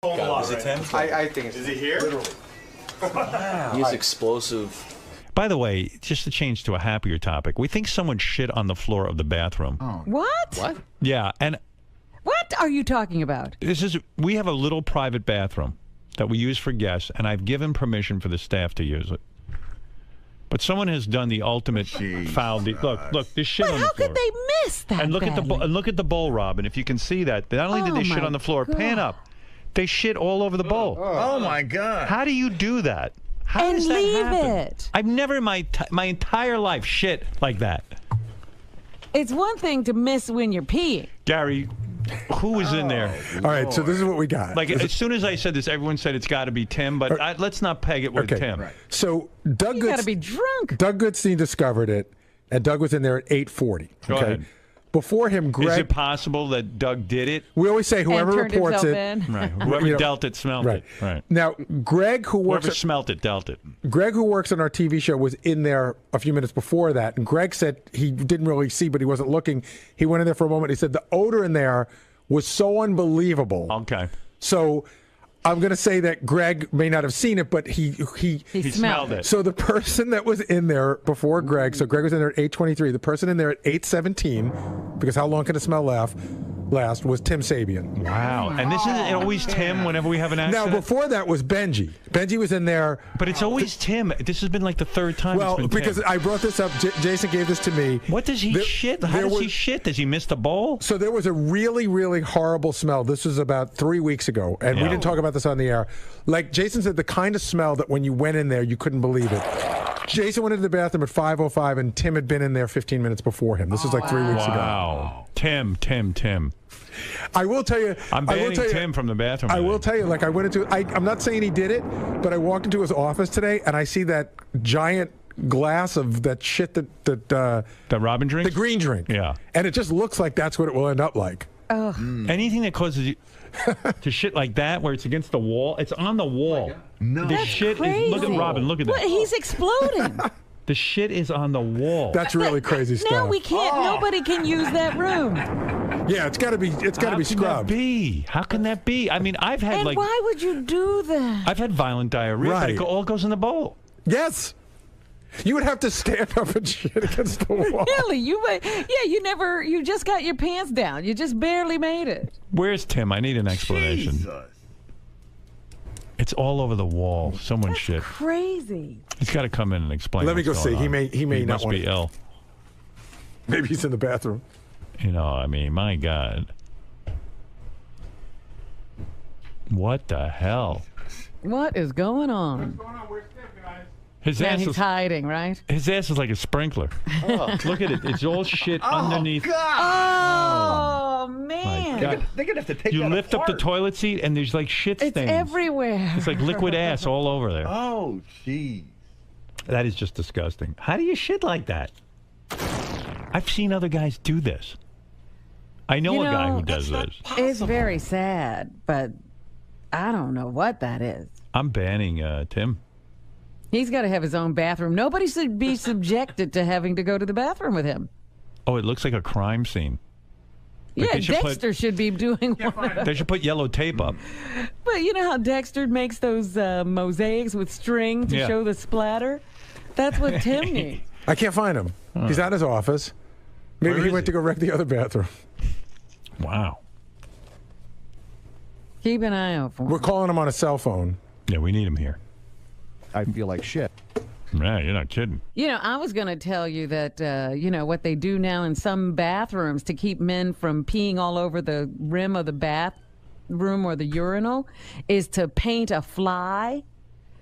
Is it Tim? I think it's. Is he here? Literally. Wow. He is explosive. By the way, just to change to a happier topic, we think someone shit on the floor of the bathroom. Oh. What? What? Yeah, and what are you talking about? We have a little private bathroom that we use for guests, and I've given permission for the staff to use it. But someone has done the ultimate foul. Look, this shit but on the floor. How could they miss that? And look badly? at look at the bowl, Robin. If you can see that, not only did they shit on the floor, pan up, they shit all over the bowl. Oh my God! How do you do that? How does that leave happen? it. I've never in my entire life shit like that. It's one thing to miss when you're peeing. Gary, who was in there? All right, so this is what we got. Like, as soon as I said this, everyone said it's got to be Tim, but let's not peg it with Tim. Right. So You got to be drunk. Doug Goodstein discovered it, and Doug was in there at 8:40. Go ahead. Before him, Greg. Is it possible that Doug did it? We always say whoever reports it. Right. Whoever dealt it smelled it. Right. Now, Greg, whoever smelt it, dealt it. Greg, who works on our TV show, was in there a few minutes before that, and Greg said he didn't really see, but he wasn't looking. He went in there for a moment. He said the odor in there was so unbelievable. Okay. So I'm going to say that Greg may not have seen it, but he smelled it. So the person that was in there before Greg, so Greg was in there at 8:23. The person in there at 8:17, because how long can a smell last, was Tim Sabian. Wow. And this is always Tim whenever we have an accident? Now, before that was Benji. Benji was in there. But it's always Tim. This has been like the third time Well, it's been because Tim. I brought this up. Jason gave this to me. What does he shit? How does he shit? Does he miss the bowl? So there was a really, really horrible smell. This was about 3 weeks ago, and we didn't talk about this on the air. Like Jason said, the kind of smell that when you went in there, you couldn't believe it. Jason went into the bathroom at 5:05, and Tim had been in there 15 minutes before him. This was like 3 weeks ago. Wow. Tim. I will tell you. I'm banning Tim from the bathroom. I will tell you, like I went into. I'm not saying he did it, but I walked into his office today, and I see that giant glass of that shit that Robin drinks? The green drink. Yeah. And it just looks like that's what it will end up like. Oh. Anything that causes you to shit like that, where it's against the wall, it's on the wall. No. The That's shit crazy. is. Look at Robin. Look at that. What? He's exploding. The shit is on the wall. That's really crazy stuff. Now we can't. Nobody can use that room. Yeah, it's got to be. It's got to be scrubbed. How can that be? I mean, I've had And why would you do that? I've had violent diarrhea. Right. But it all goes in the bowl. Yes. You would have to stand up and shit against the wall. Really? You just got your pants down. You just barely made it. Where's Tim? I need an explanation. Jesus. It's all over the wall. Someone shit. Crazy. He's got to come in and explain. Let me go what's see. going on. He may not must want be to. ill. Maybe he's in the bathroom. You know, I mean, my God. What the hell? What is going on? His Man, ass he's is hiding, right? his ass is like a sprinkler. Look at it. It's all shit underneath. Oh, man. My God. They're gonna have to take You that lift up the apart. toilet seat and there's like shit stains. It's everywhere. It's like liquid ass all over there. Oh, jeez. That is just disgusting. How do you shit like that? I've seen other guys do this. I know a guy who does this. It's very sad, but I don't know what that is. I'm banning Tim. He's got to have his own bathroom. Nobody should be subjected to having to go to the bathroom with him. Oh, it looks like a crime scene. Like Yeah, Dexter should be doing one. They should put yellow tape up. But you know how Dexter makes those mosaics with string to show the splatter? That's what Tim needs. I can't find him. He's at his office. Maybe Where he is went to go wreck the other bathroom. Wow. Keep an eye out for him. We're calling him on a cell phone. Yeah, we need him here. I feel like shit. Yeah, you're not kidding. You know, I was going to tell you that, what they do now in some bathrooms to keep men from peeing all over the rim of the bathroom or the urinal is to paint a fly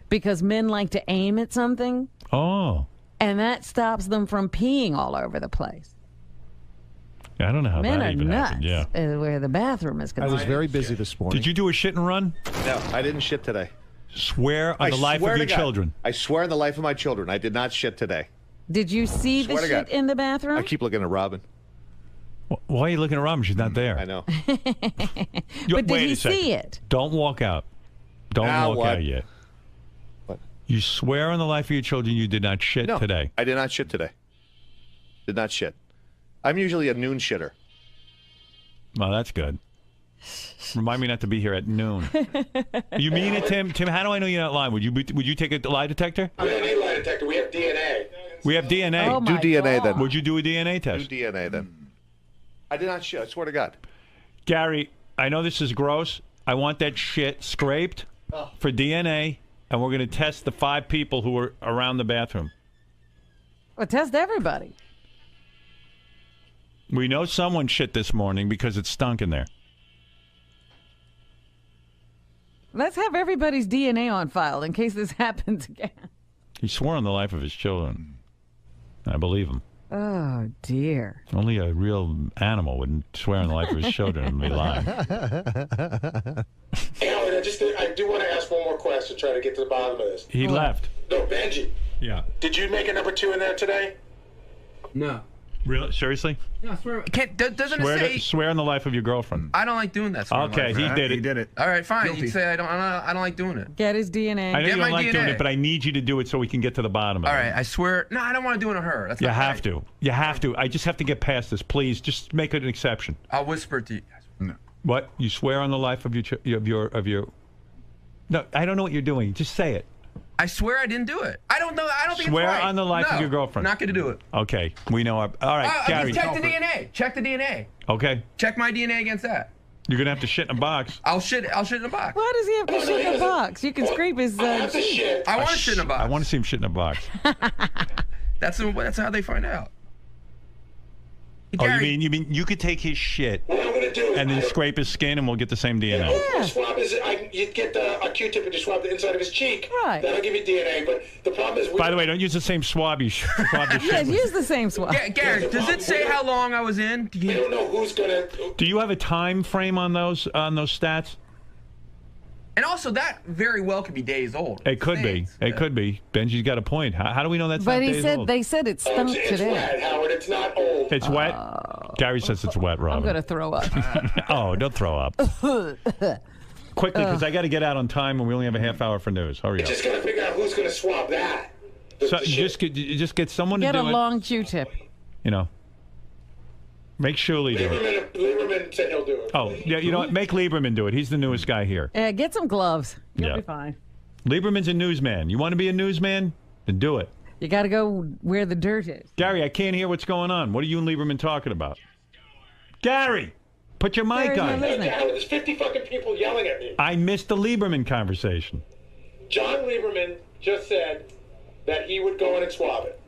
because men like to aim at something. Oh. And that stops them from peeing all over the place. I don't know how Men that are even nuts happened. Yeah. where the bathroom is I concerned. was very busy this morning. Did you do a shit and run? No, I didn't shit today. Swear on the life swear of to your God. children. I swear on the life of my children, I did not shit today. Did you see the Swear to shit God. in the bathroom? I keep looking at Robin. Why are you looking at Robin? She's not there. I know. But did he see it? Don't walk out. Don't Now walk what? out yet. What? You swear on the life of your children you did not shit No, today. I did not shit today. Did not shit. I'm usually a noon shitter. Well, that's good. Remind me not to be here at noon. You mean it, Tim? Tim, how do I know you're not lying? Would you take a lie detector? We don't need a lie detector. We have DNA. We have DNA. Oh, Do my DNA God. then. Would you do a DNA test? Do DNA then. I did not shit. I swear to God. Gary, I know this is gross. I want that shit scraped for DNA, and we're going to test the 5 people who were around the bathroom. Well, test everybody. We know someone shit this morning because it stunk in there. Let's have everybody's DNA on file in case this happens again. He swore on the life of his children. I believe him. Oh, dear. Only a real animal would swear on the life of his children and be lying. Hey, Howard, I do want to ask one more question to try to get to the bottom of this. He left. No, Benji. Yeah. Did you make a number 2 in there today? No. Really? Seriously? No, I swear. Doesn't it say? Swear on the life of your girlfriend. I don't like doing that. Okay, he did it. He did it. All right, fine. Guilty. You say I don't like doing it. Get his DNA. I know you Get don't my like doing DNA. it, but I need you to do it so we can get to the bottom of it. All right, I swear. No, I don't want to do it on her. That's You not have right. to. You have to. I just have to get past this. Please, just make it an exception. I'll whisper it to you. What? You swear on the life of your. No, I don't know what you're doing. Just say it. I swear I didn't do it. I don't know. I don't think Swear it's right. on the life of your girlfriend. Not going to do it. Okay, we know. All right, Gary. Check the DNA. Check the DNA. Okay, Check my DNA against that. you're gonna have to shit in a box. I'll shit in a box. Why does he have to shit in a box? You can scrape his cheek. I want to shit in a box. I want to see him shit in a box. That's how they find out. Oh, Gary, you mean you could take his shit What I'm going to do is and then scrape his skin and we'll get the same DNA? swab you get a Q-tip and you swab the inside of his cheek. Right. That'll give you DNA. But the problem is, By the way, don't use the same swab you swab the shit Yes, with. use the same swab. Gary, does it say how long I was in? we don't know who's going to. Do you have a time frame on those stats? And also, that very well could be days old. It could be. Thanks. It could be. Benji's got a point. How do we know that's But not he days said old? they said it stunk It's today. wet, Howard. It's not old. It's wet. Gary says it's wet, Robin. I'm gonna throw up. Oh, don't throw up. Quickly, because I got to get out on time, and we only have a half hour for news. Hurry up. Just got to figure out who's going to swab that. So you just get someone Get to a do it. long Q-tip. You know. Make Shuley do it. Lieberman said he'll do it. Oh, yeah. You know what? Make Lieberman do it. He's the newest guy here. Yeah, get some gloves. You'll Yeah. be fine. Lieberman's a newsman. You want to be a newsman? Then do it. You got to go where the dirt is. Gary, I can't hear what's going on. What are you and Lieberman talking about? Gary, put your mic Gary's not on. listening. Howard, there's 50 fucking people yelling at me. I missed the Lieberman conversation. John Lieberman just said that he would go in and swab it.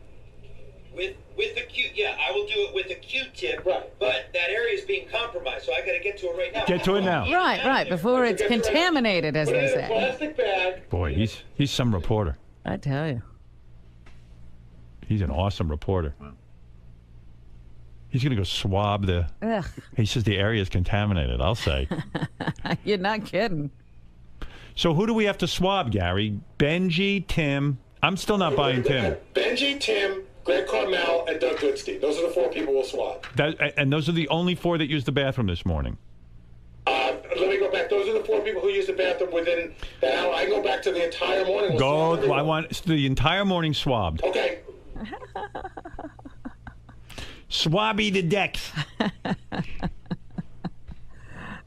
With the Q, yeah, I will do it with a Q-tip. Right. But that area is being compromised, so I got to get to it right now. Get to it now. Right, before it's contaminated, as Put they it in a say. plastic bag. Boy, he's some reporter. I tell you. He's an awesome reporter. He's going to go swab the... Ugh, He says the area is contaminated, I'll say. you're not kidding. So who do we have to swab, Gary? Benji, Tim. I'm still not buying Tim. Benji, Tim, Greg Carmel, and Doug Goodstein. Those are the 4 people we'll swab. And those are the only 4 that used the bathroom this morning. Let me go back. Those are the 4 people who used the bathroom within that hour. I can go back to the entire morning. We'll swab I everyone. want the entire morning swabbed. Okay. Swabby the decks.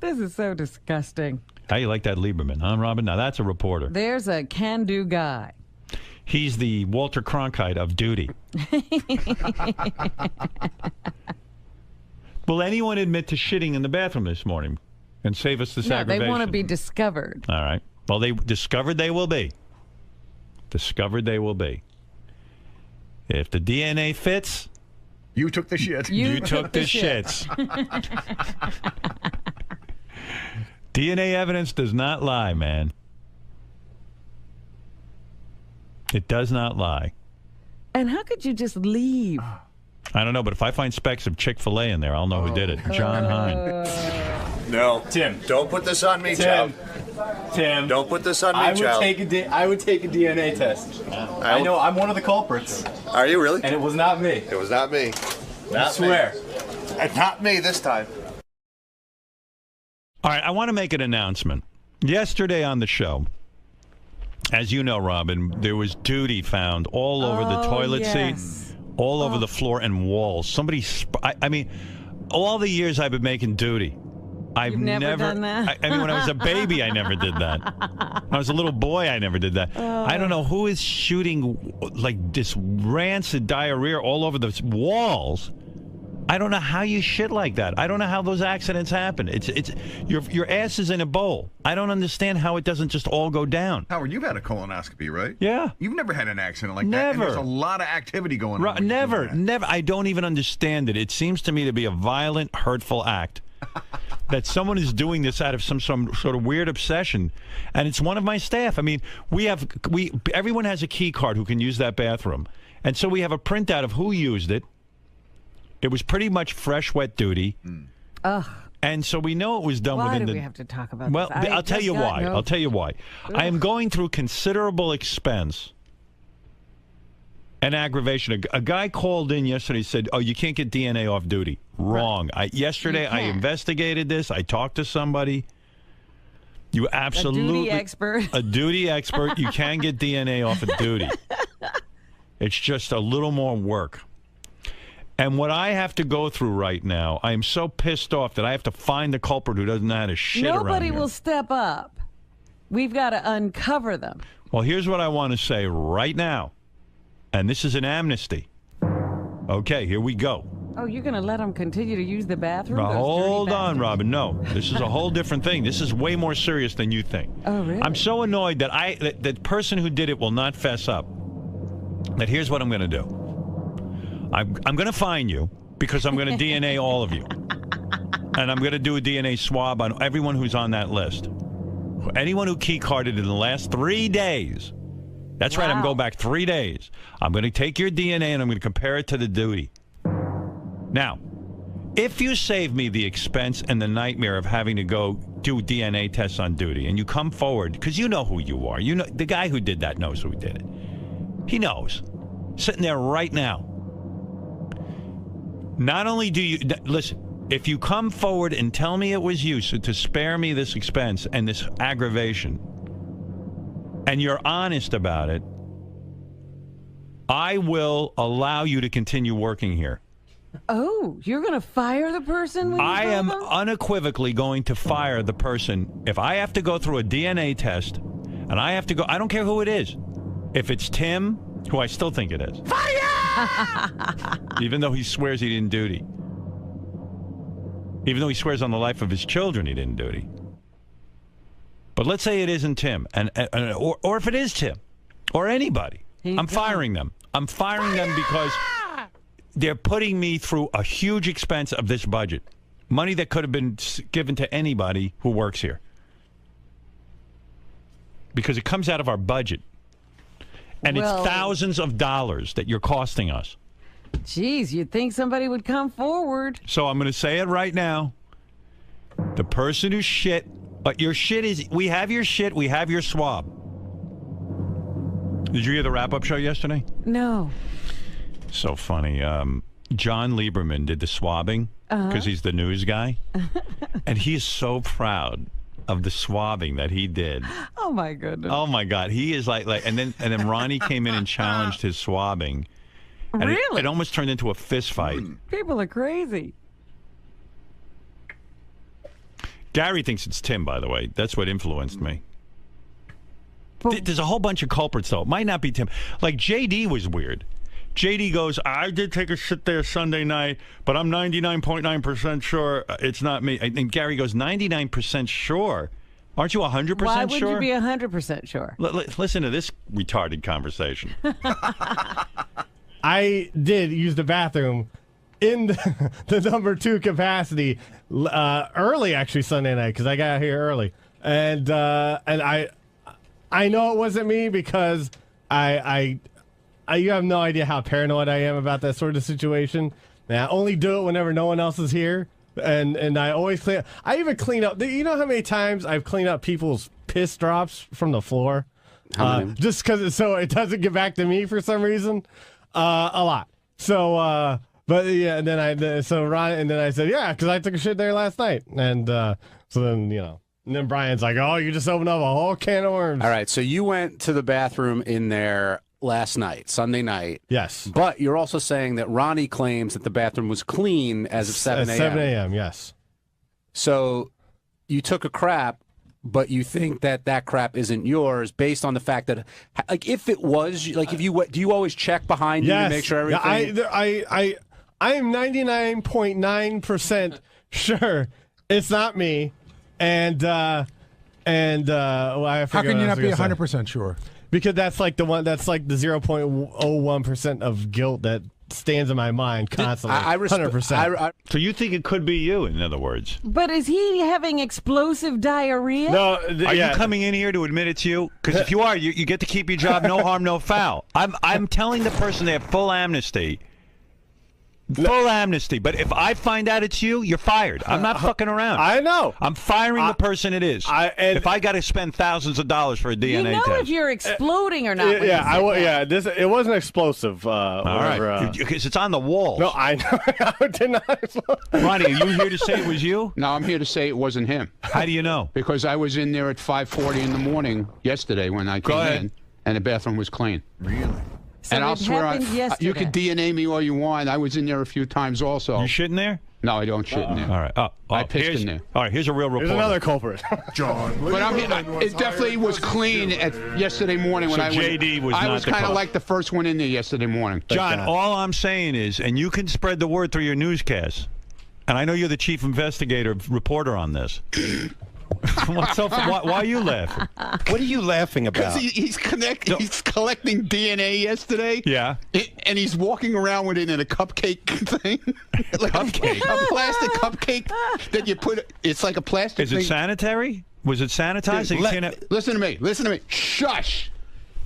This is so disgusting. How you like that Lieberman, huh, Robin? Now that's a reporter. There's a can-do guy. He's the Walter Cronkite of duty. Will anyone admit to shitting in the bathroom this morning and save us this No, aggravation? they want to be discovered. All right. Well, they discovered they will be. Discovered they will be. If the DNA fits, You took the shit. you took the shits. DNA evidence does not lie, man. It does not lie. And how could you just leave? I don't know, but if I find specks of Chick-fil-A in there, I'll know who did it. John Hine. No. Tim. Don't put this on me, Tim. child. Tim. Don't put this on me, I would child. I would take a DNA test. I know I'm one of the culprits, Are you really? and it was not me. It was not me. I swear. And not me this time. All right, I want to make an announcement. Yesterday on the show, as you know, Robin, there was duty found all over the toilet seat, all over the floor and walls. Somebody, I mean, all the years I've been making duty, I've You've never done that? I mean, when I was a baby, I never did that. When I was a little boy, I never did that. I don't know who is shooting like this rancid diarrhea all over the walls. I don't know how you shit like that. I don't know how those accidents happen. It's your ass is in a bowl. I don't understand how it doesn't just all go down. Howard, you've had a colonoscopy, right? Yeah. You've never had an accident like that. Never. And there's a lot of activity going on. Never. I don't even understand it. It seems to me to be a violent, hurtful act. That someone is doing this out of some sort of weird obsession, and it's one of my staff. I mean, everyone has a key card who can use that bathroom, and so we have a printout of who used it. It was pretty much fresh, wet duty. Ugh. And so we know it was done Why within do we have to talk about Well, this? I'll tell you why. I'll tell you why. I am going through considerable expense and aggravation. A guy called in yesterday and said, oh, you can't get DNA off duty. Wrong. Yesterday, I investigated this. I talked to somebody. You absolutely... A duty expert. You can get DNA off of duty. It's just a little more work. And what I have to go through right now, I am so pissed off that I have to find the culprit who doesn't know how to shit around here. Nobody will step up. We've got to uncover them. Well, here's what I want to say right now. And this is an amnesty. Okay, here we go. Oh, you're going to let them continue to use the bathroom? Now, hold on, Robin. No, this is a whole different thing. This is way more serious than you think. Oh, really? I'm so annoyed that the person who did it will not fess up. That here's what I'm going to do. I'm going to fine you because I'm going to DNA all of you. And I'm going to do a DNA swab on everyone who's on that list. Anyone who key carded in the last 3 days. That's right, I'm going back 3 days. I'm going to take your DNA and I'm going to compare it to the duty. Now, if you save me the expense and the nightmare of having to go do DNA tests on duty, and you come forward, because you know who you are. You know the guy who did that knows who did it. He knows. Sitting there right now. Not only do you... Listen, if you come forward and tell me it was you to spare me this expense and this aggravation, and you're honest about it, I will allow you to continue working here. Oh, you're going to fire the person? I am unequivocally going to fire the person if I have to go through a DNA test, and I have to go... I don't care who it is. If it's Tim, who I still think it is. Fire! Even though he swears he didn't duty. Even though he swears on the life of his children he didn't duty. But let's say it isn't Tim, or if it is Tim, or anybody. I'm firing them. I'm firing them because they're putting me through a huge expense of this budget. Money that could have been given to anybody who works here. Because it comes out of our budget. And it's thousands of dollars that you're costing us. Geez, you'd think somebody would come forward. So I'm going to say it right now. The person who shit, but your shit is, we have your shit, we have your swab. Did you hear the wrap-up show yesterday? No. So funny. John Lieberman did the swabbing because he's the news guy. And he is so proud of the swabbing that he did. Oh my goodness. Oh my God. He is like and then Ronnie came in and challenged his swabbing. And really? It almost turned into a fist fight. People are crazy. Gary thinks it's Tim, by the way. That's what influenced me. There's a whole bunch of culprits, though. It might not be Tim. Like, JD was weird. JD goes, I did take a shit there Sunday night, but I'm 99.9% sure it's not me. And Gary goes, 99% sure? Aren't you 100% sure? Why would you be 100% sure? Listen to this retarded conversation. I did use the bathroom in the number 2 capacity early, actually, Sunday night, because I got here early. And I know it wasn't me because you have no idea how paranoid I am about that sort of situation. And I only do it whenever no one else is here. And I always clean. I even clean up. You know how many times I've cleaned up people's piss drops from the floor? Just because so it doesn't get back to me for some reason. A lot. So, but yeah, and then I said, yeah, because I took a shit there last night. And so then, and then Brian's like, oh, you just opened up a whole can of worms. All right. So you went to the bathroom in there last night, Sunday night. Yes. But you're also saying that Ronnie claims that the bathroom was clean as of 7 a.m. At 7 a.m., yes. So you took a crap, but you think that crap isn't yours based on the fact that, like, if it was, like, if you do you always check behind you to make sure everything? I am 99.9% sure it's not me, and well, I forget. How can what you I not was be gonna say. 100% sure? Because that's like the one. That's like the 0.01% of guilt that stands in my mind constantly. I 100%. So you think it could be you, in other words? But is he having explosive diarrhea? No, Are you coming in here to admit it's you? Because if you are, you get to keep your job, no harm, no foul. I'm telling the person they have full amnesty. Full amnesty. But if I find out it's you, you're fired. I'm not fucking around. I know. I'm firing the person it is. If I got to spend thousands of dollars for a DNA you know test. if you're exploding or not. when you say that. It wasn't explosive. All right. Because it's on the walls. No, I know. I did not. Ronnie, are you here to say it was you? No, I'm here to say it wasn't him. How do you know? Because I was in there at 5:40 in the morning yesterday when I came in, and the bathroom was clean. Really? So and I'll it swear, happened yesterday. you can DNA me all you want. I was in there a few times also. You shit in there? No, I don't shit in there. All right. I pissed in there. All right, here's a real report. There's another culprit. John. But it definitely was clean yesterday morning when So I went. JD was I not was the kind of cause. like the first one in there yesterday morning. John, all I'm saying is, and you can spread the word through your newscasts, and I know you're the chief investigator, reporter on this. Why are you laughing? What are you laughing about? Because he's collecting DNA yesterday. Yeah. And he's walking around with it in a cupcake thing. Like Cupcake? A plastic cupcake that you put. It's like a plastic Is thing. it sanitary? Was it sanitized? So you can't have- Listen to me. Listen to me. Shush.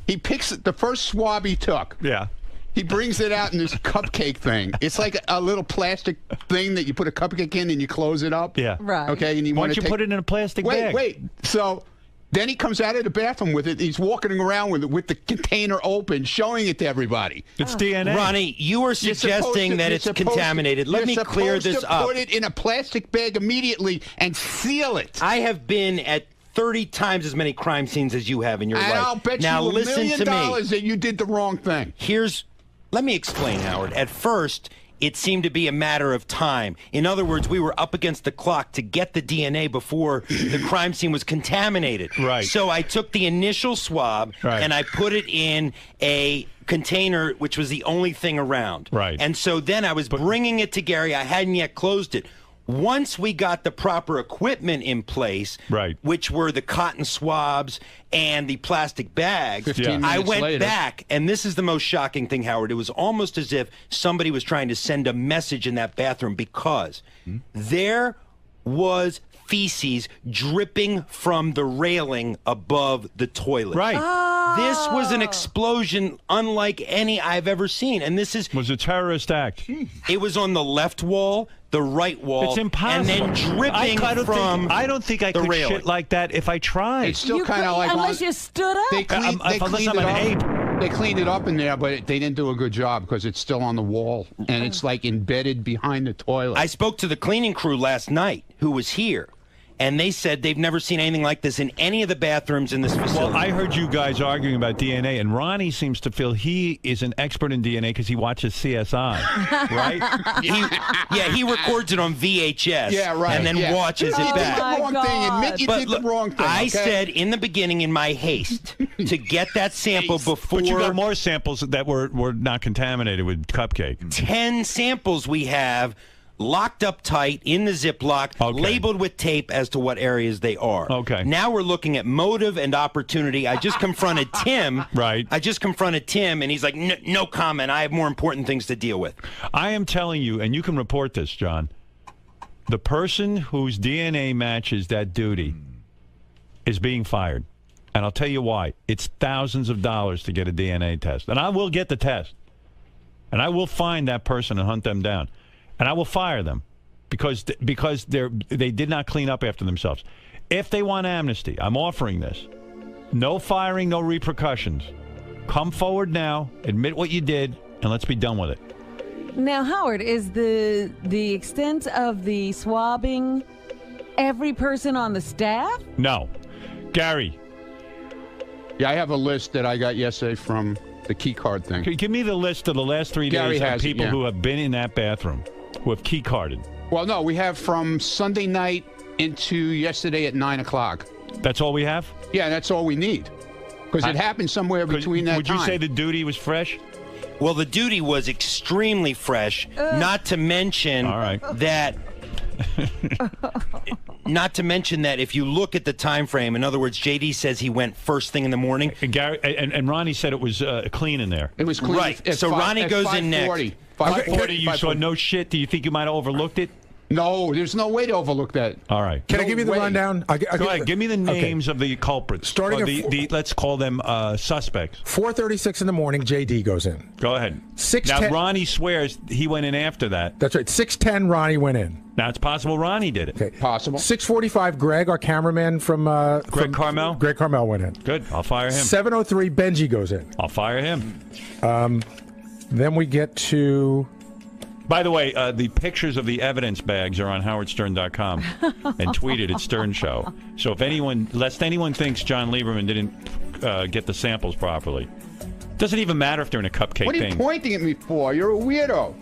He picks the first swab he took. Yeah. He brings it out in this cupcake thing. It's like a little plastic thing that you put a cupcake in and you close it up. Yeah. Right. Okay. And you Why want don't to you put it in a plastic bag? Wait. So then he comes out of the bathroom with it. He's walking around with it, with the container open, showing it to everybody. It's DNA. Ronnie, you are suggesting that it's contaminated. Let me clear this up. Put it in a plastic bag immediately and seal it. I have been at 30 times as many crime scenes as you have in your life. And I'll bet now you listen $1 million to me. that you did the wrong thing. Let me explain, Howard. At first, it seemed to be a matter of time. In other words, we were up against the clock to get the DNA before the crime scene was contaminated. Right. So I took the initial swab and I put it in a container, which was the only thing around. Right. And so then I was bringing it to Gary. I hadn't yet closed it. Once we got the proper equipment in place, which were the cotton swabs and the plastic bags, 15 I minutes went later. back, and this is the most shocking thing, Howard. It was almost as if somebody was trying to send a message in that bathroom because there was feces dripping from the railing above the toilet. Right. This was an explosion unlike any I've ever seen. And this was a terrorist act. It was on the left wall, the right wall. It's impossible. And then dripping I don't think I the could railing. shit like that if I tried. It's still kind of like unless you stood up. They cleaned unless I'm an it up. They cleaned it up in there, but they didn't do a good job because it's still on the wall and it's like embedded behind the toilet. I spoke to the cleaning crew last night who was here. And they said they've never seen anything like this in any of the bathrooms in this facility. Well, I heard you guys arguing about DNA, and Ronnie seems to feel he is an expert in DNA because he watches CSI, right? He records it on VHS. Yeah, right. And then watches it You did back. the wrong thing. Admit you did the wrong thing. I okay? said in the beginning, in my haste, to get that sample before. But you got more samples that were not contaminated with cupcake. 10 samples we have. Locked up tight in the Ziploc, labeled with tape as to what areas they are. Okay. Now we're looking at motive and opportunity. I just confronted Tim. Right. I just confronted Tim, and he's like, no comment. I have more important things to deal with. I am telling you, and you can report this, John, the person whose DNA matches that duty is being fired. And I'll tell you why. It's thousands of dollars to get a DNA test. And I will get the test. And I will find that person and hunt them down. And I will fire them because they did not clean up after themselves. If they want amnesty, I'm offering this. No firing, no repercussions. Come forward now, admit what you did, and let's be done with it. Now, Howard, is the extent of the swabbing every person on the staff? No. Gary. Yeah, I have a list that I got yesterday from the key card thing. Give me the list of the last 3 Gary days of has it, people yeah. who have been in that bathroom, who have key carded. Well, no, we have from Sunday night into yesterday at 9 o'clock. That's all we have? Yeah, that's all we need. Because it happened somewhere between that Would time. you say the duty was fresh? Well, the duty was extremely fresh, not to mention that... Not to mention that if you look at the time frame, in other words, JD says he went first thing in the morning. And Gary and Ronnie said it was clean in there. It was clean. Right. So Ronnie goes in next. 5:40. You saw no shit. Do you think you might have overlooked it? No, there's no way to overlook that. All right. Can I give you the rundown? Go ahead. Give me the names of the culprits. Starting at let's call them suspects. 4:36 in the morning, JD goes in. Go ahead. 6:10. Now Ronnie swears he went in after that. That's right. 6:10, Ronnie went in. Now it's possible Ronnie did it. Okay. Possible. 6:45, Greg, our cameraman from Greg Carmel. Greg Carmel went in. Good. I'll fire him. 7:03, Benji goes in. I'll fire him. Then we get to. By the way, the pictures of the evidence bags are on howardstern.com and tweeted at Stern Show. So if lest anyone thinks John Lieberman didn't get the samples properly, doesn't even matter if they're in a cupcake What are you thing. pointing at me for? You're a weirdo.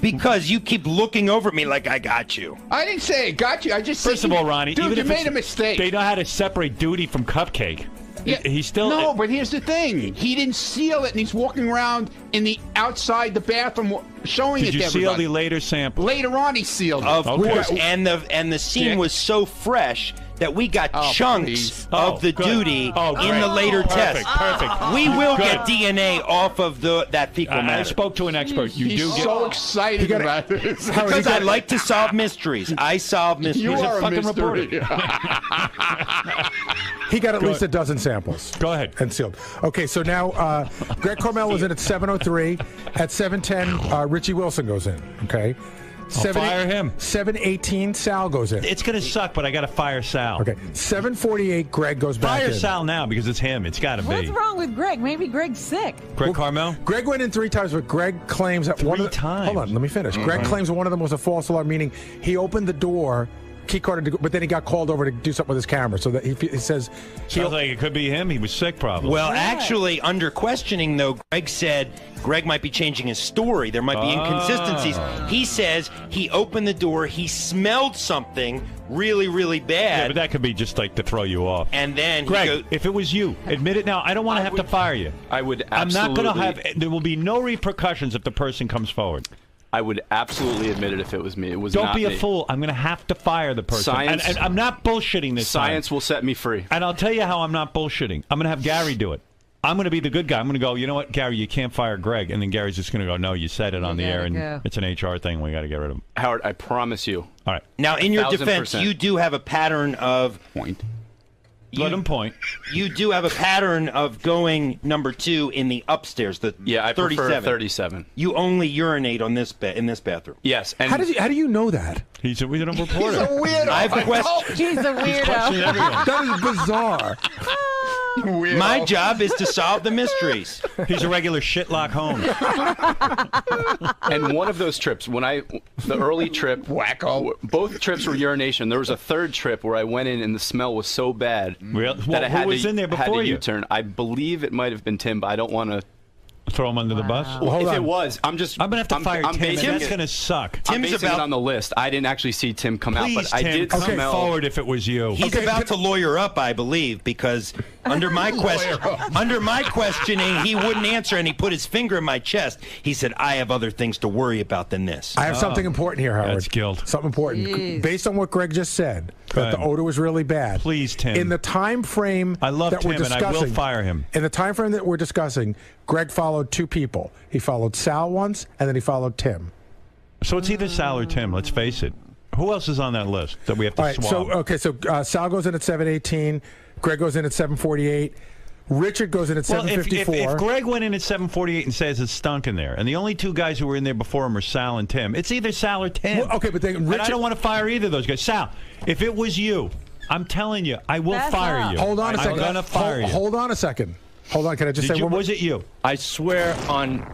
Because you keep looking over at me like I got you. I didn't say I got you. I just First said of all, Ronnie, dude, even you if made a mistake. They know how to separate duty from cupcake. Yeah, He's still no, but here's the thing: he didn't seal it, and he's walking around in the outside the bathroom showing Did it you to seal everybody. the later sample? Later on, he sealed it. Of course, and the scene was so fresh that we got chunks of the duty in the later test. Perfect. We will get DNA off of that fecal matter. I spoke to an expert. You He's do get so excited about this. because I like to solve mysteries. I solve mysteries. You are a fucking mystery. He got at least a dozen samples. Go ahead. And sealed. Okay, so now Greg Carmel was in at 7:03. At 7:10, Richie Wilson goes in. Okay. I'll fire him. 7:18, Sal goes in. It's going to suck, but I got to fire Sal. Okay. 7:48, Greg goes back Fire in. Sal now because it's him. It's got to What's be. wrong with Greg? Maybe Greg's sick. Greg Carmel? Greg went in 3 times, but Greg claims that one of the... times? Hold on, let me finish. Greg claims one of them was a false alarm, meaning he opened the door, key carded, but then he got called over to do something with his camera. So that he says... Sounds like it could be him. He was sick, probably. Well, actually, under questioning, though, Greg said Greg might be changing his story. There might be inconsistencies. He says he opened the door, he smelled something really, really bad. Yeah, but that could be just like to throw you off. And then Greg, if it was you, admit it now. I don't want to have to fire you. I would I'm absolutely... not going to have... There will be no repercussions if the person comes forward. I would absolutely admit it if it was me. It was Don't not be a me. fool. I'm going to have to fire the person. Science, and I'm not bullshitting this Science time. will set me free. And I'll tell you how I'm not bullshitting. I'm going to have Gary do it. I'm going to be the good guy. I'm going to go, you know what, Gary, you can't fire Greg. And then Gary's just going to go, no, you said it on the air, and it's an HR thing. We got to get rid of him. Howard, I promise you. All right. Now, in your 1000%. defense, you do have a pattern of... Let him point. You do have a pattern of going number 2 in the upstairs, the I 37. prefer 37. You only urinate on this in this bathroom. Yes. And How do you know that? He's a reporter. He's a weirdo. I have a question. He's a weirdo. That is bizarre. My job is to solve the mysteries. He's a regular shitlock Holmes. And one of those trips, the early trip, wacko. Both trips were urination. There was a third trip where I went in and the smell was so bad that I had who was in there before you? U-turn. I believe it might have been Tim, but I don't want to throw him under the bus. Well, if it was, I'm gonna have to fire Tim. And that's gonna suck. I'm basing it on the list. I didn't actually see Tim come out, but I did come smell. forward if it was you. He's about to lawyer up, I believe, because under my questioning, he wouldn't answer, and he put his finger in my chest. He said, "I have other things to worry about than this." I have something important here, Howard. That's guilt. Something important. Jeez. Based on what Greg just said, that the odor was really bad. Please, Tim. In the time frame I love that we're Tim, and discussing, I will fire him. In the time frame that we're discussing, Greg followed 2 people. He followed Sal once, and then he followed Tim. So it's either Sal or Tim. Let's face it. Who else is on that list that we have to All right, swab? so Sal goes in at 7:18. Greg goes in at 7:48. Richard goes in at 7:54. If Greg went in at 7:48 and says it's stunk in there, and the only 2 guys who were in there before him are Sal and Tim, it's either Sal or Tim. Well, okay, but then And I don't want to fire either of those guys. Sal, if it was you, I'm telling you, I will fire you. Hold on a second. I'm going to fire you. Hold on a second. Hold on. Can I just say one more? Was it you? I swear on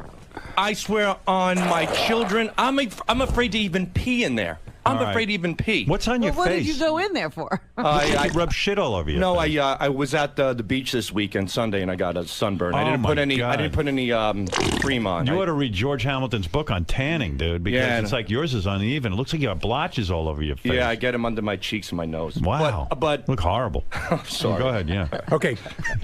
my children. I'm afraid to even pee in there. I'm All right. afraid to even pee. What's on your What face? did you go in there for? I rub shit all over you. No, I was at the beach this weekend, Sunday, and I got a sunburn. I Oh, didn't my put any. God. I didn't put any cream on. You ought to read George Hamilton's book on tanning, dude, because Yeah, it's like yours is uneven. It looks like you have blotches all over your face. Yeah, I get them under my cheeks and my nose. Wow. But look horrible. sorry. Go ahead. Yeah. Okay.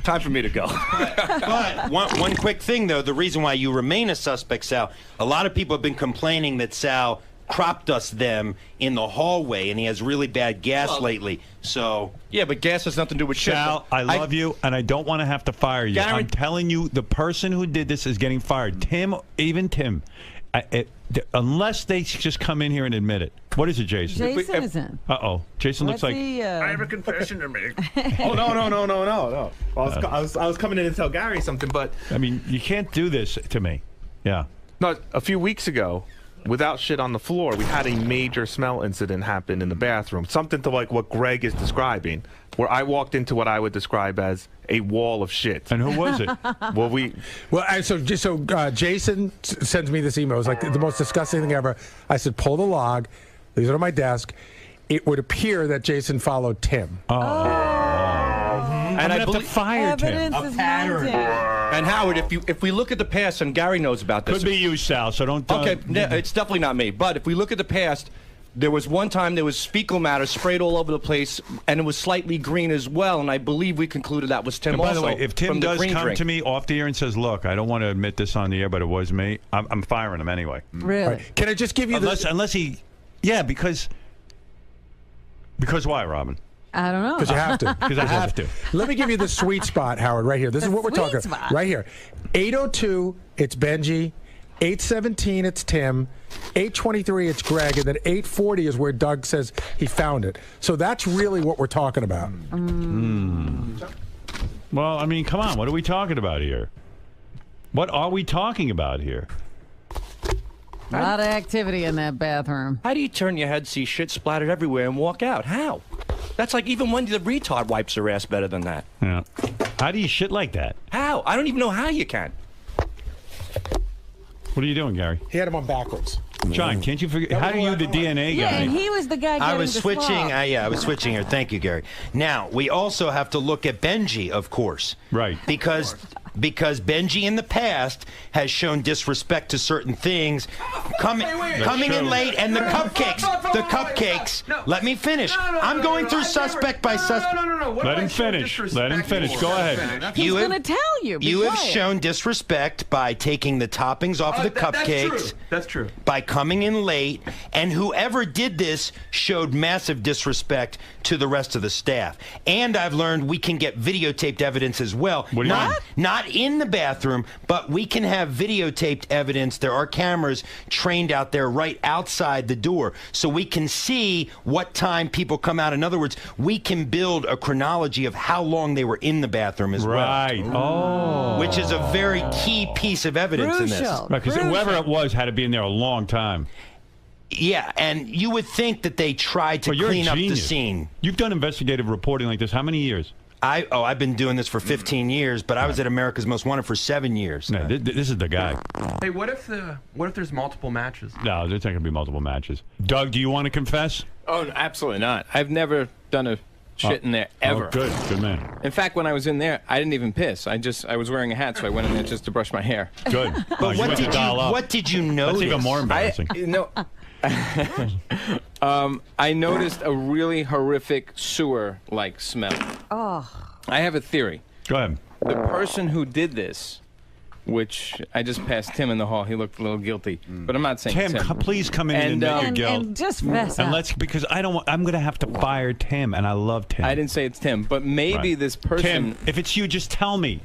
Time for me to go. But one quick thing, though, the reason why you remain a suspect, Sal, a lot of people have been complaining that Sal crop dust them in the hallway, and he has really bad gas lately. So yeah, but gas has nothing to do with shit. Sal, I love you, and I don't want to have to fire you. I'm Guarantee- telling you, the person who did this is getting fired. Tim, unless they just come in here and admit it. What is it, Jason? Jason is in. Uh-oh. Jason looks like... I have a confession to make. Oh, no. Well, I was coming in to tell Gary something, but... I mean, you can't do this to me. Yeah. No, a few weeks ago, without shit on the floor, we had a major smell incident happen in the bathroom. Something to like what Greg is describing, where I walked into what I would describe as a wall of shit. And who was it? Jason sends me this email. It was like the most disgusting thing ever. I said, pull the log. Leave it on my desk. It would appear that Jason followed Tim. And I believe fired him. Evidence is mounting. And Howard, if we look at the past, and Gary knows about this. Could be you, Sal, so don't... Okay, it's definitely not me. But if we look at the past, there was one time there was fecal matter sprayed all over the place, and it was slightly green as well, and I believe we concluded that was Tim And by also. the way, if Tim from the does green come drink. to me off the air and says, look, I don't want to admit this on the air, but it was me, I'm firing him anyway. Really? Can I just give you Unless he... Yeah, because why, Robin? I don't know. Because you have to. Because I have to. Let me give you the sweet spot, Howard, right here. This is what we're sweet talking spot. right here. 8:02, it's Benji. 8:17, it's Tim. 8:23, it's Greg, and then 8:40 is where Doug says he found it. So that's really what we're talking about. Well, I mean, come on. What are we talking about here? What are we talking about here? A lot of activity in that bathroom. How do you turn your head, see shit splattered everywhere, and walk out? How? That's like even Wendy the retard wipes her ass better than that. Yeah. How do you shit like that? How? I don't even know how you can. What are you doing, Gary? He had him on backwards. John, can't you figure... How are you the DNA Yeah, guy? and he was the guy getting I was the switching. swab. I was switching here. Thank you, Gary. Now we also have to look at Benji, of course, right? Because Benji in the past has shown disrespect to certain things, coming in late, and the cupcakes. Let me finish. I'm going through suspect by suspect. Let him finish. Let him finish. Go ahead. He's going to tell you. Be You have quiet. shown disrespect by taking the toppings off of the cupcakes. That's true. By coming in late, and whoever did this showed massive disrespect to the rest of the staff. And I've learned we can get videotaped evidence as well. What do you mean? Not in the bathroom, but we can have videotaped evidence. There are cameras trained out there right outside the door, so we can see what time people come out. In other words, we can build a chronology of how long they were in the bathroom as well. Right. Oh. Which is a very key piece of evidence in this. Crucial. Right, because whoever it was had to be in there a long time. Yeah, and you would think that they tried to Well, you're a clean up the genius. scene. You've done investigative reporting like this how many years? I've been doing this for 15 years, but I was at America's Most Wanted for 7 years. No, this is the guy. Hey, what if there's multiple matches? No, there's not going to be multiple matches. Doug, do you want to confess? Oh, absolutely not. I've never done a shit in there ever. Oh, good man. In fact, when I was in there, I didn't even piss. I was wearing a hat, so I went in there just to brush my hair. Good. But what did you notice? That's even more embarrassing. I noticed a really horrific sewer-like smell. Oh. I have a theory. Go ahead. The person who did this, which I just passed Tim in the hall, he looked a little guilty, but I'm not saying Tim, please come in and admit your guilt. And just fess And up. because I'm going to have to fire Tim, and I love Tim. I didn't say it's Tim, but maybe Right. this person... Tim, if it's you, just tell me.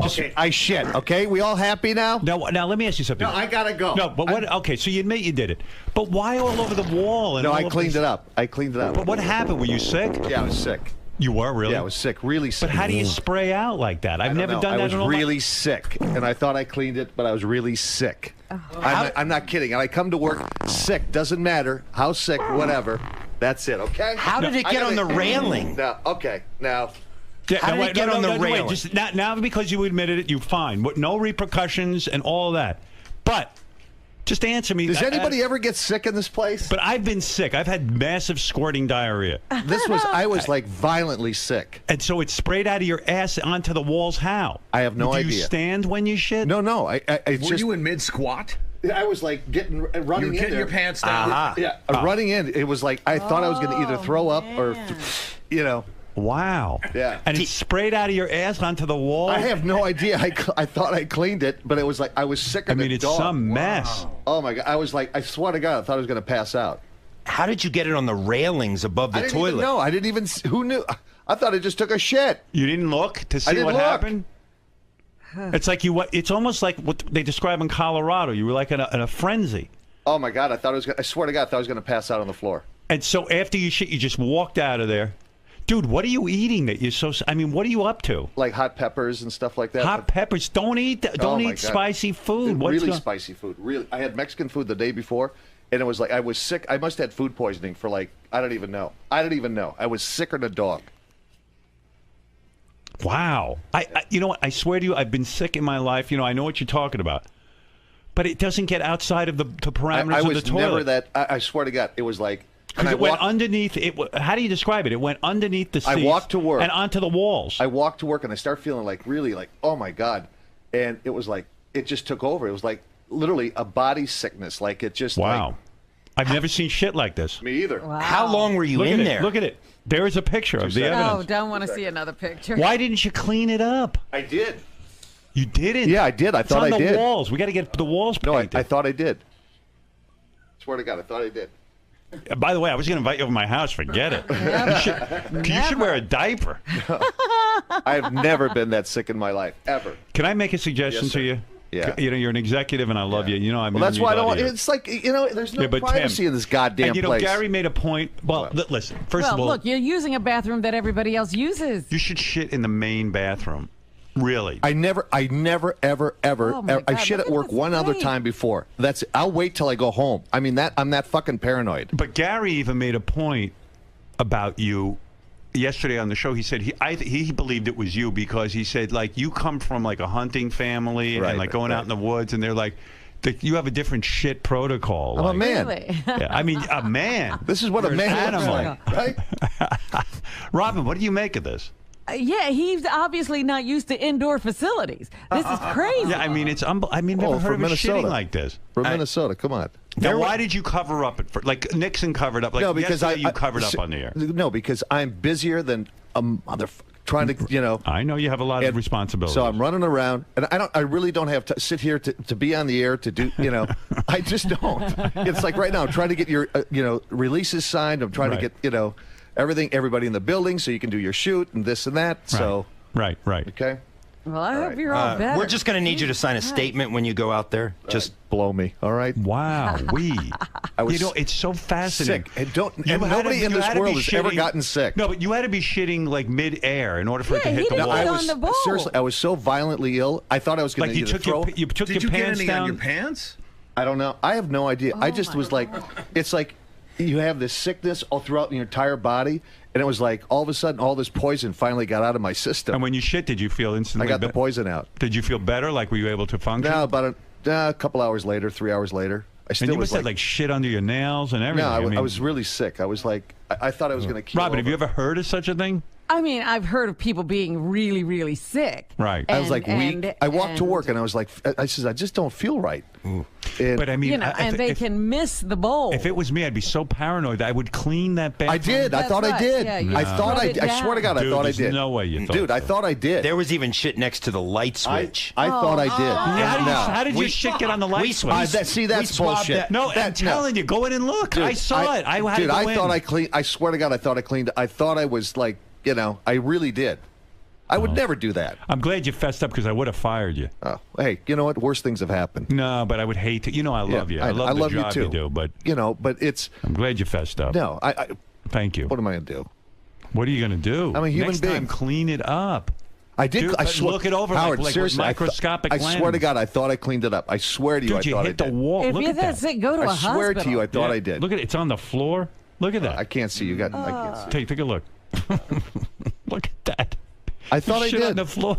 Okay, I shit. Okay, we all happy now? No, now let me ask you something. No, I gotta go. No, but what? Okay, so you admit you did it, but why all over the wall? And No, all I over cleaned this- it up. I cleaned it up. But what happened? Were you sick? Yeah, I was sick. You were really? Yeah, I was sick, really sick. But how do you spray out like that? I've I don't never know. done that. I was in all my- really sick, and I thought I cleaned it, but I was really sick. I'm not kidding. And I come to work sick. Doesn't matter how sick, whatever. That's it. Okay. How did it get on the railing? No. Okay. Now. Yeah, How did it get on the railing? Just now because you admitted it, you fine. No repercussions and all that. But Just answer me. Does anybody ever get sick in this place? But I've been sick. I've had massive squirting diarrhea. I was like violently sick. And so it sprayed out of your ass onto the walls. How? I have no idea. Do you stand when you shit? No. Were you in mid squat? I was like running in getting there. your pants down. Yeah, running in. It was like I thought I was going to either throw up or, Wow. Yeah. And it sprayed out of your ass onto the wall? I have no idea. I thought I cleaned it, but it was like I was sicker than a dog. It's some mess. Oh my God! I was like, I swear to God, I thought I was going to pass out. How did you get it on the railings above the toilet? No, I didn't even. Who knew? I thought I just took a shit. You didn't look to see what happened? It's like it's almost like what they describe in Colorado. You were like in a frenzy. Oh my God! I swear to God, I thought I was going to pass out on the floor. And so after you shit, you just walked out of there. Dude, what are you eating that you're so... I mean, what are you up to? Like hot peppers and stuff like that. Hot peppers? Don't eat spicy food. Really spicy food. Really, I had Mexican food the day before, and it was like I was sick. I must have had food poisoning for like, I don't even know. I was sicker than a dog. Wow. You know what? I swear to you, I've been sick in my life. I know what you're talking about. But it doesn't get outside of the parameters of the toilet. Never that. I swear to God, it was like... Because it went underneath. How do you describe it? It went underneath the seats. I walked to work and onto the walls. I walked to work and I started feeling like really like, oh my God, and it was like it just took over. It was like literally a body sickness. Like it just. Wow. Like, I've never seen shit like this. Me either. Wow. How long were you in there? Look at it. There is a picture of the evidence. Oh, don't want to see another picture. Why didn't you clean it up? I did. You didn't? Yeah, I did. I thought I did. It's on the walls. We got to get the walls painted. No, I thought I did. Swear to God, I thought I did. By the way, I was going to invite you over to my house. Forget it. You should wear a diaper. I have never been that sick in my life, ever. Can I make a suggestion to you? Yeah. You're an executive, and I love you. Well, that's why I don't. It's like there's no privacy in this goddamn place. Gary made a point. Well, listen. First of all, look, you're using a bathroom that everybody else uses. You should shit in the main bathroom. Really? I never, ever. I shit at work one other time before. That's it. I'll wait till I go home. I mean, I'm that fucking paranoid. But Gary even made a point about you yesterday on the show. He said he believed it was you because he said like you come from like a hunting family and like going out in the woods, and they're like. You have a different shit protocol. I'm a man. Really? Yeah, I mean, a man. This is what You're a man looks like, right? Robin, what do you make of this? Yeah, he's obviously not used to indoor facilities. This is crazy. Yeah, I mean, it's I mean, never heard of a shitting like this. From Minnesota, come on. Now, why did you cover up like Nixon covered up? Like no, because you covered up on the air. No, because I'm busier than a motherfucker. Trying to, I know you have a lot of responsibilities. So I'm running around, and I really don't have to sit here to be on the air to do, I just don't. It's like right now, I'm trying to get your, releases signed. I'm trying to get, everybody in the building so you can do your shoot and this and that. So right. Okay. Well, I hope you're all better. We're just going to need you to sign a statement when you go out there. Just blow me, all right? Wow, I was it's so fascinating. Sick. And nobody in this world has ever gotten sick. No, but you had to be shitting like mid-air in order for it to hit the wall. Seriously, I was so violently ill. I thought I was going to either throw. You took Did your you pants get any down. on your pants? I don't know. I have no idea. I just was like, it's like you have this sickness all throughout your entire body. And it was like, all of a sudden, all this poison finally got out of my system. And when you shit, did you feel instantly? I got the poison out. Did you feel better? Like, were you able to function? No, about a couple hours later, 3 hours later. I still and you must have like shit under your nails and everything. No, I was really sick. I was like, I thought I was going to kill. Robin, have you ever heard of such a thing? I mean, I've heard of people being really, really sick. Right. I was like weak. I walked to work and I was like, I said, I just don't feel right. But I mean, and they can miss the bowl. If it was me, I'd be so paranoid that I would clean that bathroom. I did. I thought I did. Yeah, I thought I swear to God, I thought I did. No way you thought. Dude, I thought I did. There was even shit next to the light switch. I thought I did. How did your shit get on the light switch? See, that's bullshit. No, I'm telling you, go in and look. Dude, I saw it. I had to go in. Thought I cleaned. I swear to God, I thought I cleaned. I thought I was like, I really did. I would never do that. I'm glad you fessed up because I would have fired you. Oh, hey, you know what? Worse things have happened. No, but I would hate to. I love you. I love the job you do. But but it's. I'm glad you fessed up. No, I thank you. What am I going to do? What are you going to do? I'm a human Next being. time, clean it up. I did. Dude, I swear, look it over, Howard. like Seriously, microscopic I swear to God, I thought I cleaned it up. I swear to you, Dude, I thought you hit the wall. If Look you're at that. sick, go to a hospital. I swear to you, I thought I did. Look at it. It's on the floor. Look at that. I can't see. I can't see. Take a look. Look at that. I thought I shit did. on the floor.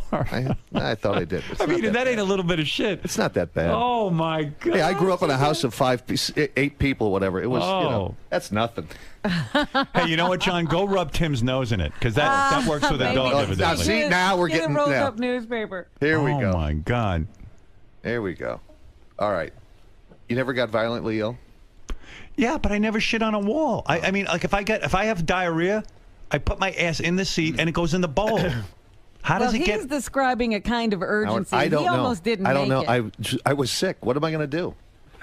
I thought I did. I mean, that ain't a little bit of shit. It's not that bad. Oh my god. Hey, I grew up in a house of 8 people, whatever. It was, that's nothing. Hey, you know what, John? Go rub Tim's nose in it, because that works with a dog evidently. Now, see, now we're Get getting a rolled now. up newspaper. Here we go. Oh my god. There we go. All right. You never got violently ill? Yeah, but I never shit on a wall. I mean, like if I have diarrhea, I put my ass in the seat and it goes in the bowl. How does it get? He's describing a kind of urgency. I don't he know. almost didn't I don't know. make it. I was sick. What am I going to do?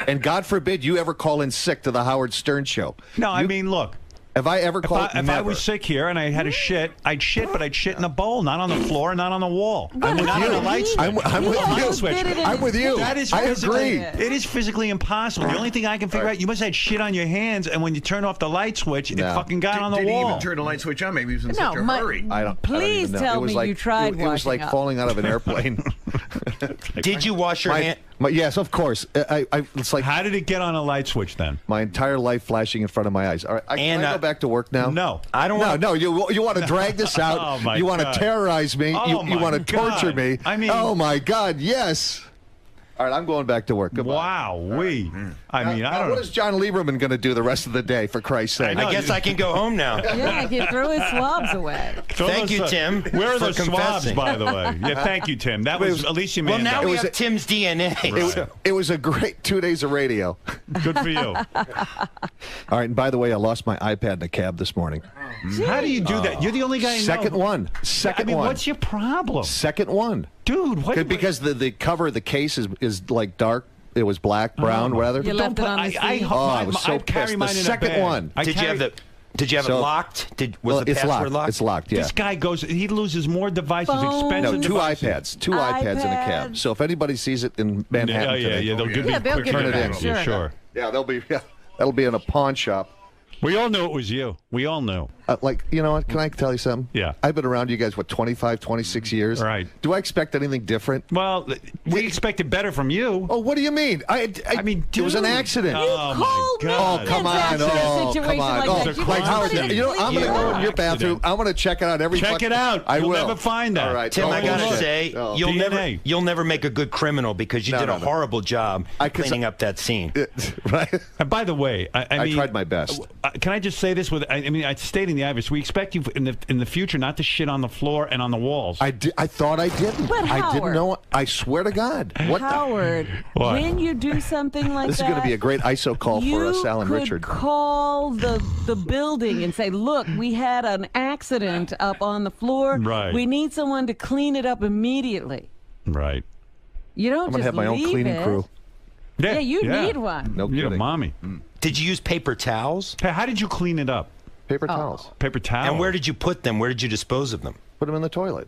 And God forbid you ever call in sick to the Howard Stern show. No, I mean, look. Have I ever called? If I was sick here and I had a shit, I'd shit, but I'd shit in a bowl, not on the floor, not on the wall. I'm with not you. on a light switch. I'm with you. I'm with you. That is I physically, agree. It is physically impossible. The only thing I can figure out, you must have had shit on your hands, and when you turn off the light switch, it fucking got on the Did he wall. even turn the light switch on? Maybe he was in No, such a hurry. I don't Please even know. tell It was me like, you tried It was like washing up. falling out of an airplane. Did you wash your hand? Yes, of course. It's like. How did it get on a light switch then? My entire life flashing in front of my eyes. All right, can I go back to work now? No, I don't. No, you want to drag this out? Oh, my you want to God. terrorize me? Oh, you my want to torture God. me? I mean, oh my God, yes. All right, I'm going back to work. Goodbye. Wow, I mean, I don't What know. is John Lieberman going to do the rest of the day? For Christ's sake! I guess I can go home now. Yeah, he threw his swabs away. Thank you, Tim. Where are for those swabs, confessing. by the way? Yeah, thank you, Tim. That was at least you made Well, now that. we have Tim's DNA. It was a great 2 days of radio. Good for you. All right, and by the way, I lost my iPad in a cab this morning. How do you do that? You're the only guy I know. Second one. Second I mean, one. what's your problem? Second one. Dude, what? Because the cover of the case is like dark. It was black, brown, rather. You left it on the seat. I was so carry pissed. mine The in a second bag. one. Did you have it locked? Was the it's password locked. locked? It's locked. Yeah. This guy goes. He loses more devices, Phone. expensive No, two devices. iPads in a cab. So if anybody sees it in Manhattan, today, They'll give you a they'll quick give it turn back, in. Yeah, sure. Yeah, that'll be in a pawn shop. We all knew it was you. We all knew. Like, you know what? Can I tell you something? Yeah. I've been around you guys, 25, 26 years? Right. Do I expect anything different? Well, we expected better from you. Oh, what do you mean? I mean, it was an dude. accident. Oh, my God. Oh, come on. Oh, come on. Like Howard, that. you know, I'm going to go in your bathroom. I'm going to check it out every Check it out. I You'll will. never find that. All right. Tim, I gotta say, No. you'll never make a good criminal because you did a horrible job cleaning up that scene. Right. And by the way, I mean, tried my best. Can I just say this? I mean, I stated in the obvious. We expect you in the future not to shit on the floor and on the walls. I thought I didn't. But I didn't Howard. know. I swear to God. What? Howard, What? when you do something like This is that, going to be a great ISO call for us, Alan you could Richard. call the building and say, look, we had an accident up on the floor. Right. We need someone to clean it up immediately. Right. You don't I'm just going to have my own leave cleaning it. crew. Yeah, you need one. No You need a kidding. mommy. Did you use paper towels? Hey, how did you clean it up? Paper towels. Paper towels. And where did you put them? Where did you dispose of them? Put them in the toilet.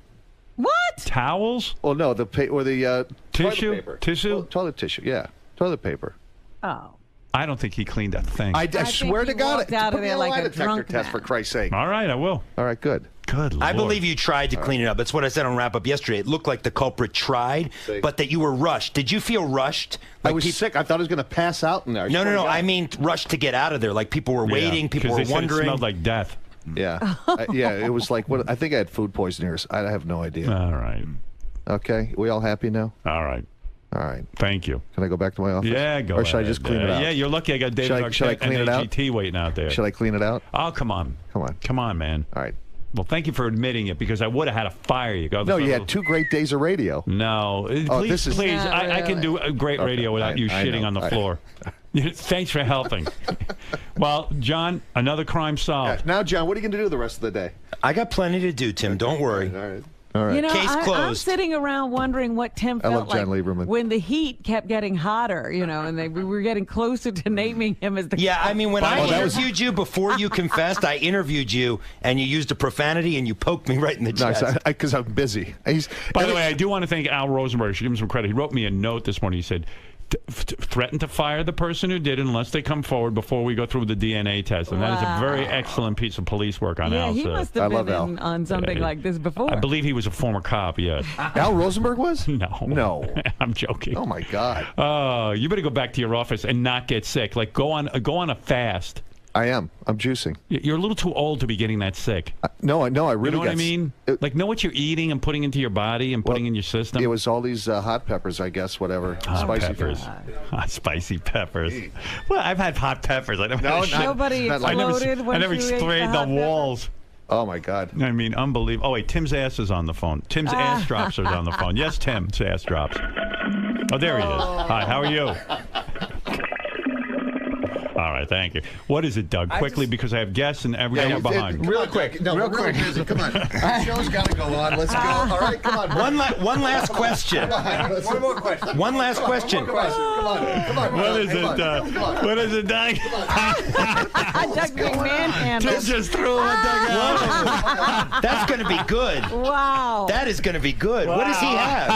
What? Towels? Oh no, the Tissue? toilet paper. Tissue? Well, toilet tissue. Yeah, toilet paper. Oh. I don't think he cleaned that thing. I think swear to he God, walked out of put me there on like lie a detector drunk test man. for Christ's sake. All right, I will. All right, good. Good Lord. I believe you tried to clean it up. That's what I said on Wrap Up yesterday. It looked like the culprit tried, See. but that you were rushed. Did you feel rushed? I Like was sick. I thought I was going to pass out in there. No. I mean rushed to get out of there. Like people were waiting. People 'cause were they said wondering. It smelled like death. Yeah, yeah. It was like what? I think I had food poisoning. I have no idea. All right. Okay, we all happy now? All right. All right. Thank you. Can I go back to my office? Yeah, go Or should I ahead. just clean it out? Yeah, you're lucky I got David Should I Arquette clean and it out? AGT waiting out there. Should I clean it out? Oh, come on. Come on. Come on, man. All right. Well, thank you for admitting it because I would have had to fire you. No, you had 2 great days of radio. No. Oh, Please, this is- please. Not I can do really. a great radio without you I shitting know. on the floor. Thanks for helping. Well, John, another crime solved. Now, John, what are you going to do the rest of the day? I got plenty to do, Tim. Don't worry. All right. All right. You know, Case I'm closed. sitting around wondering what Tim I felt love John like Lieberman. when the heat kept getting hotter, and we were getting closer to naming him as the Yeah, I mean, when I Oh, that was- interviewed you before you confessed, I interviewed you and you used a profanity and you poked me right in the chest. Nice, because I'm busy. By the way, I do want to thank Al Rosenberg. I should give him some credit. He wrote me a note this morning. He said, threaten to fire the person who did it unless they come forward before we go through the DNA test. And that is a very excellent piece of police work on Yeah, Al's. he must have been on something like this before. I believe he was a former cop, yes. Al Rosenberg was? No. No. I'm joking. Oh, my God. You better go back to your office and not get sick. Like, go on a fast. I am. I'm juicing. You're a little too old to be getting that sick. No, I really. You know what I mean? Like, know what you're eating and putting into your body and putting in your system. It was all these hot peppers, I guess. Whatever. Spicy peppers. Spicy peppers. Well, I've had hot peppers. I never. Nobody exploded when I never you ate sprayed the walls. Oh my God! I mean, unbelievable. Oh wait, Tim's ass is on the phone. Tim's ass drops are on the phone. Yes, Tim's ass drops. Oh, there he is. Hi, how are you? All right, thank you. What is it, Doug? Quickly, because I have guests and everything behind. Real quick. No, real quick. Come on. The show's got to go on. Let's go. All right, come on. One last question. One more question. One last question. Come on. What is it, what is it, Doug? Doug's being manhandled. Tim just threw a Doug out. That's going to be good. Wow. That is going to be good. What does he have?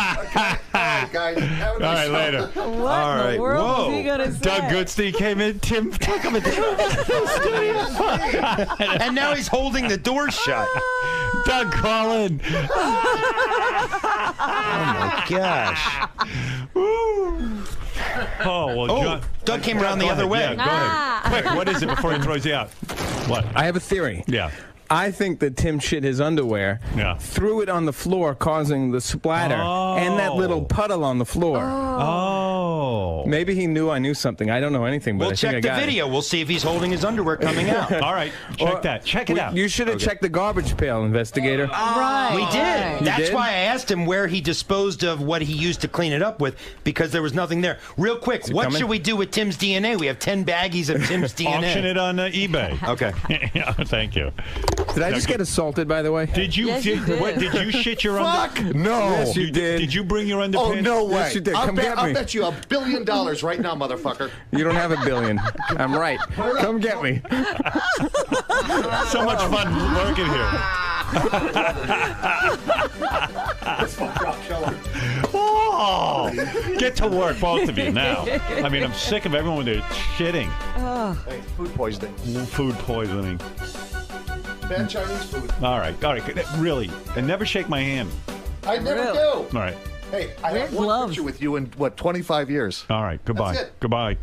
All right, guys. All right, later. What All right. in the world Whoa. is he going to say? Doug Goodstein came in. Tim took him into the studio. And now he's holding the door shut. Doug, call in. Oh, my gosh. Oh, well, John. Doug came around the other way. Yeah, go ahead. Quick, what is it before he throws you out? What? I have a theory. Yeah. I think that Tim shit his underwear, threw it on the floor, causing the splatter, and that little puddle on the floor. Oh. Maybe he knew I knew something. I don't know anything, but We'll I think I check the got video. We'll see if he's holding his underwear coming out. All right. Check that. Check it out. You should have checked the garbage pail, investigator. Right. We did. You That's did? why I asked him where he disposed of what he used to clean it up with, because there was nothing there. Real quick, what should we do with Tim's DNA? We have 10 baggies of Tim's DNA. Auction it on eBay. Okay. Yeah, thank you. Did I just get assaulted, by the way? Did you? Yes, you did. What, did you shit your underpants? No. Yes, you did. Did you bring your underpants? Oh no way! Yes, you did. Come get I'll me. bet you $1 billion right now, motherfucker. You don't have $1 billion. I'm right. Come get me. So much fun working here. Oh, get to work, both of you now. I mean, I'm sick of everyone with their shitting. Hey, food poisoning. Food poisoning. Bad Chinese food. All right. Really, and never shake my hand. I never Really? do. All right. Hey, I Wear have one gloves. picture with you in 25 years. All right. Goodbye. That's it. Goodbye.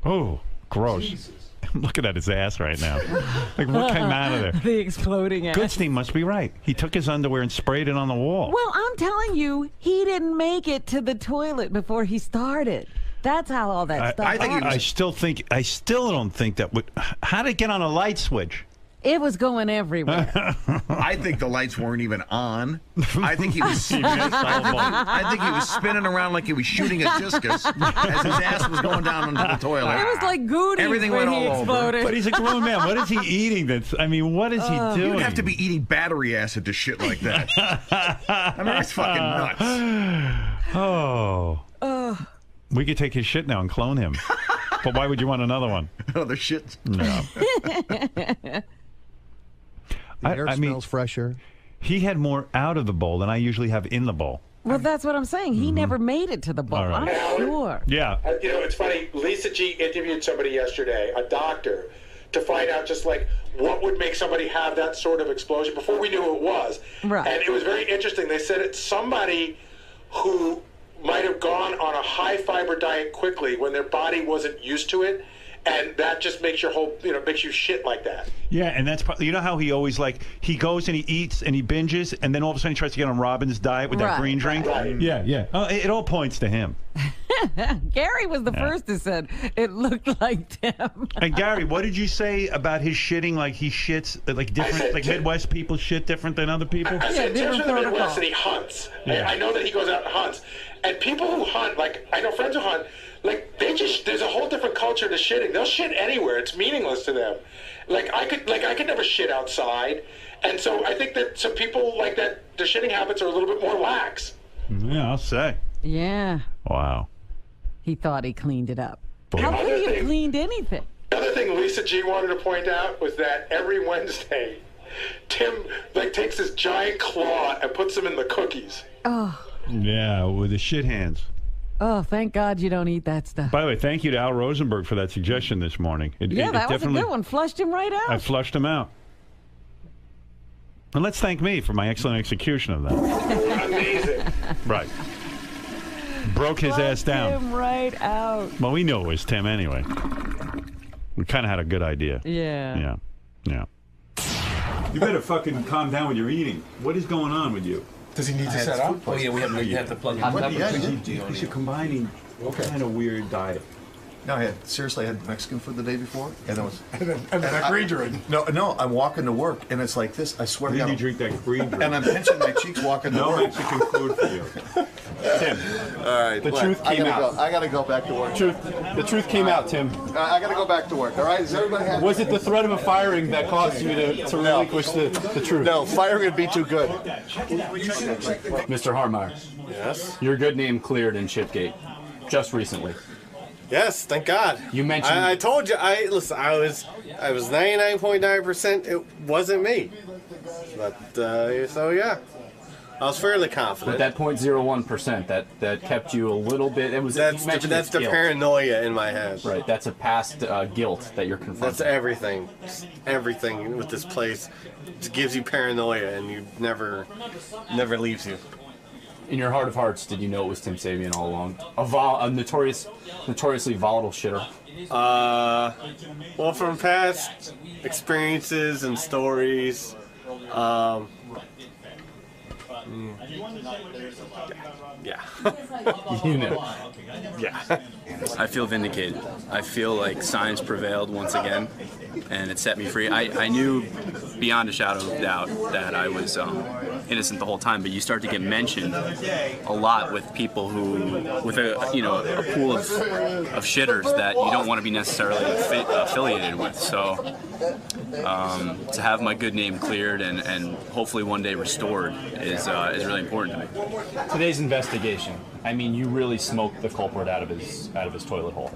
Oh, gross. Jesus. I'm looking at his ass right now. Like, what came out of there? The exploding ass. Goodstein must be right. He took his underwear and sprayed it on the wall. Well, I'm telling you, he didn't make it to the toilet before he started. That's how all that stuff I still don't think that would. How did it get on a light switch? It was going everywhere. I think the lights weren't even on. I think he was spinning around like he was shooting a discus as his ass was going down into the toilet. It was like Goonies Everything when went he all over. exploded. But he's a grown man. What is he eating? What is he doing? You'd have to be eating battery acid to shit like that. I mean, that's fucking nuts. Oh. We could take his shit now and clone him. But why would you want another one? Another shit? No. The air smells fresher. He had more out of the bowl than I usually have in the bowl. Well, that's what I'm saying. He never made it to the bowl. All right. I'm sure. Yeah. You know, it's funny. Lisa G interviewed somebody yesterday, a doctor, to find out just like what would make somebody have that sort of explosion before we knew who it was. Right. And it was very interesting. They said it's somebody who might have gone on a high fiber diet quickly when their body wasn't used to it. And that just makes your whole, makes you shit like that. Yeah, and that's probably, how he always he goes and he eats and he binges, and then all of a sudden he tries to get on Robin's diet with that green drink. Right. Yeah. Oh, it all points to him. Gary was the first who said it looked like Tim. And Gary, what did you say about his shitting? Like he shits like different, like Midwest people shit different than other people? I said, Tim's from the Midwest and he hunts. Yeah. I know that he goes out and hunts. And people who hunt, I know friends who hunt, there's a whole different culture to shitting. They'll shit anywhere. It's meaningless to them. I could never shit outside. And so I think that some people like that, their shitting habits are a little bit more lax. Yeah, I'll say. Yeah. Wow. He thought he cleaned it up. Boy. How could he have cleaned anything? Another thing Lisa G wanted to point out was that every Wednesday, Tim takes his giant claw and puts them in the cookies. Oh. Yeah, with his shit hands. Oh, thank God you don't eat that stuff. By the way, thank you to Al Rosenberg for that suggestion this morning. That was a good one. Flushed him right out. I flushed him out. And let's thank me for my excellent execution of that. Amazing. Right. Broke his ass down. Him right out. Well, we knew it was Tim anyway. We kind of had a good idea. Yeah. Yeah. You better fucking calm down with your eating. What is going on with you? Does he need to set up? Oh yeah, we have to plug in. Because you're combining kind of weird diet. No, I had Mexican food the day before, and it was. And that green drink. No, I'm walking to work, and it's like this. I swear to God. You drink that green drink. And I'm pinching my cheeks walking to No work. Mexican food for you. Tim, all right. the truth came out. I gotta go back to work. The truth came out, Tim. I gotta go back to work. All right, is everybody happy? Was it the threat of a firing that caused you to relinquish the truth? No, firing would be too good. Mr. Harmeyer. Yes. Your good name cleared in SGate just recently. Yes, thank God. You mentioned. I told you. Listen. I was 99.9%. It wasn't me. But so yeah, I was fairly confident. But that 0.01% that kept you a little bit. It was. That's the guilt. Paranoia in my head. Right. That's a past guilt that you're confronting. That's everything. Everything with this place just gives you paranoia, and you never leaves you. In your heart of hearts, did you know it was Tim Sabian all along? A notoriously volatile shitter. Well, from past experiences and stories, yeah. You know. Yeah. I feel vindicated. I feel like science prevailed once again, and it set me free. I knew beyond a shadow of doubt that I was innocent the whole time, but you start to get mentioned a lot with people with a pool of shitters that you don't want to be necessarily affiliated with. So to have my good name cleared and hopefully one day restored is really important to me. Today's investigation. I mean, you really smoked the culprit out of his toilet hole.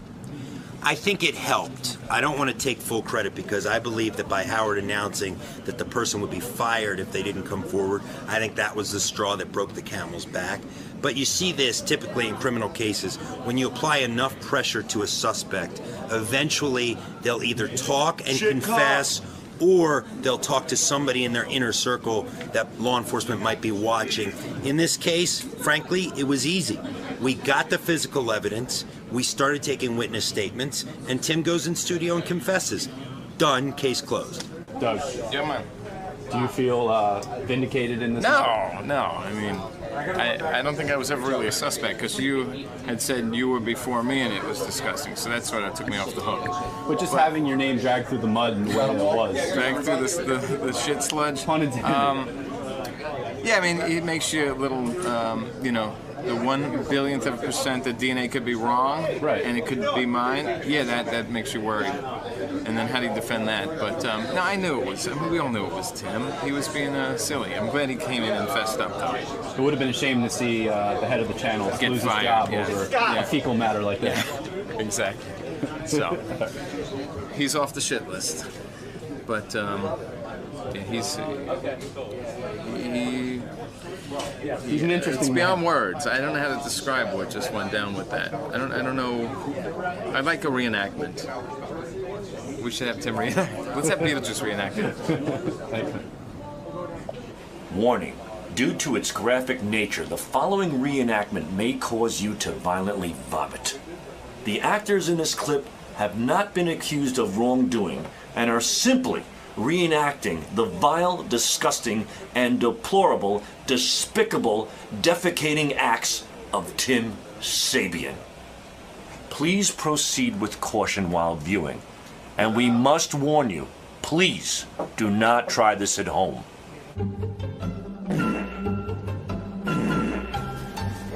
I think it helped. I don't want to take full credit because I believe that by Howard announcing that the person would be fired if they didn't come forward, I think that was the straw that broke the camel's back. But you see this typically in criminal cases. When you apply enough pressure to a suspect, eventually they'll either talk and confess, or they'll talk to somebody in their inner circle that law enforcement might be watching. In this case, frankly, it was easy. We got the physical evidence, we started taking witness statements, and Tim goes in studio and confesses. Done, case closed. Doug. Yeah, man. Do you feel vindicated in this? No. I mean, I don't think I was ever really a suspect because you had said you were before me and it was disgusting. So that's what took me off the hook. But just having your name dragged through the mud and the way it was. Dragged through the shit sludge. Pun intended. Yeah, I mean, it makes you a little, the 1/1000th of a percent that DNA could be wrong, right, and it could be mine. Yeah, that makes you worried. And then how do you defend that? But no, I knew it was. I mean, we all knew it was Tim. He was being silly. I'm glad he came in and fessed up though. It would have been a shame to see the head of the channel Get lose fired, his job over a fecal matter like that. Yeah, exactly. So he's off the shit list. But yeah, he's an interesting. It's beyond words. I don't know how to describe what just went down with that. I don't know. I'd like a reenactment. We should have Tim reenact. Let's have Beetlejuice reenact it. Warning. Due to its graphic nature, the following reenactment may cause you to violently vomit. The actors in this clip have not been accused of wrongdoing and are simply reenacting the vile, disgusting, and deplorable, despicable, defecating acts of Tim Sabian. Please proceed with caution while viewing. And we must warn you, please do not try this at home.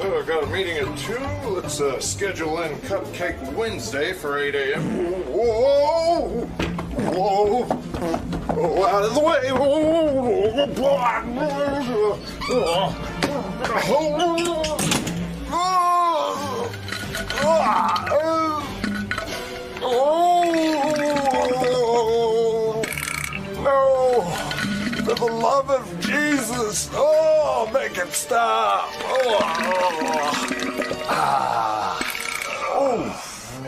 Oh, I've got a meeting at 2. Let's schedule in Cupcake Wednesday for 8 a.m. Whoa! Whoa! Oh, out of the way! No! For the love of Jesus! Oh, make it stop!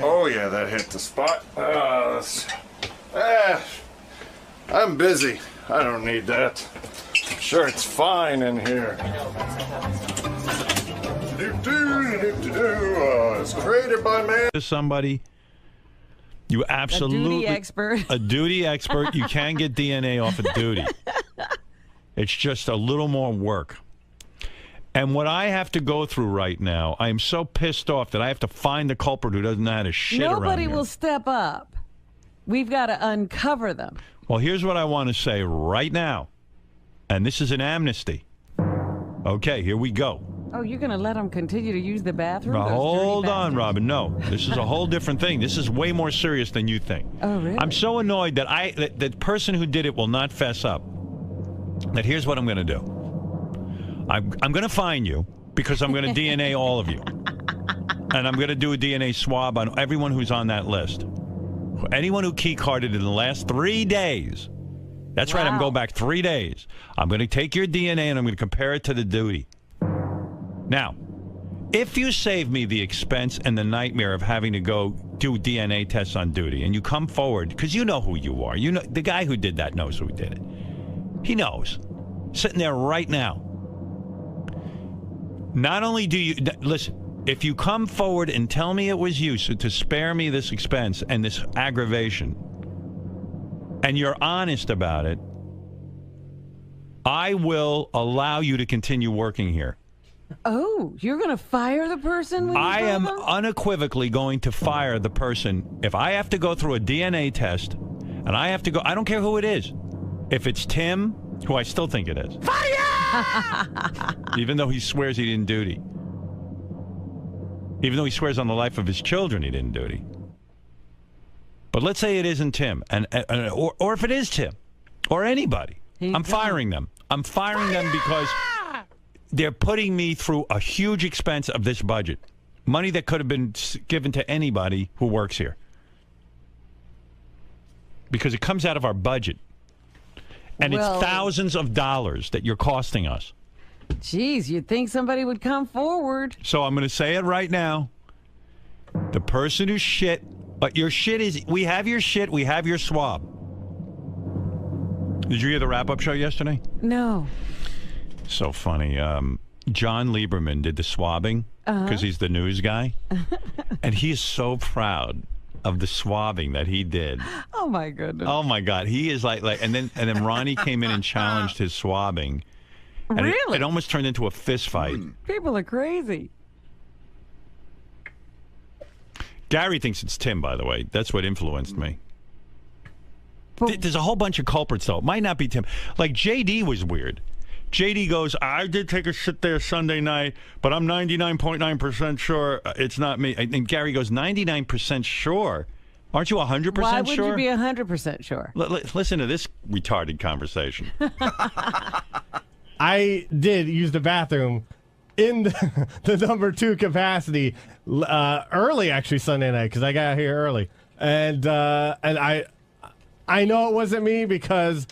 Oh yeah, that hit the spot. I'm busy. I don't need that. Sure, it's fine in here. It's created by man. To somebody, You absolutely a duty expert. A duty expert. You can get DNA off of duty. It's just a little more work. And what I have to go through right now, I am so pissed off that I have to find the culprit who doesn't know how to shit around Nobody here. will step up. We've got to uncover them. Well, here's what I want to say right now. And this is an amnesty. Okay, here we go. Oh, you're going to let them continue to use the bathroom? Now, hold on, Robin. No, this is a whole different thing. This is way more serious than you think. Oh, really? I'm so annoyed that the person who did it will not fess up. That here's what I'm going to do. I'm going to fine you because I'm going to DNA all of you. And I'm going to do a DNA swab on everyone who's on that list. Anyone who key carded in the last 3 days. That's right, I'm going back 3 days. I'm going to take your DNA and I'm going to compare it to the duty. Now, if you save me the expense and the nightmare of having to go do DNA tests on duty, and you come forward, because you know who you are. You know the guy who did that knows who did it. He knows. Sitting there right now. Not only do you... Listen, if you come forward and tell me it was you so to spare me this expense and this aggravation, and you're honest about it, I will allow you to continue working here. Oh, you're going to fire the person when you I tell am them? unequivocally going to fire the person if I have to go through a DNA test and I have to go... I don't care who it is. If it's Tim, who I still think it is. Even though he swears he didn't duty. Even though he swears on the life of his children he didn't duty. But let's say it isn't Tim, or if it is Tim, or anybody. I'm firing them. I'm firing them because they're putting me through a huge expense of this budget. Money that could have been given to anybody who works here. Because it comes out of our budget. And it's thousands of dollars that you're costing us. Jeez, you'd think somebody would come forward. So I'm going to say it right now. The person who shit, but your shit is, we have your shit, we have your swab. Did you hear the wrap-up show yesterday? No. So funny. John Lieberman did the swabbing because he's the news guy. And he is so proud of the swabbing that he did. Oh my goodness. Oh my God. He is like and then Ronnie came in and challenged his swabbing. And really? It almost turned into a fist fight. People are crazy. Gary thinks it's Tim, by the way. That's what influenced me. There's a whole bunch of culprits, though. It might not be Tim. Like, JD was weird. JD goes, I did take a shit there Sunday night, but I'm 99.9% sure it's not me. And Gary goes, 99% sure? Aren't you 100% sure? Why would you be 100% sure? Listen to this retarded conversation. I did use the bathroom in the number 2 capacity early, actually, Sunday night, because I got here early. And I know it wasn't me because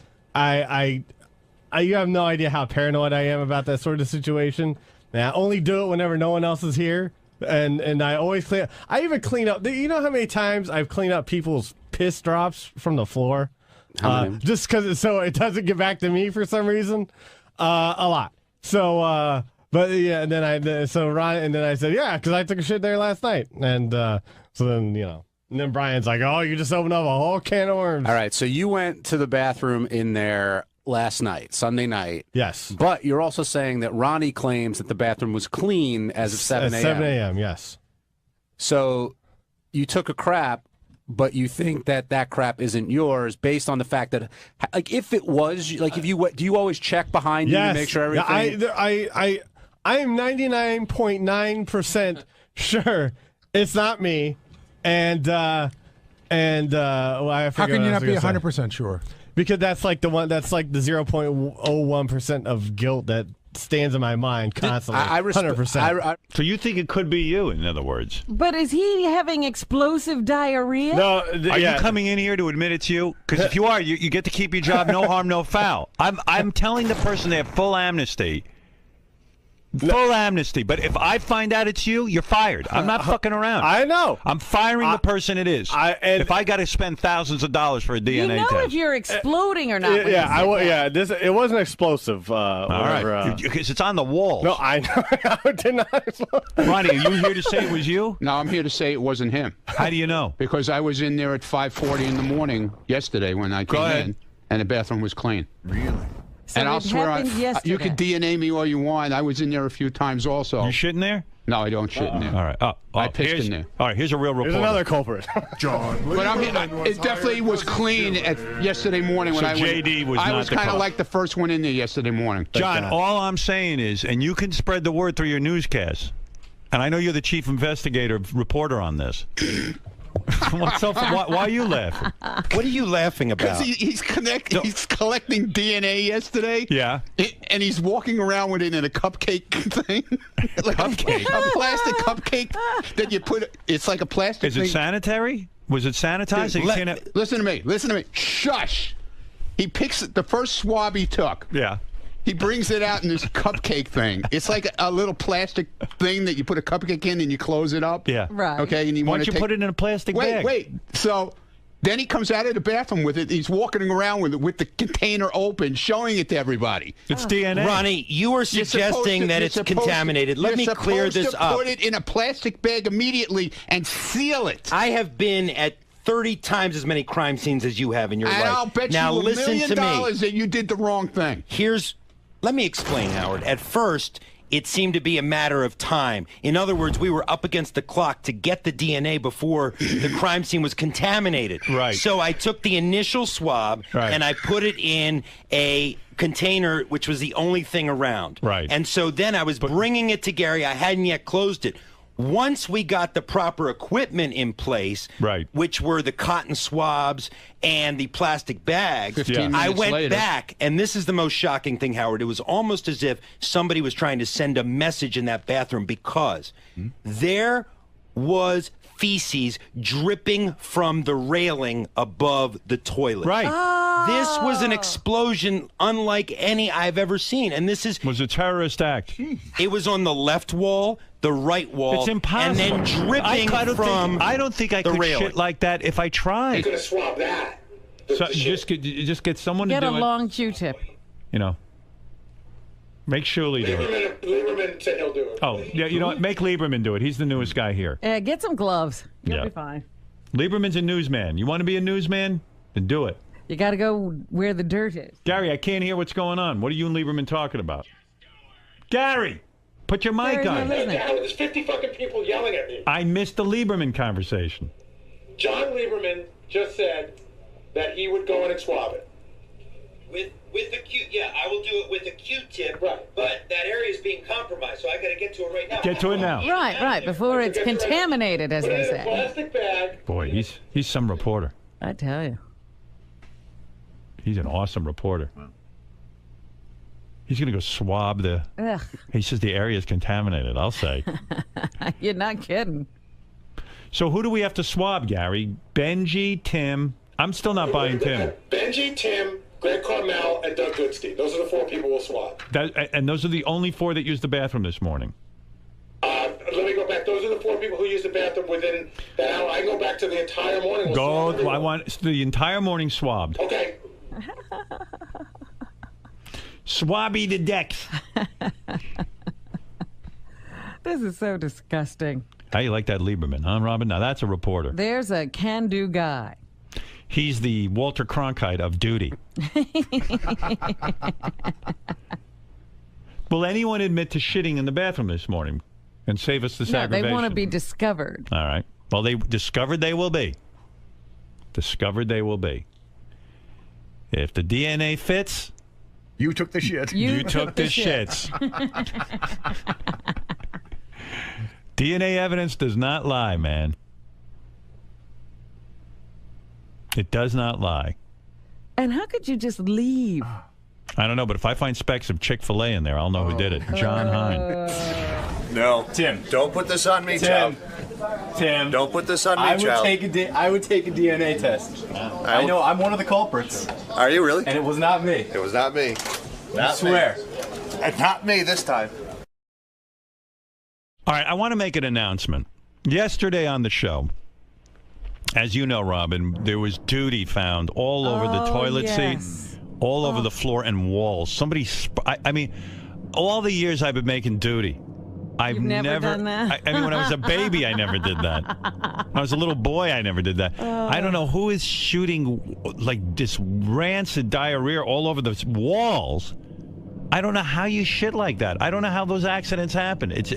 you have no idea how paranoid I am about that sort of situation. And I only do it whenever no one else is here. And I always clean up. I even clean up. You know how many times I've cleaned up people's piss drops from the floor? Just because so it doesn't get back to me for some reason? A lot. So, but yeah, and then I said, yeah, because I took a shit there last night. And so then, you know. And then Brian's like, oh, you just opened up a whole can of worms. All right, so you went to the bathroom in there last night, Sunday night. Yes. But you're also saying that Ronnie claims that the bathroom was clean as of 7 a.m. 7 a.m., yes. So you took a crap, but you think that that crap isn't yours based on the fact that, like, if it was, like, if you do you always check behind you to make sure everything? Yeah, I am 99.9% sure it's not me. And well, I how can you not be 100% sure? Because that's like the 0.01% of guilt that stands in my mind constantly. 100%. So you think it could be you, in other words? But is he having explosive diarrhea? No. Are you coming in here to admit it's you? Because if you are, you get to keep your job, no harm, no foul. I'm telling the person they have full amnesty. Full amnesty. But if I find out it's you, you're fired. I'm not fucking around. I know. I'm firing the person it is. If I got to spend thousands of dollars for a DNA You know test. if you're exploding or not. when you said that. It wasn't explosive. All right. Because it's on the wall. No, I know. I did not explode. Ronnie, are you here to say it was you? No, I'm here to say it wasn't him. How do you know? Because I was in there at 5:40 in the morning yesterday when I came in, and the bathroom was clean. Really? So and I'll it swear, happened you can yesterday. DNA me all you want. I was in there a few times also. You shitting there? No, I don't shit in there. All right. I pissed in there. All right, here's a real reporter. Here's another culprit. John. But it definitely was clean yesterday morning when So I went. JD was I not was the kind of cause. like the first one in there yesterday morning. John, all I'm saying is, and you can spread the word through your newscasts, and I know you're the chief investigator, reporter on this. Why are you laughing? What are you laughing about? Because he's collecting DNA yesterday. Yeah. And he's walking around with it in a cupcake thing. Like Cupcake? A plastic cupcake that you put. It's like a plastic Is it thing. sanitary? Was it sanitized? Dude, listen to me. Listen to me. Shush. He picks the first swab he took. Yeah. He brings it out in this cupcake thing. It's like a little plastic thing that you put a cupcake in and you close it up. Yeah. Right. Okay. And Why don't you put it in a plastic bag? Wait. So then he comes out of the bathroom with it. He's walking around with the container open, showing it to everybody. It's DNA. Ronnie, you are suggesting that it's contaminated. Let me clear this up. Put it in a plastic bag immediately and seal it. I have been at 30 times as many crime scenes as you have in your life. I'll bet now you listen $1 to million me. that you did the wrong thing. Let me explain, Howard. At first, it seemed to be a matter of time. In other words, we were up against the clock to get the DNA before the crime scene was contaminated. Right. So I took the initial swab and I put it in a container, which was the only thing around. Right. And so then I was bringing it to Gary. I hadn't yet closed it. Once we got the proper equipment in place, which were the cotton swabs and the plastic bags, 15 I minutes went later. back, and this is the most shocking thing, Howard. It was almost as if somebody was trying to send a message in that bathroom because there was feces dripping from the railing above the toilet. Right. This was an explosion unlike any I've ever seen. And this was a terrorist act. It was on the left wall, the right wall. It's impossible. And then dripping I don't think I the could railing. shit like that if I tried. You could have swabbed that. So just get someone Get to a do it. long Q-tip. You know. Make Shirley do it. Lieberman said he'll do it. Oh, yeah, you know what? Make Lieberman do it. He's the newest guy here. Get some gloves. You'll Yeah. be fine. Lieberman's a newsman. You want to be a newsman? Then do it. You got to go where the dirt is. Gary, I can't hear what's going on. What are you and Lieberman talking about? Gary, put your mic on. There's 50 fucking people yelling at me. I missed the Lieberman conversation. John Lieberman just said that he would go in and swab it. With the I will do it with a Q-tip, but that area is being compromised, so I got to get to it right now. Get to it now. Right, before it's contaminated, as they say. Plastic bag. Boy, he's some reporter. I tell you. He's an awesome reporter. He's going to go swab the... Ugh. He says the area is contaminated, I'll say. You're not kidding. So who do we have to swab, Gary? Benji, Tim. I'm still not buying Tim. Benji, Tim, Greg Carmel, and Doug Goodstein. Those are the 4 people we'll swab. And those are the only 4 that used the bathroom this morning. Let me go back. Those are the 4 people who used the bathroom within the hour. I can go back to the entire morning. I want the entire morning swabbed. Okay. Swabby the decks. This is so disgusting. How you like that Lieberman, huh, Robin? Now that's a reporter. There's a can-do guy. He's the Walter Cronkite of duty. Will anyone admit to shitting in the bathroom this morning and save us this No, aggravation? they want to be discovered. All right. Well, they discovered they will be. Discovered they will be. If the DNA fits... You took the shit. You took the shits. DNA evidence does not lie, man. It does not lie. And how could you just leave? I don't know, but if I find specks of Chick-fil-A in there, I'll know who did it. John Hine. No. Tim. Don't put this on me, Tim. Chow. Tim. Don't put this on me, Chow. I would take a DNA test. I know I'm one of the culprits. Are you really? And it was not me. It was not me. I swear. And not me this time. All right, I want to make an announcement. Yesterday on the show, as you know, Robin, there was duty found all over the toilet seat, all over the floor and walls. Somebody, I mean, all the years I've been making duty, I've never done that? I mean, when I was a baby, I never did that. When I was a little boy, I never did that. I don't know who is shooting like this rancid diarrhea all over the walls. I don't know how you shit like that. I don't know how those accidents happen. It's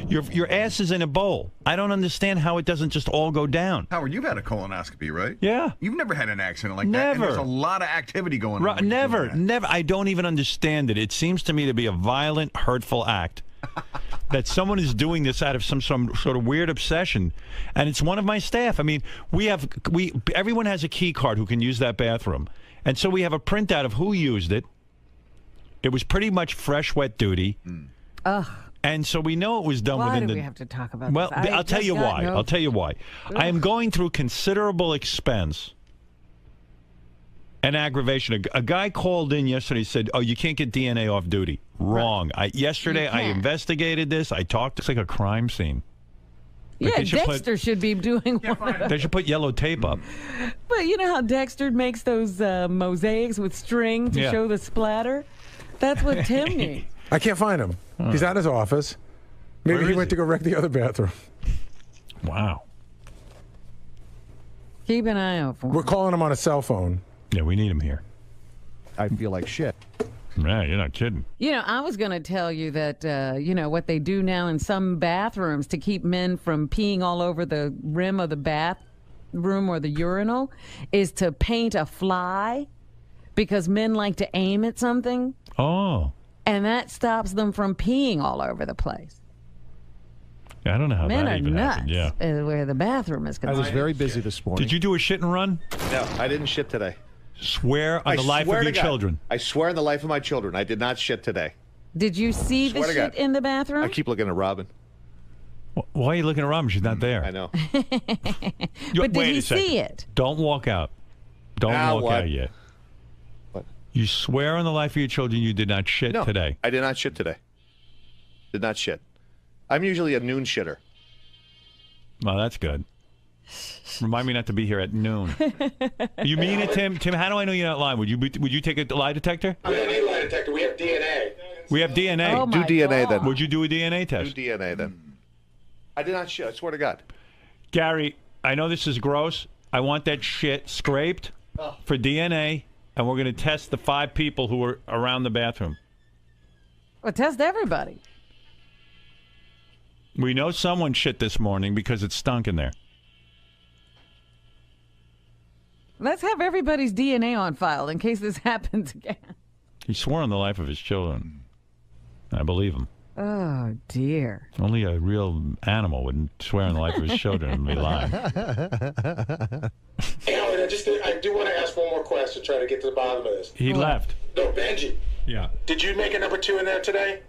your ass is in a bowl. I don't understand how it doesn't just all go down. Howard, you've had a colonoscopy, right? Yeah. You've never had an accident like that. Never. And there's a lot of activity going on. Never. I don't even understand it. It seems to me to be a violent, hurtful act. That someone is doing this out of some sort of weird obsession, and it's one of my staff. I mean, everyone has a key card who can use that bathroom, and so we have a printout of who used it. It was pretty much fresh, wet duty. Ugh. And so we know it was done Why within do the... we have to talk about well, this? I'll tell you why. I'll tell you why. I am going through considerable expense and aggravation. A guy called in yesterday and said, oh, you can't get DNA off duty. Wrong. Yesterday, I investigated this. I talked. It's like a crime scene. Like yeah, Dexter should be doing one of They should put yellow tape up. But you know how Dexter makes those mosaics with string to show the splatter? That's what Tim needs. I can't find him. He's at his office. Maybe he went to go wreck the other bathroom. Wow. Keep an eye out for him. We're calling him on a cell phone. Yeah, we need him here. I feel like shit. Yeah, you're not kidding. You know, I was going to tell you that, you know, what they do now in some bathrooms to keep men from peeing all over the rim of the bathroom or the urinal is to paint a fly because men like to aim at something. Oh. And that stops them from peeing all over the place. Yeah, I don't know how Men that are even nuts happened. Yeah. where the bathroom is I concerned. was very busy this morning. Did you do a shit and run? No, I didn't shit today. Swear on the life of your children. I swear on the life of my children. I did not shit today. Did you see the Swear to shit God. in the bathroom? I keep looking at Robin. Why are you looking at Robin? She's not there. I know. But did Wait he a second. see it? Don't walk out. Don't Now walk what? out yet. What? You swear on the life of your children you did not shit No, today. I did not shit today. Did not shit. I'm usually a noon shitter. Well, that's good. Remind me not to be here at noon. You mean it, Tim? Tim, how do I know you're not lying? Would you take a lie detector? We don't need a lie detector. We have DNA. We have DNA. Oh, Do my DNA God. then. Would you do a DNA test? Do DNA then. I did not shit. I swear to God. Gary, I know this is gross. I want that shit scraped for DNA, and we're going to test the 5 people who were around the bathroom. Well, test everybody. We know someone shit this morning because it stunk in there. Let's have everybody's DNA on file in case this happens again. He swore on the life of his children. I believe him. Oh, dear. Only a real animal wouldn't swear on the life of his children and be lying. Hey, Howard, I do want to ask one more question, try to get to the bottom of this. He left. No, Benji. Yeah. Did you make a number 2 in there today?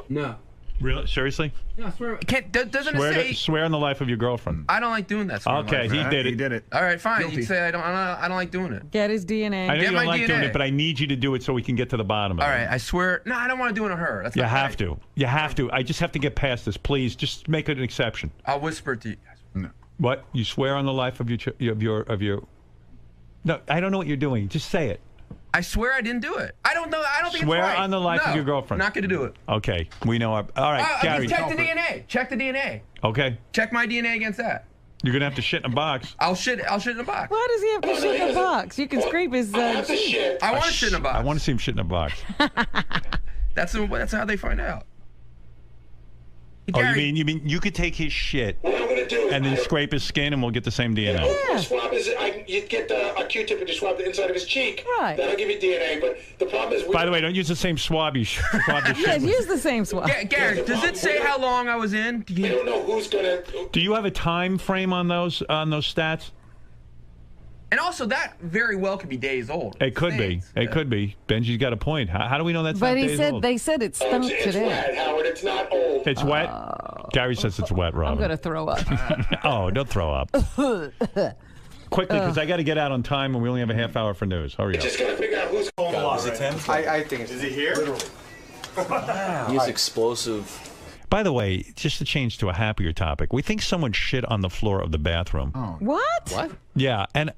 No. Really? Seriously? No, I swear. Doesn't it say? Swear on the life of your girlfriend. I don't like doing that. Okay, he did it. He did it. All right, fine. Guilty. You say I don't like doing it. Get his DNA. I know you my don't like doing DNA. it, but I need you to do it so we can get to the bottom of All it. right, I swear. No, I don't want to do it on her. That's You not have right. to. You have to. I just have to get past this. Please, just make it an exception. I'll whisper it to you. No. What? You swear on the life of your. No, I don't know what you're doing. Just say it. I swear I didn't do it. I don't know. I don't think Swear it's right. on the life of No, your girlfriend. Not going to do it. Okay, we know. All right, Gary. Check the DNA. Check the DNA. Okay, Check my DNA against that. you're gonna have to shit in a box. I'll shit in a box. Why does he have to shit in a box? You can scrape his. I want to shit in a box. I want to see him shit in a box. That's how they find out. Oh, you mean you could take his shit and then scrape his skin and we'll get the same DNA? Swab is you get a Q-tip and you swab the inside of his cheek. Right. That'll give you DNA. But the problem is, By the way, don't use the same swab you swab the Yes, shit. use the same swab. Gary, does it say how long I was in? I don't know who's gonna. Do you have a time frame on those stats? And also, that very well could be days old. It could be. It could be. Benji's got a point. How do we know that's But not he days said old? they said it stunk It's today. wet, Howard. It's not old. It's wet. Gary says it's wet, Robin. I'm gonna throw up. Oh, don't throw up. Quickly, because I got to get out on time, and we only have a half hour for news. Hurry up. Just gotta figure out who's calling. Is it Tim? I think it's. Is he here? Literally. He is explosive. By the way, just to change to a happier topic, we think someone shit on the floor of the bathroom. What? What? Yeah, and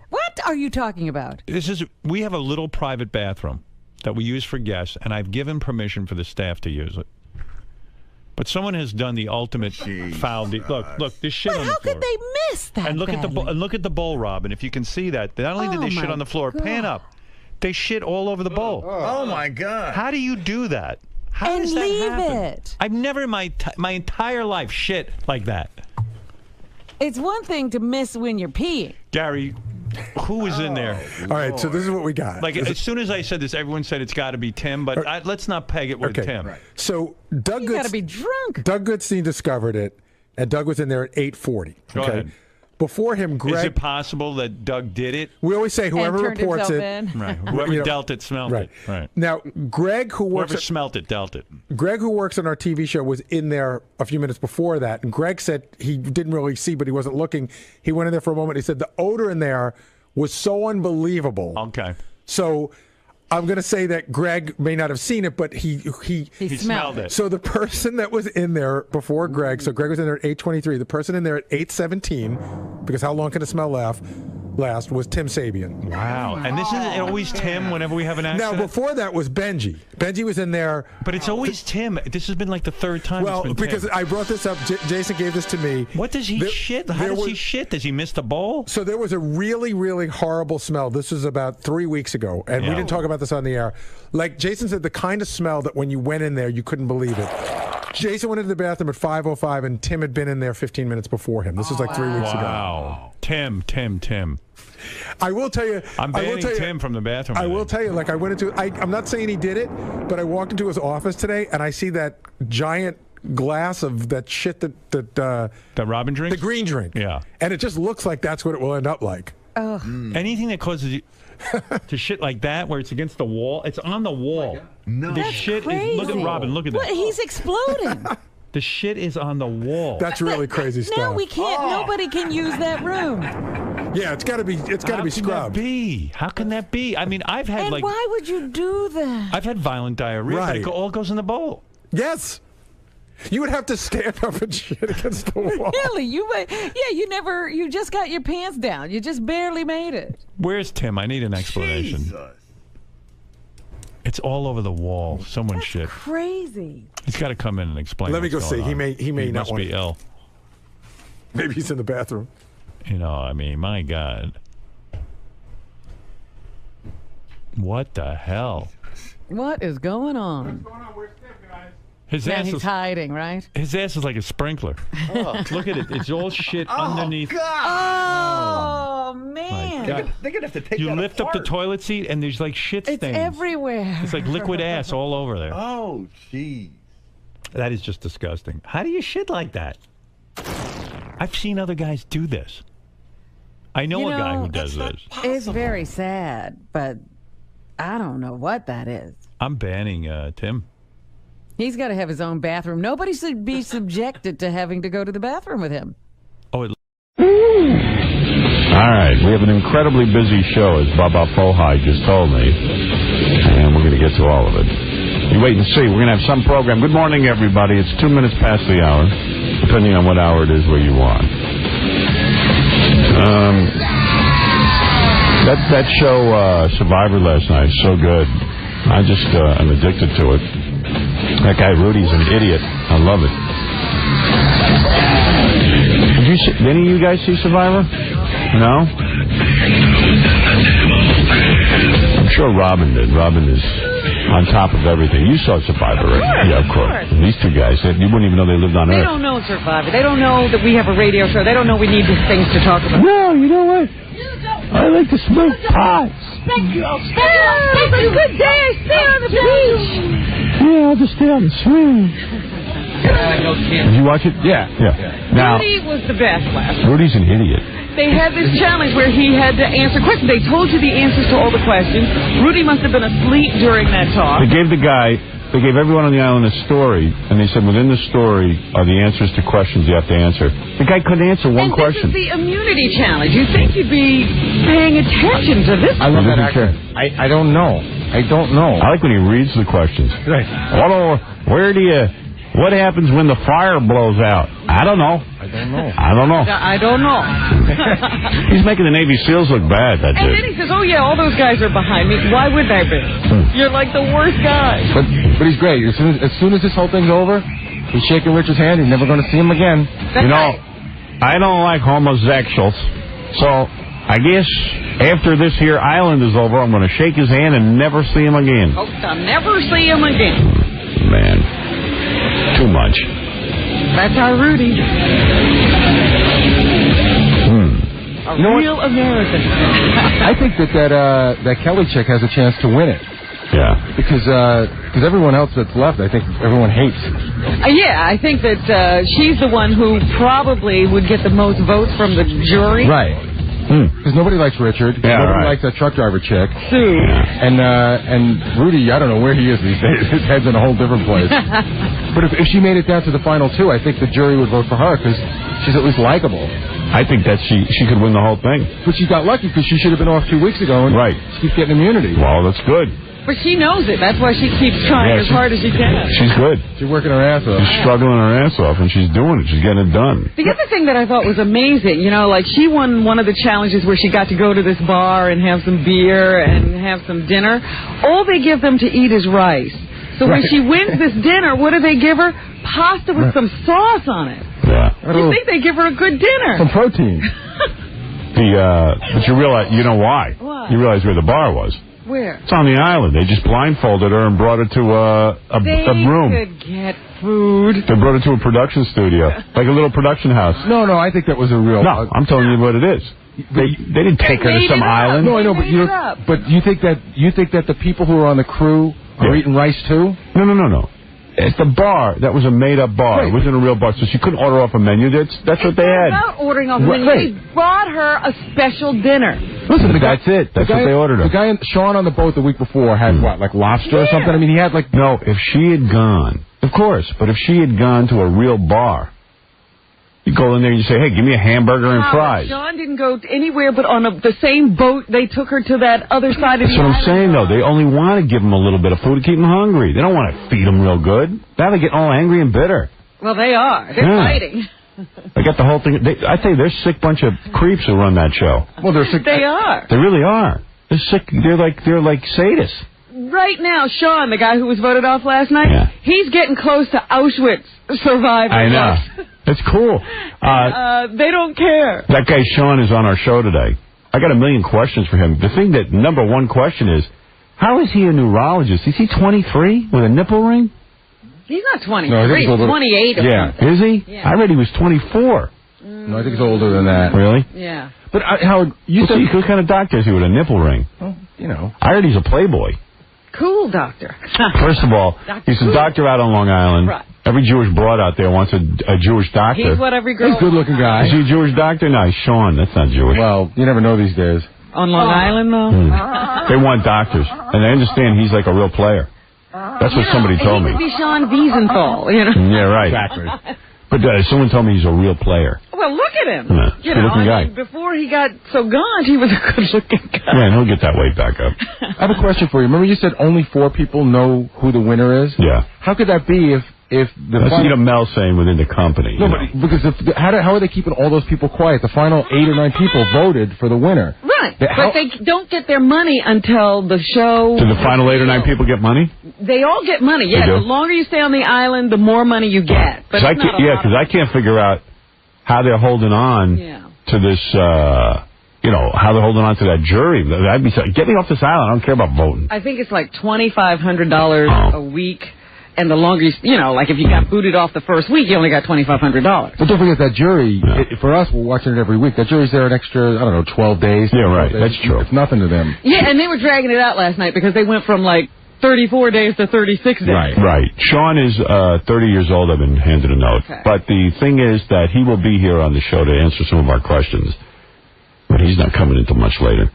What are you talking about? we have a little private bathroom that we use for guests, and I've given permission for the staff to use it. But someone has done the ultimate foul. Look, this shit on the floor. How could they miss that? And look badly? at the bowl, Robin. If you can see that, not only did they shit on the floor, pan up, they shit all over the bowl. Oh my God! How do you do that? How And does that leave happen? it. I've never in my entire life shit like that. It's one thing to miss when you're peeing. Gary, who was in there? All right, so this is what we got. Like, as soon as I said this, everyone said it's got to be Tim, but let's not peg it with Tim. Right. So Doug, You got to be drunk. Doug Goodstein discovered it, and Doug was in there at 8:40. Go ahead. Before him, Greg. Is it possible that Doug did it? We always say whoever And turned reports it. himself in. Right. Whoever dealt it smelled right. it. Right. Now, Greg, who works Whoever smelt it, dealt it. Greg, who works on our TV show, was in there a few minutes before that, and Greg said he didn't really see, but he wasn't looking. He went in there for a moment. He said the odor in there was so unbelievable. Okay. So I'm going to say that Greg may not have seen it, but he smelled it. So the person that was in there before Greg, so Greg was in there at 8:23. The person in there at 8:17, because how long can a smell last, was Tim Sabian. Wow. And this is always Tim whenever we have an accident? Now, before that was Benji. Benji was in there. But it's always Tim. This has been like the third time Well, it's been because Tim. I brought this up. Jason gave this to me. What does he shit? How does he shit? Does he miss the bowl? So there was a really, really horrible smell. This was about 3 weeks ago, and we didn't talk about this on the air. Like Jason said, the kind of smell that when you went in there, you couldn't believe it. Jason went into the bathroom at 5:05, and Tim had been in there 15 minutes before him. This was like 3 weeks ago. Wow. Tim. I will tell you. I'm banning Tim from the bathroom. I will tell you, like I went into. I'm not saying he did it, but I walked into his office today, and I see that giant glass of that shit that Robin drinks, the green drink. Yeah. And it just looks like that's what it will end up like. Anything that causes you to shit like that, where it's against the wall, it's on the wall. No. The shit is. Look at Robin. Look at What? that. He's exploding. The shit is on the wall. That's really crazy stuff. Now we can't. Nobody can use that room. Yeah, it's got to be. It's got to be scrubbed. How can that be? I mean, I've had And why would you do that? I've had violent diarrhea, but Right. it all goes in the bowl. Yes. You would have to stand up and shit against the wall. Really? You just got your pants down. You just barely made it. Where's Tim? I need an explanation. Jesus. It's all over the wall. Someone shit. Crazy. He's got to come in and explain. Let me go what's see. going on. He may not must want be to. ill. Maybe he's in the bathroom. You know, I mean, my God. What the hell? What is going on? His Now ass he's is hiding, right? his ass is like a sprinkler. Look at it. It's all shit underneath. Oh, man. God. They're gonna have to take You that lift up the apart. toilet seat and there's like shit It's stains. everywhere. It's like liquid ass all over there. Oh, jeez. That is just disgusting. How do you shit like that? I've seen other guys do this. I know a guy who does this. It's very sad, but I don't know what that is. I'm banning Tim. He's got to have his own bathroom. Nobody should be subjected to having to go to the bathroom with him. Oh, it. All right, we have an incredibly busy show, as Baba Fohai just told me, and we're going to get to all of it. You wait and see. We're going to have some program. Good morning, everybody. It's 2 minutes past the hour, depending on what hour it is where you are. That show, Survivor last night, so good. I just am addicted to it. That guy Rudy's an idiot. I love it. Did any of you guys see Survivor? No? I'm sure Robin did. Robin is on top of everything. You saw Survivor, right? Yeah, of course. These two guys, you wouldn't even know they lived on They Earth. don't know Survivor. They don't know that we have a radio show. They don't know we need these things to talk about. No, you know what? I like to smoke pots. Thank you. It's a good day. Stay on the beach. Yeah, I'll just stay out and swim. Did you watch it? Yeah. Now, Rudy was the best last night. Rudy's an idiot. They had this challenge where he had to answer questions. They told you the answers to all the questions. Rudy must have been asleep during that talk. They gave everyone on the island a story, and they said within the story are the answers to questions you have to answer. The guy couldn't answer one question. This is the immunity challenge. You'd think you'd be paying attention to this. I love that actor. I don't know. I like when he reads the questions. Right. Where do you What happens when the fire blows out? I don't know. I don't know. I don't know. I don't know. He's making the Navy SEALs look bad, that And dude. then he says, oh, yeah, all those guys are behind me. Why would they be? You're like the worst guy. But he's great. As soon as this whole thing's over, he's shaking Richard's hand. He's never going to see him again. You know, I don't like homosexuals, so I guess after this here island is over, I'm going to shake his hand and never see him again. Hope to never see him again. Man, too much. That's our Rudy. A You know real American. I think that Kelly chick has a chance to win it. Yeah. Because everyone else that's left, I think everyone hates. Yeah, I think that she's the one who probably would get the most votes from the jury. Right. Because nobody likes Richard. Yeah, nobody right. likes that truck driver chick. Sue. And Rudy, I don't know where he is these days. His head's in a whole different place. But if she made it down to the final two, I think the jury would vote for her because she's at least likable. I think that she could win the whole thing. But she got lucky because she should have been off 2 weeks ago. And right. She keeps getting immunity. Well, that's good. But she knows it. That's why she keeps trying as hard as she can. She's good. She's working her ass off. She's struggling her ass off, and she's doing it. She's getting it done. The other thing that I thought was amazing, you know, like she won one of the challenges where she got to go to this bar and have some beer and have some dinner. All they give them to eat is rice. So when she wins this dinner, what do they give her? Pasta with some sauce on it. Yeah. You think they give her a good dinner? Some protein. But you realize, you know why? Why? You realize where the bar was. Where? It's on the island. They just blindfolded her and brought her to a room. They could get food. They brought her to a production studio, like a little production house. No, I think that was a real... No, I'm telling you what it is. They didn't take her to some island. No, I know, but you think that the people who are on the crew are eating rice too? No. It's the bar. That was a made-up bar. Right. It wasn't a real bar, so she couldn't order off a menu. That's what they had. About ordering off a menu. They brought her a special dinner. Listen, that's it. That's what they ordered her. The guy, Sean, on the boat the week before had what, like lobster or something? I mean, he had like... No, if she had gone, of course, but if she had gone to a real bar, you go in there and you say, hey, give me a hamburger and fries. Sean didn't go anywhere but on the same boat. They took her to that other side of the That's what island. I'm saying, though. They only want to give them a little bit of food to keep them hungry. They don't want to feed them real good. Now they get all angry and bitter. Well, they are. They're fighting. They got the whole thing. I tell you, they're a sick bunch of creeps who run that show. Well, they're sick. They are. They really are. They're sick. They're like sadists. Right now, Sean, the guy who was voted off last night, he's getting close to Auschwitz survivor. I know. It's cool. They don't care. That guy Sean is on our show today. I got a million questions for him. The thing that number one question is, how is he a neurologist? Is he 23 with a nipple ring? He's not 23. No, I think he's 28 or something. Is he? Yeah. I read he was 24. No, I think he's older than that. Really? Yeah. But Howard, you said... What kind of doctor is he with a nipple ring? Well, you know. I heard he's a playboy. Cool doctor. First of all, he's a doctor out on Long Island. Right. Every Jewish broad out there wants a Jewish doctor. He's what every girl He's a good-looking guy. Is he a Jewish doctor? No, he's Sean. That's not Jewish. Well, you never know these days. On Long Island, though? They want doctors. And I understand he's like a real player. That's what somebody told me. He could be Sean Wiesenthal, you know? Yeah, right. Exactly. But someone told me he's a real player. Well, look at him. Yeah, You know, good-looking guy. before he got so gaunt, he was a good-looking guy. Yeah, and he'll get that weight back up. I have a question for you. Remember you said only 4 people know who the winner is? Yeah. How could that be if the That's final... Mel saying within the company. No, but because how are they keeping all those people quiet? The final 8 or 9 people voted for the winner. Right. But they don't get their money until the show. Do the final 8 or 9 people get money? They all get money, yeah. They do? The longer you stay on the island, the more money you get. But Because I can't figure out how they're holding on to this, how they're holding on to that jury. I'd be saying, get me off this island. I don't care about voting. I think it's like $2,500 a week. And the longer like if you got booted off the first week, you only got $2,500. But don't forget that jury, for us, we're watching it every week. That jury's there an extra, 12 days. Yeah, right. That's true. It's nothing to them. Yeah, and they were dragging it out last night because they went from like 34 days to 36 days. Right. Sean is 30 years old. I've been handed a note. Okay. But the thing is that he will be here on the show to answer some of our questions. But he's not coming until much later.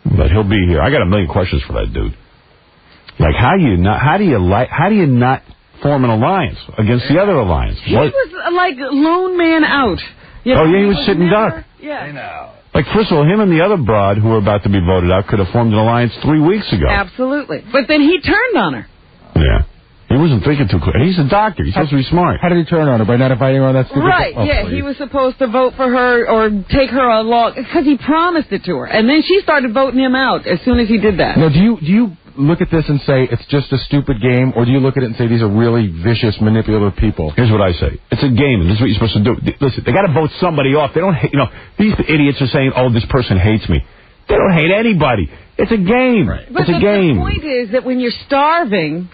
But he'll be here. I got a million questions for that dude. Like, how do you not form an alliance against the other alliance? He was like lone man out. He was sitting duck. Yeah. I know. Like, first of all, him and the other broad who were about to be voted out could have formed an alliance 3 weeks ago. Absolutely. But then he turned on her. Yeah. He wasn't thinking too clear. He's a doctor. He's supposed to be smart. How did he turn on her? By not inviting her on that stupid... Right, yeah, please. he was supposed to vote for her or take her along because he promised it to her. And then she started voting him out as soon as he did that. Now, do you look at this and say it's just a stupid game, or do you look at it and say these are really vicious, manipulative people? Here's what I say. It's a game, and this is what you're supposed to do. Listen, they got to vote somebody off. They don't hate, these idiots are saying, oh, this person hates me. They don't hate anybody. It's a game. Right. But it's a game. The point is that when you're starving,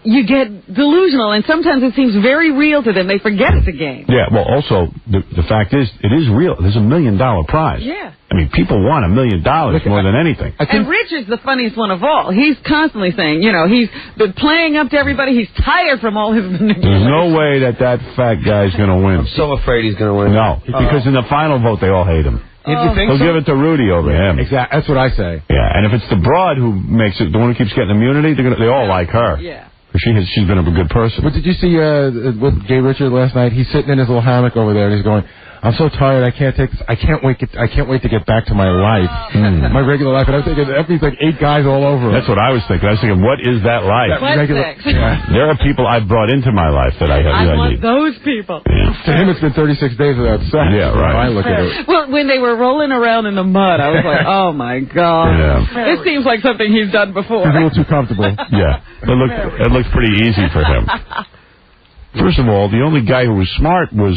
you get delusional, and sometimes it seems very real to them. They forget it's a game. Yeah, well, also, the fact is, it is real. There's $1 million prize. Yeah. I mean, people want $1 million more than anything. And Richard's the funniest one of all. He's constantly saying, he's been playing up to everybody. He's tired from all his manipulation. There's no way that fat guy's going to win. I'm so afraid he's going to win. No, because in the final vote, they all hate him. You think They'll so? give it to Rudy over him. Exactly. That's what I say. Yeah, and if it's the broad who makes it, the one who keeps getting immunity, they all like her. Yeah. She's been a good person. But did you see with Gay Richard last night? He's sitting in his little hammock over there, and he's going, I'm so tired. I can't take this. I can't wait to get back to my life, my regular life. And I'm thinking, he's like 8 guys all over him. That's what I was thinking. I was thinking, what is that life? There are people I've brought into my life that I want need. those people. Yeah. To him, it's been 36 days without sex. Yeah, right. I look at it. Well, when they were rolling around in the mud, I was like, oh, my God. Yeah. This seems like something he's done before. He's a little too comfortable. Yeah. It looks pretty easy for him. First of all, the only guy who was smart was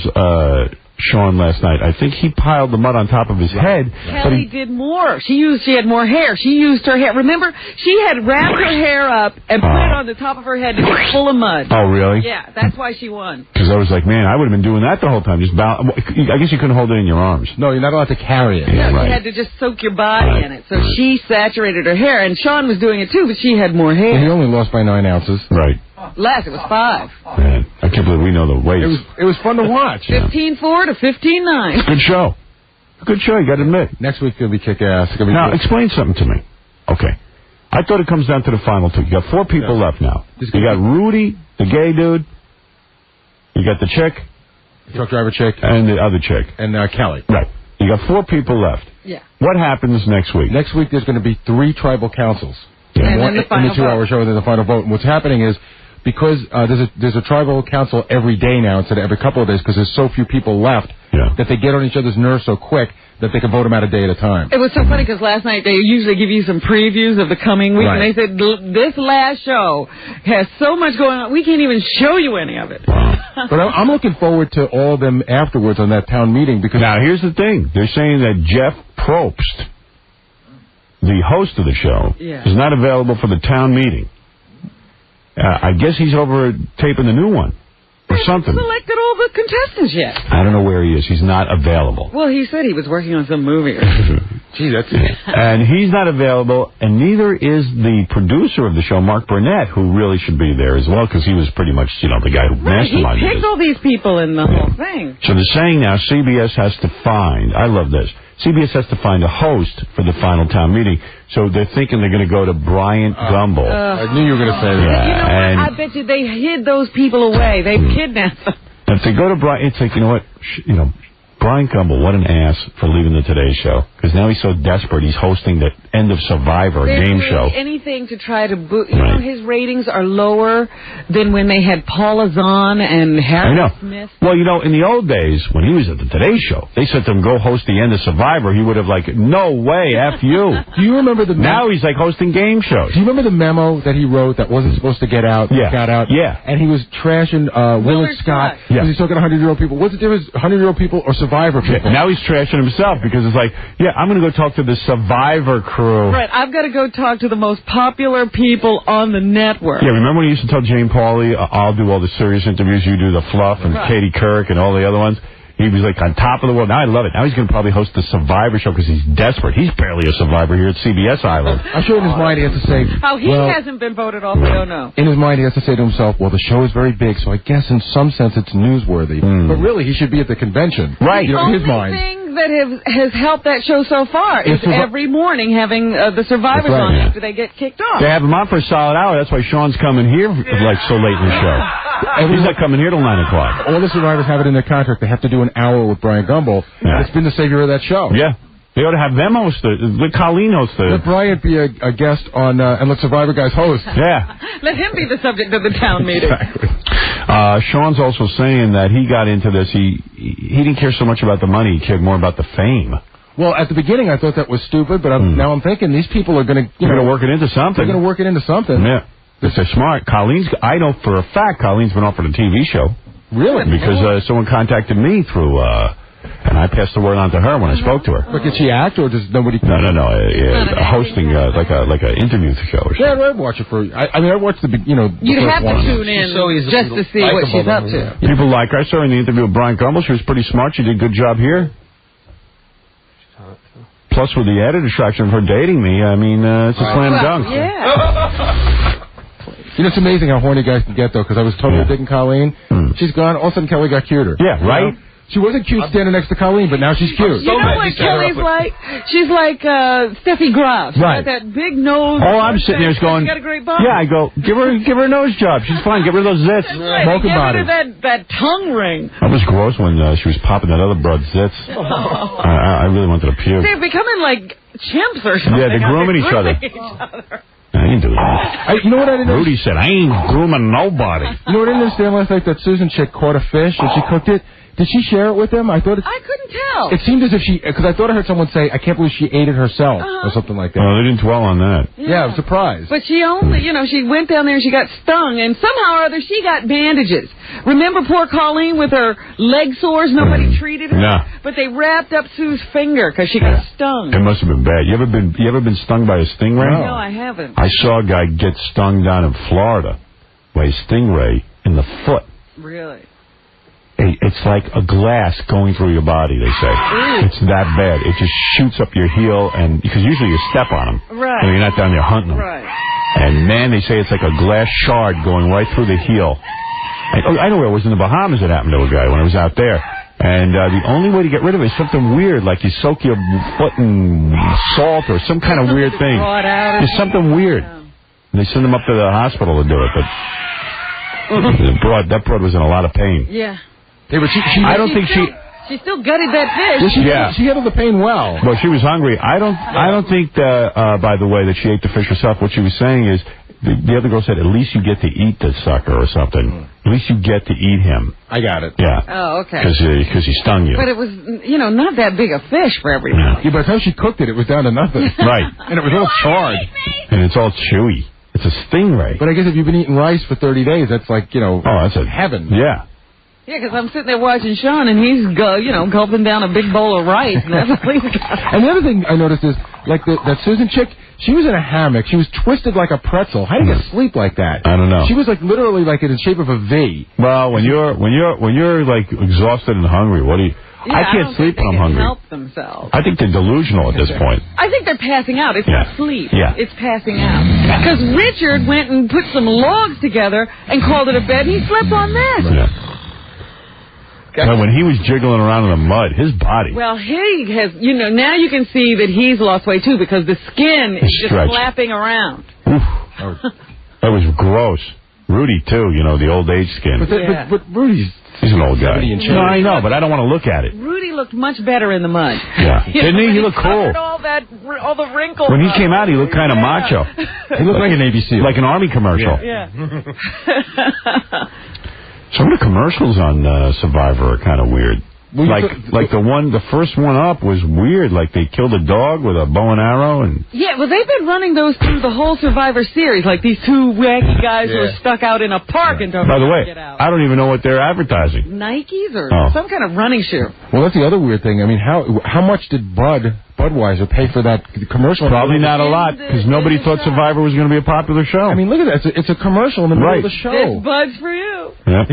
Sean last night. I think he piled the mud on top of his head. Kelly did more. She had more hair. She used her hair. Remember, she had wrapped her hair up and put it on the top of her head to get full of mud. Oh, really? Yeah, that's why she won. Because I was like, man, I would have been doing that the whole time. I guess you couldn't hold it in your arms. No, you're not allowed to carry it. No, you had to just soak your body in it. So she saturated her hair, and Sean was doing it too, but she had more hair. Well, he only lost by 9 ounces. Right. Less, it was 5. Man, I can't believe we know the weights. It was fun to watch. 15-4 to 15-9. Good show. Good show, you got to admit. Next week's going to be kick-ass. Now, explain something to me. Okay. I thought it comes down to the final 2. You got 4 people left now. You got Rudy, the gay dude. You got the chick. The truck driver chick. And the other chick. And Kelly. Right. You got 4 people left. Yeah. What happens next week? Next week, there's going to be 3 tribal councils. Yeah. And then the final in the 2-hour show, and then the final vote. And what's happening is, because there's a tribal council every day now instead of every couple of days, because there's so few people left that they get on each other's nerves so quick that they can vote them out a day at a time. It was so funny because last night they usually give you some previews of the coming week, and they said this last show has so much going on, we can't even show you any of it. But I'm looking forward to all of them afterwards on that town meeting, because now here's the thing: they're saying that Jeff Probst, the host of the show, is not available for the town meeting. I guess he's over taping the new one or something. Selected all the contestants yet. I don't know where he is. He's not available. Well, he said he was working on some movie. Gee, that's it. And he's not available, and neither is the producer of the show, Mark Burnett, who really should be there as well, because he was pretty much, the guy who masterminded He picked all these people in the whole thing. So they're saying now CBS has to find, I love this, CBS has to find a host for the final town meeting. So they're thinking they're going to go to Bryant Gumbel. I knew you were going to say that. Yeah, you know what? I bet you they hid those people away. They kidnapped them. If they go to Bryant, it's like, you know what, Brian Gumbel, what an ass for leaving the Today Show. Because now he's so desperate, he's hosting the End of Survivor game show. Anything to try to boot. You know, his ratings are lower than when they had Paula Zahn and Harry Smith. Well, in the old days, when he was at the Today Show, they said to him, go host the End of Survivor. He would have no way, F you. Do you remember the now he's like hosting game shows. Do you remember the memo that he wrote that wasn't supposed to get out? Yeah. Got out? Yeah. And he was trashing Willard Scott. Yeah. He's talking 100-year-old people. What's the difference, 100-year-old people or Survivor people? Yeah. Now he's trashing himself because it's like, I'm going to go talk to the Survivor crew. Right, I've got to go talk to the most popular people on the network. Yeah, remember when he used to tell Jane Pauley, I'll do all the serious interviews, you do the fluff, and Katie Couric and all the other ones? He was like on top of the world. Now I love it. Now he's going to probably host the Survivor show because he's desperate. He's barely a survivor here at CBS Island. I'm sure in his mind he has to say... How he hasn't been voted off, I don't know. In his mind he has to say to himself, well, the show is very big, so I guess in some sense it's newsworthy. But really, he should be at the convention. Right. In his mind. Thing that has helped that show so far is every morning having the survivors on after they get kicked off. They have him on for a solid hour. That's why Sean's coming here so late in the show. He's not coming here till 9 o'clock. All the survivors have it in their contract. They have to do an hour with Brian Gumbel. Yeah. It's been the savior of that show. Yeah. They ought to have them host let Colleen host Let Bryant be a guest on, and let Survivor guys host. Yeah. Let him be the subject of the town meeting. Exactly. Sean's also saying that he got into this. He didn't care so much about the money. He cared more about the fame. Well, at the beginning, I thought that was stupid, but now I'm thinking these people are going to, They're going to work it into something. They're going to work it into something. Yeah. If they're smart. I know for a fact Colleen's been offered a TV show. Really? Because someone contacted me through, and I passed the word on to her when I spoke to her. But can she act, or does nobody? No. Hosting like an interview show. Yeah, I'd watch it for. I watched the the You'd first have one. to tune in just to see what she's up to. People like her. I saw her in the interview with Brian Gumbel. She was pretty smart. She did a good job here. Plus, with the added attraction of her dating me, I mean, it's a slam dunk. Yeah. It's amazing how horny guys can get, though, because I was totally digging Colleen. She's gone. All of a sudden, Kelly got cuter. Yeah, right? She wasn't cute standing next to Colleen, but now she's cute. You know what Kelly's like? She's like Steffi Graf. She's Right. got that big nose. Oh, I'm sitting there going, She got a great body. yeah, I go, give her a nose job. She's fine. Get rid of those zits. Right. Smoking Get body. rid of that tongue ring. That was gross when she was popping that other broad's zits. I really wanted to puke. They're becoming like chimps or something. Yeah, they're grooming each other. I ain't doing that. You know what I didn't Rudy said, I ain't grooming nobody. You know what I didn't understand last night? That Susan chick caught a fish and she cooked it. Did she share it with them? I thought I couldn't tell. it seemed as if because I thought I heard someone say, I can't believe she ate it herself or something like that. Oh, they didn't dwell on that. Yeah, I'm surprised. But she only, she went down there and she got stung, and somehow or other she got bandages. Remember poor Colleen with her leg sores? Nobody treated her. Yeah. But they wrapped up Sue's finger because she got stung. It must have been bad. You ever been stung by a stingray? No, I haven't. I saw a guy get stung down in Florida by a stingray in the foot. Really? It's like a glass going through your body, they say. Ooh. It's that bad. It just shoots up your heel, and because usually you step on them. Right. You're not down there hunting them. Right. And, man, they say it's like a glass shard going right through the heel. I know where it was in the Bahamas it happened to a guy when I was out there. And the only way to get rid of it is something weird, like you soak your foot in salt or some kind of weird thing. There's something weird. And they send them up to the hospital to do it, but that broad was in a lot of pain. Yeah. Yeah, but I don't think She still gutted that fish. She handled the pain well. Well, she was hungry. I don't think, by the way, that she ate the fish herself. What she was saying is, the other girl said, at least you get to eat the sucker or something. At least you get to eat him. I got it. Yeah. Oh, okay. Because he stung you. But it was, not that big a fish for everybody. Yeah, by the time she cooked it, it was down to nothing. Right. And it was all charred. And it's all chewy. It's a stingray. But I guess if you've been eating rice for 30 days, that's like, Oh, that's heaven. Yeah. Yeah, because I'm sitting there watching Sean, and he's, gulping down a big bowl of rice. And that's all he's got. And the other thing I noticed is, like, that Susan chick, she was in a hammock. She was twisted like a pretzel. How do you sleep like that? I don't know. She was, like, literally, like, in the shape of a V. Well, when you're like, exhausted and hungry, what do you... Yeah, I can't sleep when I'm hungry. Help themselves. I think they're delusional at this point. I think they're passing out. It's not sleep. Yeah. It's passing out. Because Richard went and put some logs together and called it a bed. He slept on that. Yeah. Well, when he was jiggling around in the mud, his body. Well, he has, now you can see that he's lost weight, too, because the skin is just stretched. flapping around. That was gross. Rudy, too, the old age skin. But Rudy's... He's an old guy. 70 and change. No, I know, but I don't want to look at it. Rudy looked much better in the mud. Yeah. Didn't he? He looked cool. Covered all the wrinkles. When he came out, he looked kind of macho. He looked like a Navy SEAL. Like an Army commercial. Yeah. Some of the commercials on Survivor are kind of weird. Well, the first one up was weird. Like they killed a dog with a bow and arrow, and yeah, well, they've been running those through the whole Survivor series. Like these two wacky guys who are stuck out in a park and don't by the know how to way, get out. I don't even know what they're advertising. Nikes or Oh. some kind of running shoe. Well, that's the other weird thing. I mean, how much did Budweiser pay for that commercial? Probably not a lot, because nobody thought Survivor was going to be a popular show. I mean, look at that. It's a commercial in the middle of the show. It's Bud's for you. Yeah.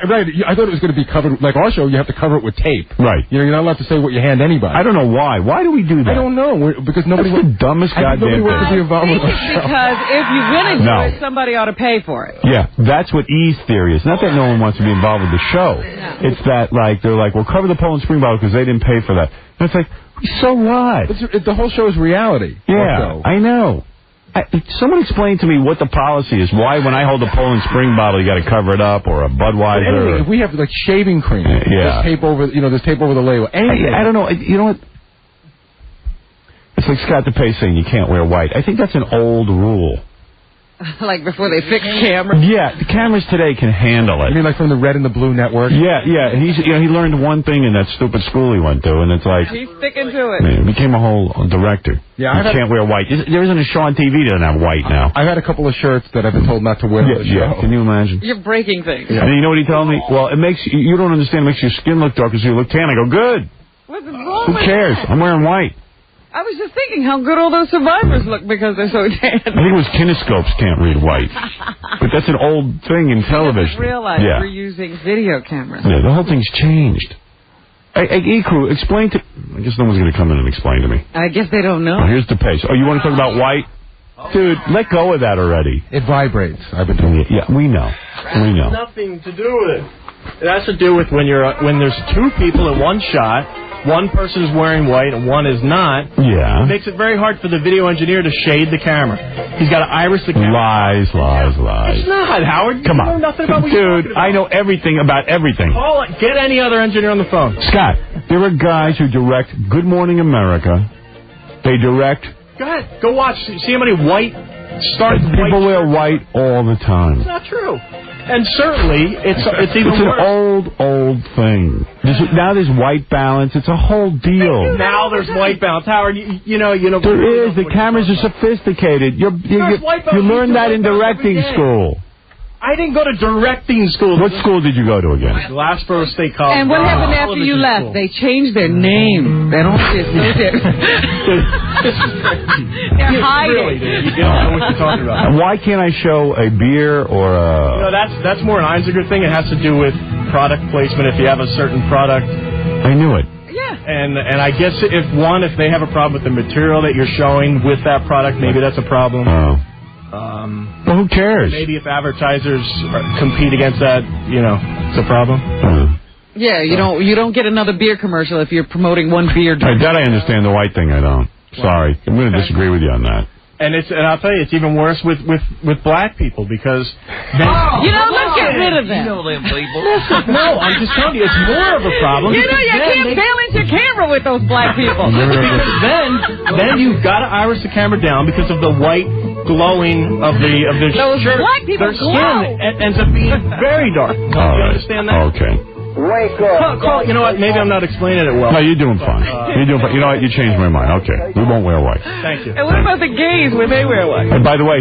Right. I thought it was going to be covered, like our show, you have to cover it with tape. Right. You're not allowed to say what you hand anybody. I don't know why. Why do we do that? I don't know. Because nobody That's the dumbest goddamn thing. wants to be involved with our show. Because if you're going to do No. it, somebody ought to pay for it. Yeah, that's what E's theory is. Not that no one wants to be involved with the show. It's that, like, they're like, we'll cover the Poland Spring bottle because they didn't pay for that. And it's like, so what? The whole show is reality. Yeah, I know. Someone explain to me what the policy is. Why, when I hold a Poland Spring bottle, you got to cover it up, or a Budweiser? Anyway, if we have like shaving cream, yeah, there's tape over, there's tape over the label. Anything. I don't know. You know what? It's like Scott DePace saying you can't wear white. I think that's an old rule. Like before they fix cameras. Yeah, the cameras today can handle it. You mean like from the Red and the Blue Network? Yeah. He's he learned one thing in that stupid school he went to, and it's like He's sticking to it. man, he became a whole director. Yeah, you can't wear white. There isn't a show on TV that doesn't have white now. I've had a couple of shirts that I've been told not to wear on the show. Yeah, can you imagine? You're breaking things. And you know what he told me? Well, it makes you don't understand. It makes your skin look darker, so you look tan. I go, good. What's wrong Who with cares? that? I'm wearing white. I was just thinking how good all those survivors look because they're so tan. I think it was kinescopes can't read white. But that's an old thing in television. I realize yeah. we're using video cameras. Yeah, the whole thing's changed. E-Crew, explain to... I guess no one's going to come in and explain to me. I guess they don't know. Oh, here's the pace. Oh, you want to talk about white? Dude, let go of that already. It vibrates. I've been doing it. Yeah, we know. We know. Nothing to do with it. It has to do with when there's two people in one shot. One person is wearing white and one is not. Yeah. It makes it very hard for the video engineer to shade the camera. He's got to iris the camera. Lies. It's not, Howard. Come you on. know nothing about what you're Dude, talking about. I know everything about everything. Call it. Get any other engineer on the phone. Scott, there are guys who direct Good Morning America. They direct... Go ahead. Go watch. See how many white stars. People wear white all the time. It's not true. And certainly, it's even worse. It's an old thing. Now there's white balance. It's a whole deal. Now there's white balance. Howard, you know. There is. The cameras are sophisticated. You learned that in directing school. I didn't go to directing school. What school did you go to again? Glassboro State College. And what happened after you left? School. They changed their name. They don't associate. They're hiding. Really, you don't know what you're talking about. And why can't I show a beer or a... that's more an Einziger thing. It has to do with product placement. If you have a certain product. I knew it. Yeah. And I guess if they have a problem with the material that you're showing with that product, maybe that's a problem. Oh. Well, who cares? Maybe if advertisers compete against that, it's a problem. Yeah, you don't get another beer commercial if you're promoting one beer drink. That I understand. The white thing I don't. Sorry. I'm going to disagree with you on that. And I'll tell you, it's even worse with black people because let's get rid of them. You know them people. No, I'm just telling you, it's more of a problem. You can't balance your camera with those black people. Because then you've got to iris the camera down because of the white glowing of the those shirt. black people Their skin ends up being very dark. All you right. understand that? Okay. Wake up. You know what? Maybe I'm not explaining it well. No, you're doing fine. You're doing fine. You know what? You changed my mind. Okay. We won't wear white. Thank you. And what about the gays when they wear white? And by the way,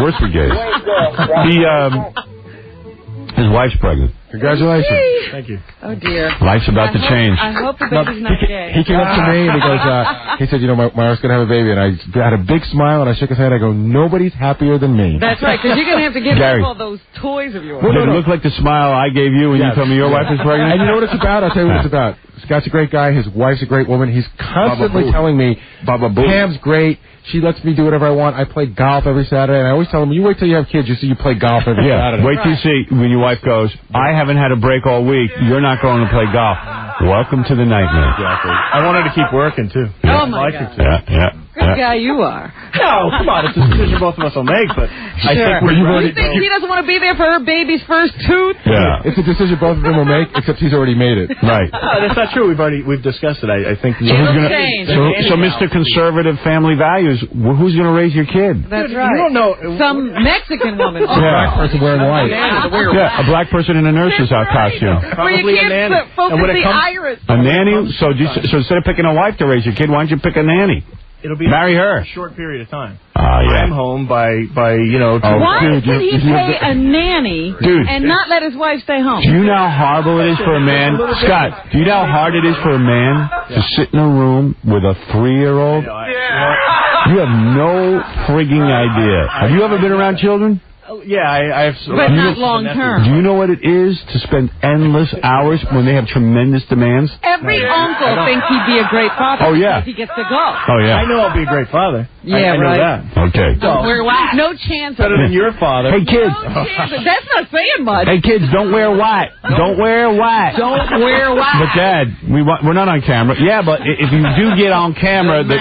worse for gays. His wife's pregnant. Congratulations. Thank you. Oh, dear. Life's about to change. I hope the baby's not gay. He came up to me and he goes, he said, my wife's going to have a baby. And I had a big smile and I shook his hand. I go, nobody's happier than me. That's right, because you're going to have to give Gary. up all those toys of yours. Does it look like the smile I gave you when you told me your wife was pregnant? And you know what it's about? I'll tell you what it's about. Scott's a great guy. His wife's a great woman. He's constantly telling me, Pam's great. She lets me do whatever I want. I play golf every Saturday. And I always tell him, you wait till you have kids, you see you play golf every Saturday. Wait till you see when your wife goes, I haven't had a break all week. You're not going to play golf. Welcome to the nightmare. Exactly. I want her to keep working, too. Oh, my God. Yeah. Good guy you are. No, come on. It's a decision both of us will make, but I think we're You think he doesn't want to be there for her baby's first tooth? Yeah. It's a decision both of them will make, except he's already made it. Right. No, that's not true. We've discussed it. I think. So Mr. Conservative Family Values, who's going to raise your kid? That's right. You don't know. Some Mexican woman. A black person wearing white. Yeah, a black person in a nurse's costume. Probably a nanny. Focus the iris. A nanny? So instead of picking a wife to raise your kid, why don't you pick a nanny? It'll be marry her. A short period of time. Yeah. I'm home by Why would he pay a nanny and not let his wife stay home? Do you know how horrible it is for a man? Scott, do you know how hard it is for a man to sit in a room with a 3-year-old? You have no frigging idea. Have you ever been around children? Yeah, I have. But not long term. Do you know what it is to spend endless hours when they have tremendous demands? Every uncle thinks he'd be a great father. Oh, yeah. If he gets to go. Oh, yeah. I know I'll be a great father. Yeah, I know right. that. Okay. No chance. Better than your father. Hey, kids. No chance. That's not saying much. Hey, kids, don't wear white. Don't wear white. Don't wear white. But, Dad, we're not on camera. Yeah, but if you do get on camera, the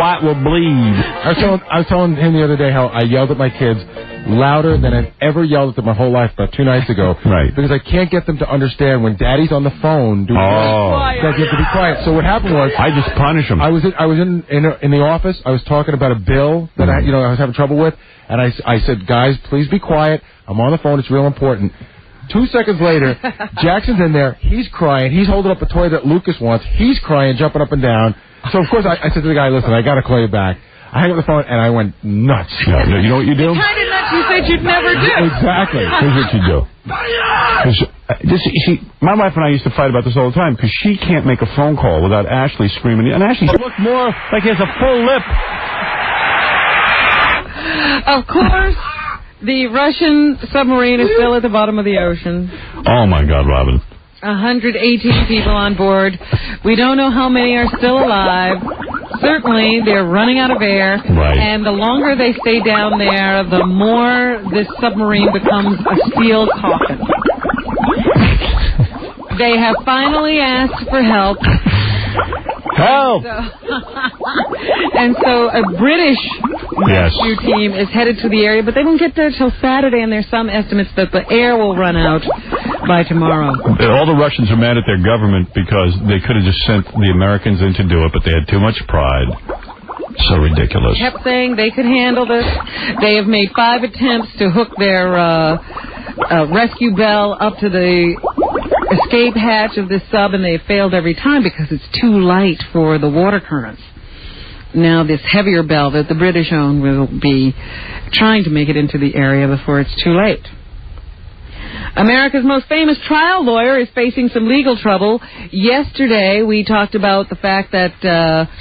white will bleed. I was telling him the other day how I yelled at my kids louder than I've ever yelled at them my whole life about 2 nights ago. Right. Because I can't get them to understand when Daddy's on the phone doing that you have to be quiet. So what happened was I just punish them. I was in the office. I was talking about a bill that I was having trouble with, and I said, guys, please be quiet. I'm on the phone. It's real important. 2 seconds later, Jackson's in there. He's crying. He's holding up a toy that Lucas wants. He's crying, jumping up and down. So, of course, I said to the guy, listen, I got to call you back. I hung up the phone, and I went nuts. No, you know what you do? The kind of nuts you said you'd never do. Exactly. Here's what you do. My wife and I used to fight about this all the time because she can't make a phone call without Ashley screaming. And Ashley looks more like he has a full lip. Of course, the Russian submarine is still at the bottom of the ocean. Oh, my God, Robin. 118 people on board. We don't know how many are still alive. Certainly, they're running out of air. Right. And the longer they stay down there, the more this submarine becomes a steel coffin. They have finally asked for help. Help! And so a British rescue team is headed to the area, but they won't get there till Saturday, and there's some estimates that the air will run out by tomorrow. All the Russians are mad at their government because they could have just sent the Americans in to do it, but they had too much pride. So ridiculous. Kept saying they could handle this. They have made 5 attempts to hook their rescue bell up to the escape hatch of this sub, and they've failed every time because it's too light for the water currents. Now this heavier bell that the British own will be trying to make it into the area before it's too late. America's most famous trial lawyer is facing some legal trouble. Yesterday, we talked about the fact that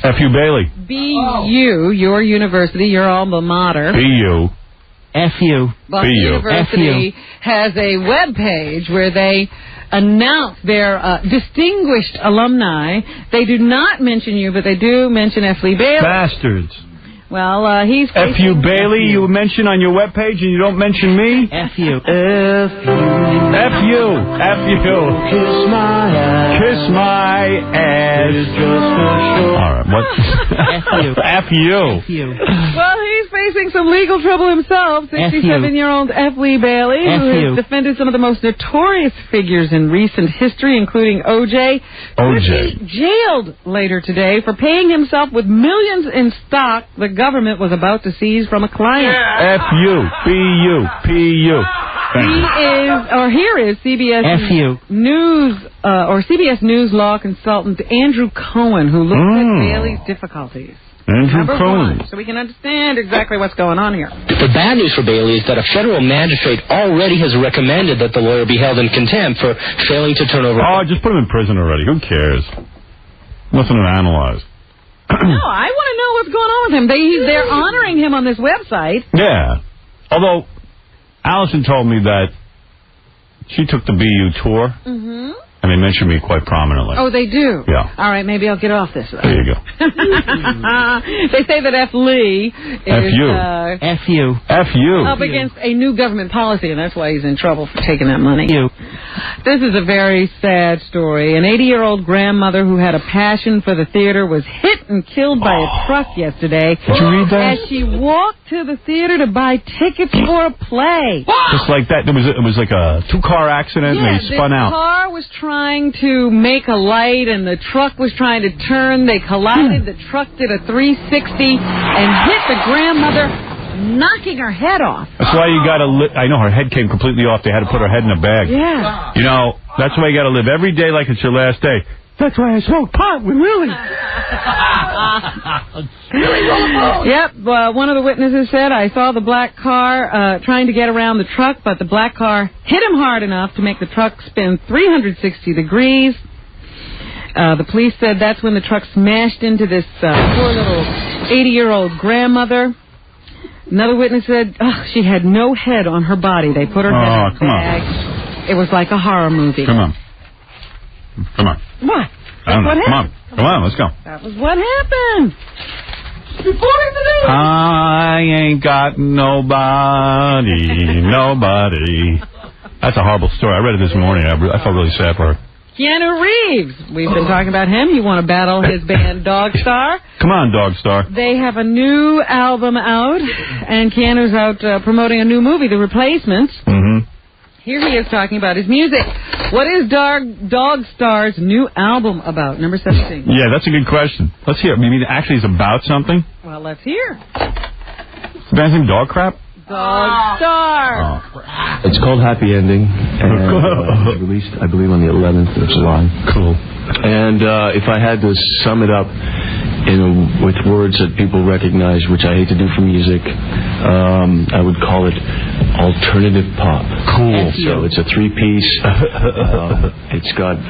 F.U. Bailey. BU, your university, your alma mater. BU. F.U. Boston University has a web page where they announce their distinguished alumni. They do not mention you, but they do mention F. Lee Bailey. Bastards. Well, he's F.U. Bailey, you mention on your webpage, and you don't mention me? F.U. F.U. F.U. Kiss my ass. Kiss my ass. All right, what? F.U. Well, he's facing some legal trouble himself. 67-year-old F. Lee Bailey, who has defended some of the most notorious figures in recent history, including O.J. could be jailed later today for paying himself with millions in stock the government was about to seize from a client. F.U. B.U. P.U. Here is CBS News CBS News law consultant Andrew Cohen, who looked at Bailey's difficulties. Andrew Cohen. So we can understand exactly what's going on here. The bad news for Bailey is that a federal magistrate already has recommended that the lawyer be held in contempt for failing to turn over... Oh, just put him in prison already. Who cares? Nothing to analyze. No, I want to know what's going on with him. They're honoring him on this website. Yeah. Although, Allison told me that she took the BU tour, and they mentioned me quite prominently. Oh, they do? Yeah. All right, maybe I'll get off this. There you go. They say that F. Lee is... F.U. F.U. up against a new government policy, and that's why he's in trouble for taking that money. This is a very sad story. An 80-year-old grandmother who had a passion for the theater was hit and killed by a truck yesterday. Did you read that? As she walked to the theater to buy tickets for a play. Just like that. It was like a 2-car accident, and they spun out. The car was trying to make a light, and the truck was trying to turn. They collided. The truck did a 360 and hit the grandmother, knocking her head off. That's why you got to I know her head came completely off. They had to put her head in a bag. Yeah. You know, that's why you got to live every day like it's your last day. That's why I smoke pot with Willie. Yep. One of the witnesses said, I saw the black car trying to get around the truck, but the black car hit him hard enough to make the truck spin 360 degrees. The police said that's when the truck smashed into this poor little 80-year-old grandmother. Another witness said she had no head on her body. They put her head in a bag. It was like a horror movie. Come on. What? I don't know. Come on, let's go. That was what happened. I ain't got nobody. That's a horrible story. I read it this morning. I felt really sad for her. Keanu Reeves. We've been talking about him. You want to battle his band Dog Star. Come on, Dog Star. They have a new album out, and Keanu's out promoting a new movie, The Replacements. Mm-hmm. Here he is talking about his music. What is Dog Star's new album about? Number 17. Yeah, that's a good question. Let's hear it. You mean actually it's about something? Well, let's hear. The band's name Dog Crap? Dog Star. Oh. It's called Happy Ending, and released, I believe, on the 11th of July. Cool. And if I had to sum it up with words that people recognize, which I hate to do for music, I would call it alternative pop. Cool. So it's a three-piece. It's got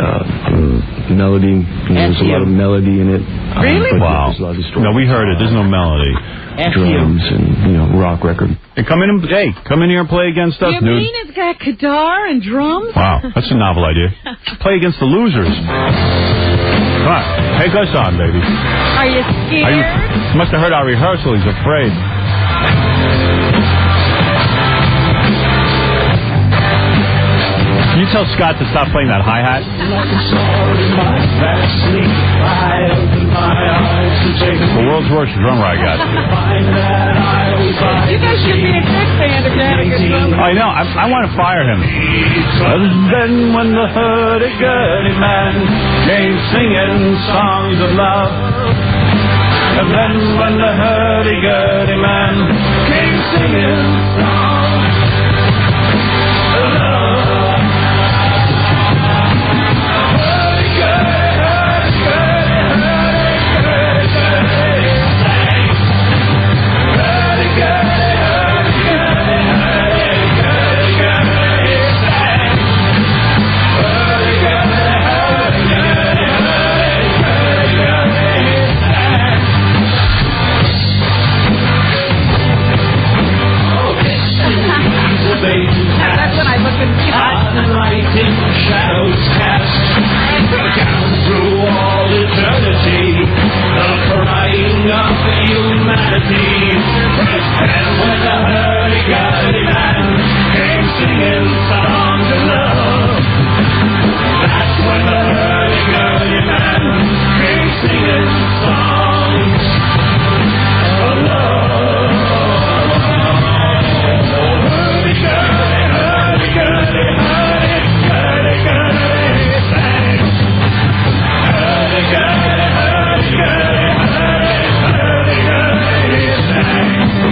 melody. There's a lot of melody in it. Really? Wow. No, we heard it. There's no melody. Drums and rock record. And come in here and play against us, You dude. mean it's got guitar and drums? Wow, that's a novel idea. Play against the losers. Come on, take us on, baby. Are you scared? You must have heard our rehearsal. He's afraid. Can you tell Scott to stop playing that hi-hat? The world's worst drummer I got. You guys should be a good band if you had a good drummer. I know. I want to fire him. And then when the hurdy-gurdy man came singing songs of love. And then when the hurdy-gurdy man came singing songs of love. That's when I look at Shadows cast down through all eternity, the crying of humanity. And when the hurdy-gurdy man came singing songs of love, that's when the hurdy-gurdy man came singing songs of love.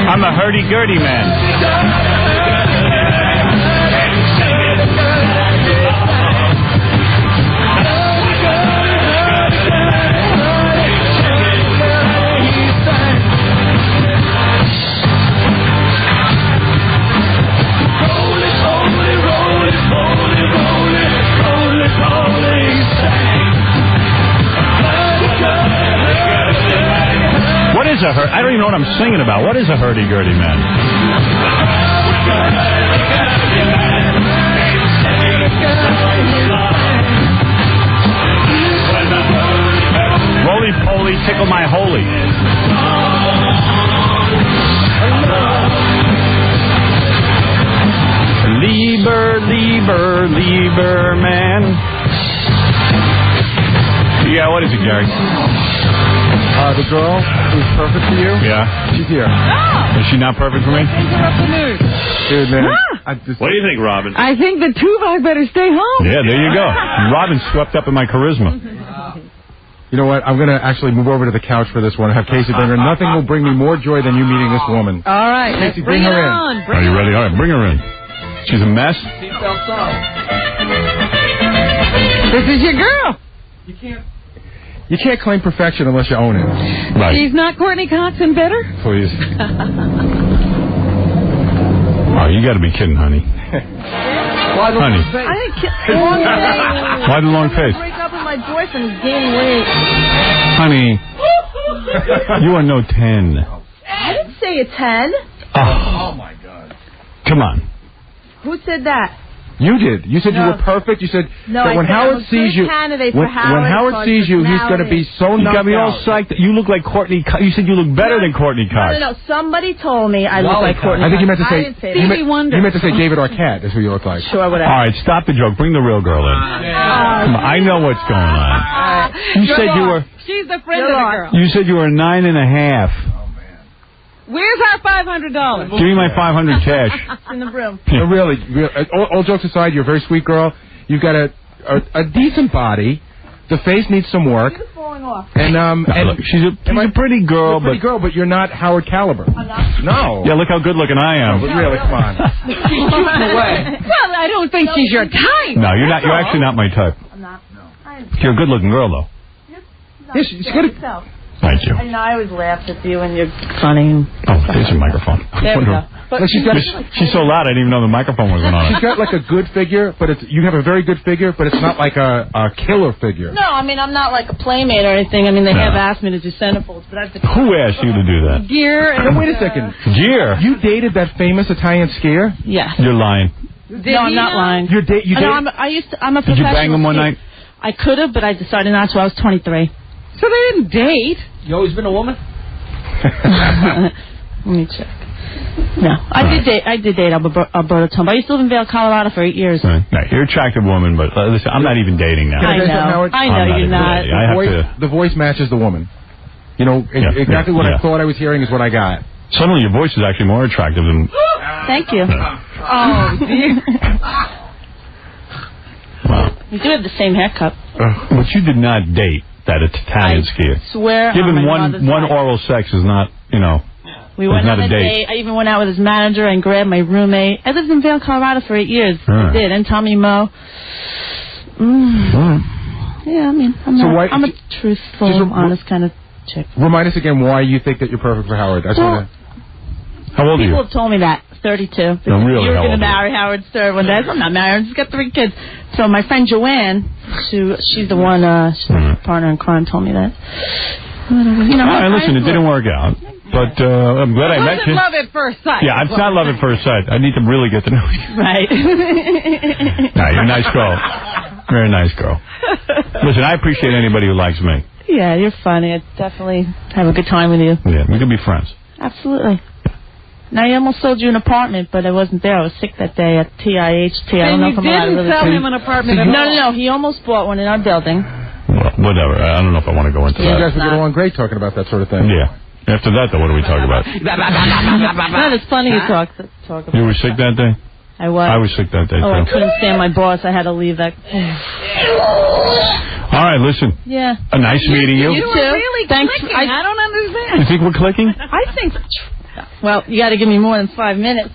I'm a hurdy-gurdy man. What is a I don't even know what I'm singing about. What is a hurdy-gurdy man? Roly-poly, tickle my holy. Lieber man. Yeah, what is it, Gary? The girl who's perfect for you? Yeah. She's here. Oh! Is she not perfect for me? Interrupt the news. Dude, man. What do you think, Robin? I think the two of us better stay home. Yeah, there you go. Robin's swept up in my charisma. You know what? I'm going to actually move over to the couch for this one and have Casey bring her. Nothing will bring me more joy than you meeting this woman. All right, Casey, bring her in. Are you ready? All right, bring her in. She's a mess. This is your girl. You can't claim perfection unless you own it. Right. She's not Courtney Cox and better? Please. Oh, you got to be kidding, honey. Honey. Why the long face? Break up with my boyfriend who's gaining weight. Honey, you are no 10. I didn't say a 10. Oh, my God. Come on. Who said that? You did. You said you were perfect. You said No, that when I said Howard I'm a sees good you, candidate when for Howard Howard for sees you, he's going to be so You knocked got me all out. psyched. You look like Courtney. You said you look better than Courtney Cox. No. Somebody told me I look like Courtney. I think you meant to I say didn't say you that. meant to say David Arquette is who you look like. Sure, whatever. All right, stop the joke. Bring the real girl in. Come on, I know what's going on. You said you were. She's the friend of the girl. You said you were 9.5. Where's our $500? Give me my 500 cash. It's in the room. No, really, all jokes aside, you're a very sweet girl. You've got a decent body. The face needs some work. She's falling off. And Look, she's a pretty girl, but you're not Howard caliber. I'm not. No. Yeah, look how good looking I am. No, but really, come on. She's shooting away. Well, I don't think she's your type. No, you're not. You're actually not my type. I'm not. You're a good looking girl, though. Yes, she's good. Thank you. I know, I always laugh at you and you're funny. Oh, there's your microphone. There we go. But She's so loud, I didn't even know the microphone was on. She's got like a good figure, but you have a very good figure, but it's not like a killer figure. No, I mean, I'm not like a playmate or anything. I mean, they have asked me to do centerfolds, but I've been... Who asked you to do that? Gear and... wait a second. Gear? You dated that famous Italian skier? Yes. You're lying. No, I'm not lying. You dated... I'm a professional. Did you bang him one night? I could have, but I decided not to. I was 23. So they didn't date. You always been a woman? Let me check. No, I did date Alberto Tomba. I used to live in Vail, Colorado for 8 years. Right. No, you're an attractive woman, but listen, I'm not even dating now. I know you're not. The voice matches the woman. You know, exactly what I thought I was hearing is what I got. Suddenly your voice is actually more attractive than... Thank you. Oh, dear. Wow. We do have the same haircut. But you did not date that Italian skier. Swear Given on my one mother's life. oral sex is not, We went not on a date. I even went out with his manager and grabbed my roommate. I lived in Vail, Colorado for 8 years. I did. And Tommy Moe. Yeah, I mean, I'm a truthful, honest kind of chick. Remind us again why you think that you're perfect for Howard. How old are you? People have told me that. 32. No, really, you were how going to old marry Howard Stern one day. I'm not married. She's got 3 kids. So my friend Joanne, she's the one, she's my partner in crime, told me that. All right, listen, it didn't work out. But I'm glad I met you. It wasn't love at first sight. Yeah, it's not love at first sight. I need to really get to know you. Right. No, you're a nice girl. Very nice girl. Listen, I appreciate anybody who likes me. Yeah, you're funny. I definitely have a good time with you. Yeah, we can be friends. Absolutely. Now, I almost sold you an apartment, but I wasn't there. I was sick that day at TIHT. I don't know if I'm allowed to really sell him an apartment at all. No. He almost bought one in our building. Well, whatever. I don't know if I want to go into that. You guys would get along great talking about that sort of thing. Yeah. After that, though, what do we talk about? No, there's plenty to talk about. You were sick that day? I was. I was sick that day, Oh, I too. couldn't stand my boss. I had to leave that. All right, listen. Yeah. A nice meeting you. You too. Really Thanks. clicking. I don't understand. You think we're clicking? I think. Well, you got to give me more than 5 minutes.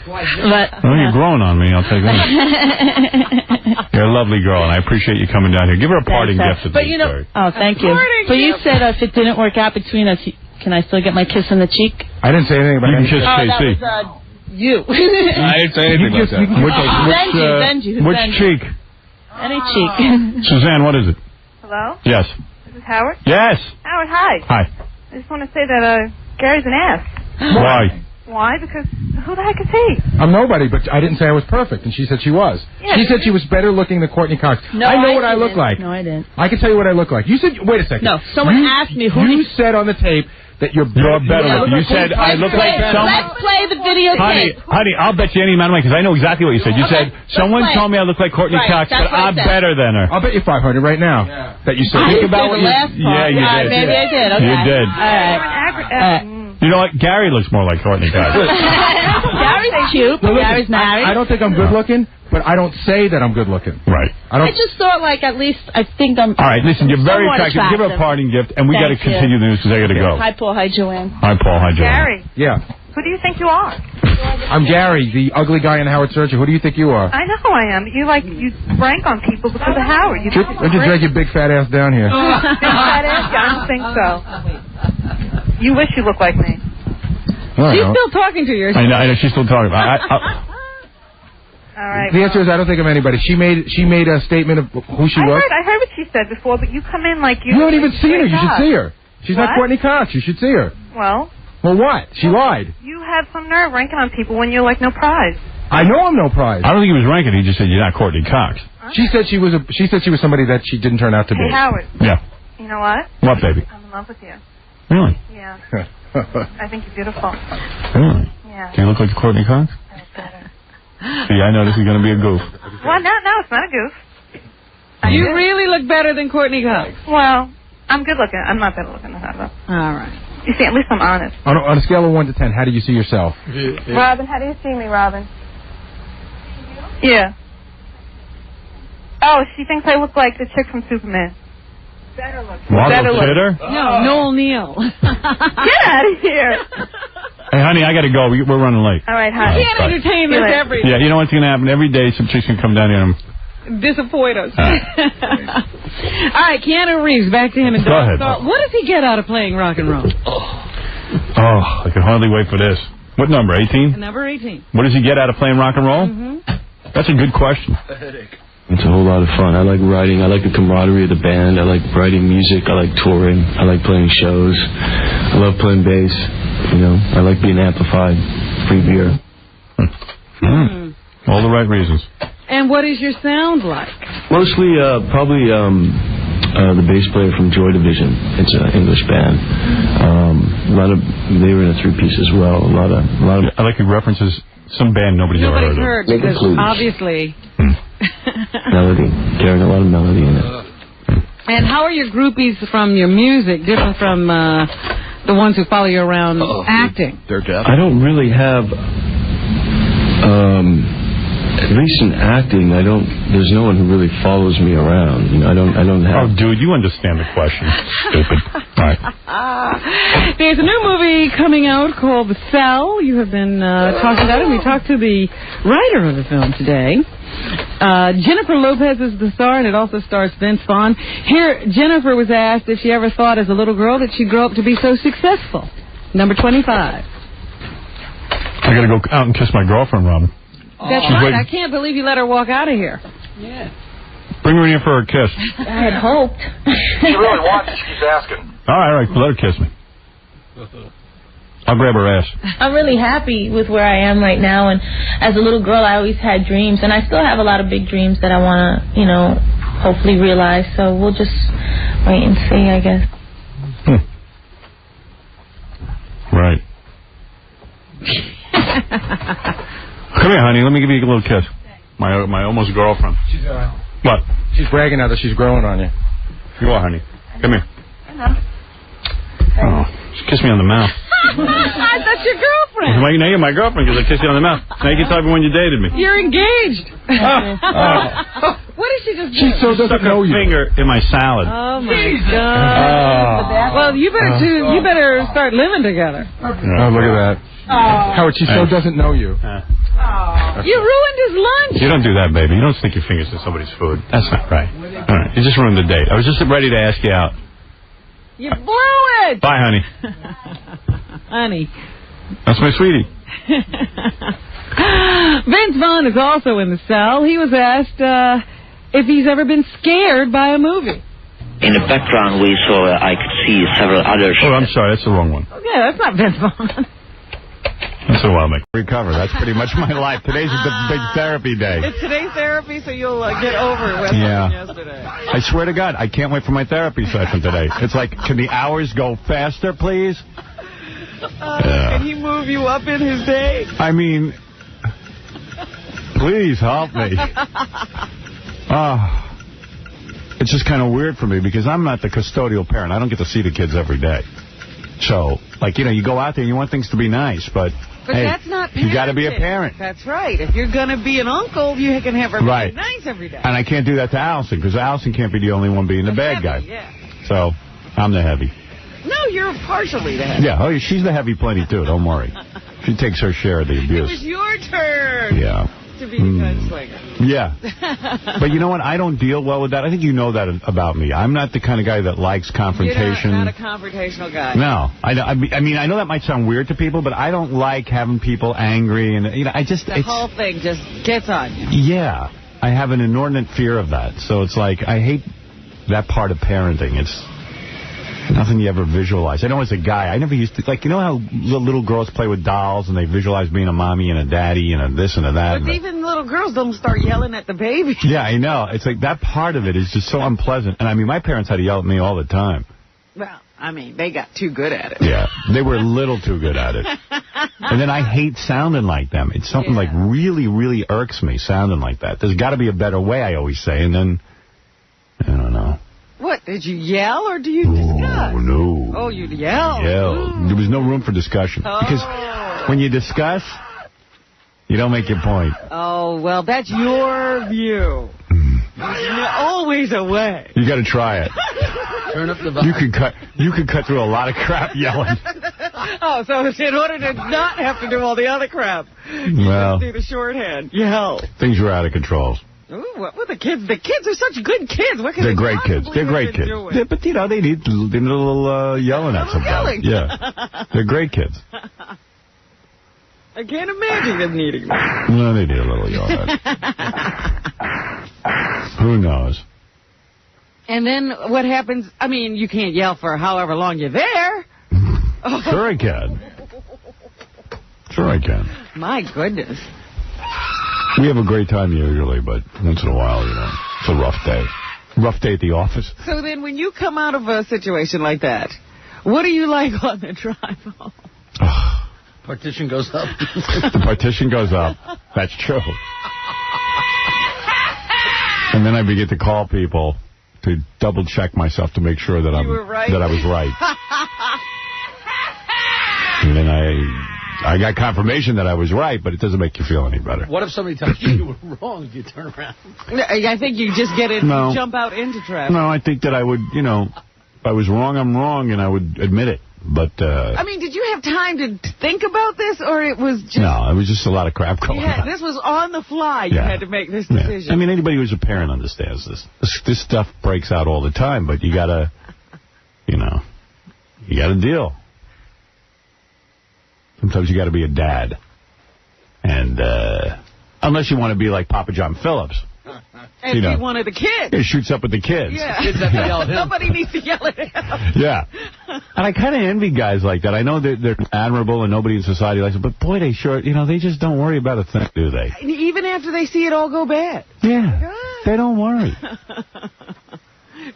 But Oh, you're growing on me. I'll take that. You're a lovely girl, and I appreciate you coming down here. Give her a parting gift at But the you know, oh, thank you. But you said if it didn't work out between us, can I still get my kiss on the cheek? I didn't say anything about You can kiss KC. KC. That was, you. I didn't say anything about that. Which cheek? Any cheek. Suzanne, what is it? Hello? Yes. This is Howard? Yes. Howard, hi. Hi. I just want to say that Gary's an ass. Why? Why? Because who the heck is he? I'm nobody, but I didn't say I was perfect, and she said she was. Yeah, she said she was better looking than Courtney Cox. No, I know what I look like. No, I didn't. I can tell you what I look like. You said, wait a second. No, someone asked me who you said on the tape that you're better looking. You said I look like someone. Let's play the videotape. Honey, I'll bet you any amount of money because I know exactly what you said. You said someone told me I look like Courtney Cox, but I'm better than her. I'll bet you 500 right now that you said. Think about what you. Yeah, you did. Maybe I did. Okay. You did. All right. You know what? Gary looks more like Courtney Cox. Gary's cute. Well, listen, Gary's married. I don't think I'm good looking, but I don't say that I'm good looking. Right. I just thought, like, at least I think I'm. All right, listen, you're very somewhat attractive. Give her a parting gift, and we got to Thank you. continue the news because I got to go. Hi, Paul. Hi, Joanne. Hi, Paul. Hi, Joanne. Gary, Yeah. who do you think you are? I'm Gary, the ugly guy in Howard Searcher. Who do you think you are? I know who I am. You rank on people because of Howard. You Why don't you drag your big fat ass down here? Big fat ass? I don't think so. You wish you looked like me. She's still talking to you. I know, she's still talking. All right. The answer is I don't think I'm anybody. She made a statement of who she was. I heard what she said before, but you come in like you. You haven't even seen her. You should God. see her. She's What? not Courtney Cox. You should see her. Well, Well, what? She lied. you have some nerve ranking on people when you're like no prize. I know I'm no prize. I don't think he was ranking. He just said you're not Courtney Cox. She said she was somebody that she didn't turn out to be. Hey, Howard. Yeah. You know what? What, baby? I'm in love with you. Really? Yeah. I think you're beautiful. Really? Yeah. Do you look like Courtney Cox? See, I know this is going to be a goof. Well, no, it's not a goof. You really look better than Courtney Cox. Well, I'm good looking. I'm not better looking than her, though. All right. You see, at least I'm honest. On a scale of 1 to 10, how do you see yourself? Robin, how do you see me, Robin? Yeah. Oh, she thinks I look like the chick from Superman. Better looking. Margot Kidder? No, Noel Neal. Get out of here. Hey, honey, I got to go. We're running late. All right, honey. You can't entertain us every day. Yeah, you know what's going to happen? Every day some chicks can come down here and... Disappoint us. All right, Keanu Reeves, back to him. And Go ahead. What does he get out of playing rock and roll? Oh, I can hardly wait for this. What number, 18? Number 18. What does he get out of playing rock and roll? That's a good question. It's a whole lot of fun. I like writing. I like the camaraderie of the band. I like writing music. I like touring. I like playing shows. I love playing bass. You know, I like being amplified. Free beer. All the right reasons. And what is your sound like? Mostly, probably the bass player from Joy Division. It's an English band. They were in a 3-piece as well. A lot of. I like he references some band nobody's ever heard of. Because obviously. Melody, carrying a lot of melody in it. And how are your groupies from your music different from the ones who follow you around acting? They're deaf. I don't really have, at least in acting, there's no one who really follows me around. You know, I don't have. Oh, dude, you understand the question. Stupid. All right. There's a new movie coming out called The Cell. You have been talking about it. We talked to the writer of the film today. Jennifer Lopez is the star, and it also stars Vince Vaughn. Here, Jennifer was asked if she ever thought as a little girl that she'd grow up to be so successful. Number 25. I got to go out and kiss my girlfriend, Robin. That's She's right. waiting. I can't believe you let her walk out of here. Yeah. Bring her in here for a kiss. I had hoped. She really wants it. She's asking. All right. Let her kiss me. I'll grab her ass. I'm really happy with where I am right now, and as a little girl I always had dreams, and I still have a lot of big dreams that I want to, you know, hopefully realize, so we'll just wait and see, I guess. Right. Come here, honey. Let me give you a little kiss. My almost girlfriend. She's What? She's bragging now that she's growing on you. You are, honey. Come here. Oh, just kiss me on the mouth. I thought your girlfriend. Now you're my girlfriend because I kissed you on the mouth. Now you can tell everyone you dated me. You're engaged. What did she just do? She so doesn't know you. Finger in my salad. Oh my God. Well, you better start living together. Oh, look at that. Howard, she so doesn't know you. You ruined his lunch. You don't do that, baby. You don't stick your fingers in somebody's food. That's not right. All right. You just ruined the date. I was just ready to ask you out. You blew it. Bye, honey. Honey. That's my sweetie. Vince Vaughn is also in The Cell. He was asked if he's ever been scared by a movie. In the background, we saw I could see several others. Oh, I'm sorry. That's the wrong one. Yeah, that's not Vince Vaughn. That's a while, make recover. That's pretty much my life. Today's the big therapy day. It's today's therapy, so you'll get over what happened yesterday. I swear to God, I can't wait for my therapy session today. It's like, can the hours go faster, please? Can he move you up in his day? I mean, please help me. It's just kind of weird for me because I'm not the custodial parent. I don't get to see the kids every day. So, like, you know, you go out there and you want things to be nice, but hey, that's not parenting. You got to be a parent. That's right. If you're going to be an uncle, you can have everything nice every day. And I can't do that to Allison because Allison can't be the only one being the bad guy. Yeah. So, I'm the heavy. No, you're partially the heavy. Yeah, she's the heavy plenty, too. Don't worry. She takes her share of the abuse. It was your turn. Yeah. To be the gunslinger. Yeah. But you know what? I don't deal well with that. I think you know that about me. I'm not the kind of guy that likes confrontation. You're not a confrontational guy. No. I mean, I know that might sound weird to people, but I don't like having people angry. And you know, the whole thing just gets on you. Yeah. I have an inordinate fear of that. So it's like, I hate that part of parenting. Nothing you ever visualize. I know as a guy, I never used to, like, you know how little girls play with dolls and they visualize being a mommy and a daddy and a this and a that? But even little girls don't start yelling at the baby. Yeah, I know. It's like that part of it is just so unpleasant. And I mean, my parents had to yell at me all the time. Well, I mean, they got too good at it. Yeah, they were a little too good at it. And then I hate sounding like them. It's something like really, really irks me, sounding like that. There's got to be a better way, I always say. And then, I don't know. What, did you yell or do you discuss? Oh, no. Oh, you yelled? There was no room for discussion. Oh. Because when you discuss, you don't make your point. Oh, well, that's your view. There's always a way. You got to try it. Turn up the volume. You could cut through a lot of crap yelling. Oh, so in order to not have to do all the other crap, you Well, just do the shorthand. Yell. things were out of control. Ooh, what were the kids? The kids are such good kids. What can They're they great kids. possibly They're have great been kids. doing? Yeah, but, you know, they need a little yelling at somebody. Yelling. Yeah. They're great kids. I can't imagine them needing that. No, they need a little yelling at. Who knows? And then what happens? I mean, you can't yell for however long you're there. Sure I can. Sure I can. My goodness. We have a great time usually, but once in a while, you know, it's a rough day. Rough day at the office. So then when you come out of a situation like that, what do you like on the drive home? Partition goes up. The partition goes up. That's true. And then I begin to call people to double check myself to make sure that I was right. And then I got confirmation that I was right, but it doesn't make you feel any better. What if somebody tells you were wrong? You turn around. I think you just get it, No. jump out into traffic. No, I think that I would, you know, if I was wrong, I'm wrong, and I would admit it. But, I mean, did you have time to think about this, or it was just... no, it was just a lot of crap going on. This was on the fly. You had to make this decision. I mean, anybody who's a parent understands this. This stuff breaks out all the time, but you gotta, you know, you gotta deal. Sometimes you gotta be a dad. And, unless you want to be like Papa John Phillips. And you know, be one of the kids. He shoots up with the kids. Yeah. Kids have to yell at him. Somebody needs to yell at him. Yeah. And I kind of envy guys like that. I know they're admirable and nobody in society likes them, but boy, they sure, you know, they just don't worry about a thing, do they? Even after they see it all go bad. Yeah. They don't worry.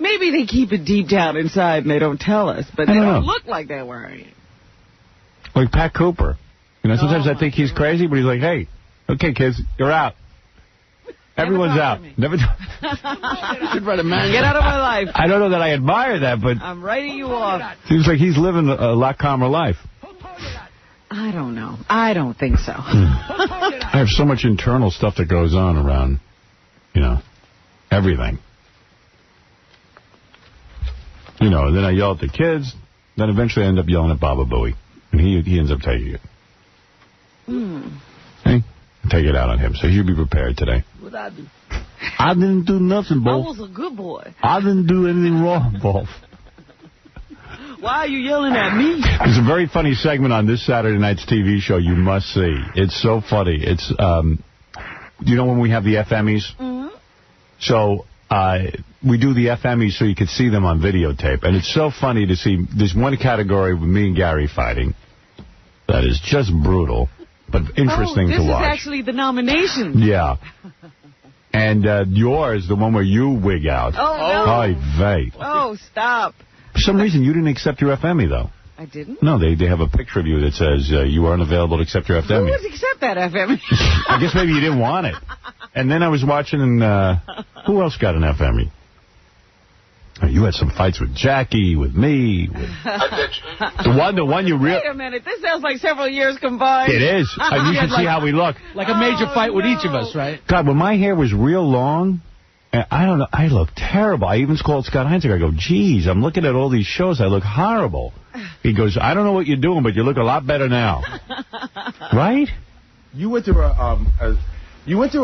Maybe they keep it deep down inside and they don't tell us, but they don't look like they're worrying. Like Pat Cooper. You know, sometimes I think he's crazy, but he's like, hey, okay, kids, you're out. Everyone's out. Never. Get out of my life. I don't know that I admire that, but I'm writing you off. Seems like he's living a lot calmer life. I don't know. I don't think so. I have so much internal stuff that goes on around, you know, everything. You know, and then I yell at the kids. Then eventually I end up yelling at Baba Booey. And he ends up taking it. Hey, take it out on him. So you be prepared today. What'd I do? I didn't do nothing, I Bo. was a good boy. I didn't do anything wrong, Bo. Why are you yelling at me? There's a very funny segment on this Saturday night's TV show you must see. It's so funny. It's, you know when we have the FMEs? Mm-hmm. So, we do the FMEs so you could see them on videotape. And it's so funny to see. There's one category with me and Gary fighting that is just brutal, but interesting to watch. This is actually the nomination. Yeah. And yours, the one where you wig out. Oh, no. Oy vey. Oh, stop. For some reason, you didn't accept your FME, though. I didn't? No, they have a picture of you that says you are unavailable to accept your FME. Who would accept that FME? I guess maybe you didn't want it. And then I was watching, and who else got an FME? Oh, you had some fights with Jackie, with me. With the one you really... Wait a minute. This sounds like several years combined. It is. You should see how we look. Like a major fight with each of us, right? God, when my hair was real long, I don't know, I look terrible. I even called Scott Heinzig. I go, geez, I'm looking at all these shows. I look horrible. He goes, I don't know what you're doing, but you look a lot better now. Right? You went through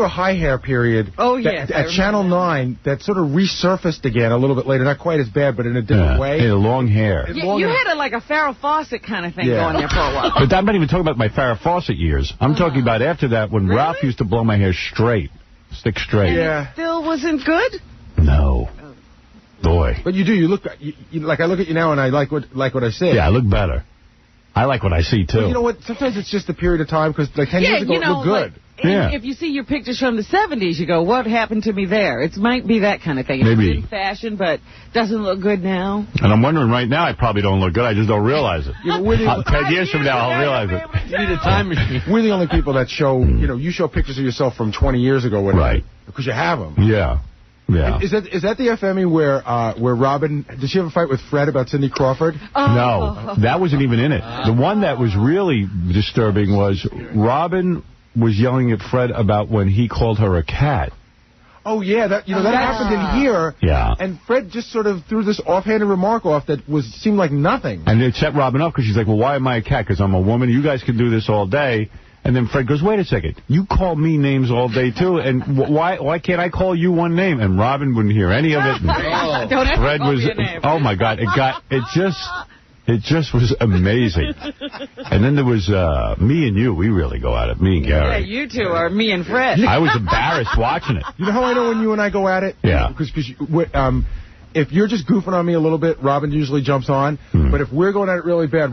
a high hair period. Oh, yes. At Channel 9 that sort of resurfaced again a little bit later. Not quite as bad, but in a different way. Yeah, long hair. You had like a Farrah Fawcett kind of thing going there for a while. But I'm not even talking about my Farrah Fawcett years. I'm talking about after that when Ralph used to blow my hair straight. Stick straight. And it still wasn't good? No. Boy. But you do. You look like I look at you now, and I like what I say. Yeah, I look better. I like what I see, too. Well, you know what? Sometimes it's just a period of time, because like 10 years ago, it looked good. And if you see your pictures from the 70s, you go, what happened to me there? It might be that kind of thing. Maybe. It's in fashion, but doesn't look good now. And I'm wondering right now, I probably don't look good. I just don't realize it. 10 years from now, I'll realize it. You need a time machine. We're the only people that show, you show pictures of yourself from 20 years ago. Right. Because you have them. Yeah. Yeah. Is that the FME where Robin, did she have a fight with Fred about Cindy Crawford? No, that wasn't even in it. The one that was really disturbing was Robin was yelling at Fred about when he called her a cat. Oh, yeah, that happened in here. Yeah. And Fred just sort of threw this offhanded remark off that seemed like nothing. And it set Robin up because she's like, well, why am I a cat? Because I'm a woman. You guys can do this all day. And then Fred goes, wait a second. You call me names all day, too. And why can't I call you one name? And Robin wouldn't hear any of it. And Fred was, oh, my God. It just was amazing. And then there was me and you. We really go at it. Me and Gary. Yeah, you two are me and Fred. I was embarrassed watching it. You know how I know when you and I go at it? Yeah. Because if you're just goofing on me a little bit, Robin usually jumps on. But if we're going at it really bad,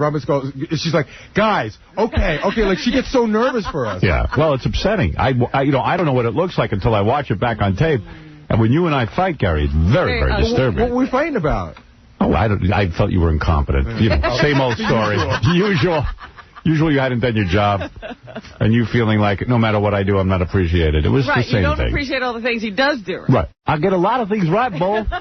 she's like, guys, okay. Like, she gets so nervous for us. Yeah. Well, it's upsetting. I don't know what it looks like until I watch it back on tape. And when you and I fight, Gary, it's very, very disturbing. What were we fighting about? Oh, I felt you were incompetent. Same old story. Usual you hadn't done your job, and you feeling like no matter what I do, I'm not appreciated. It was the same thing. Right, you don't appreciate all the things he does do. Right. I get a lot of things right, Bull. Can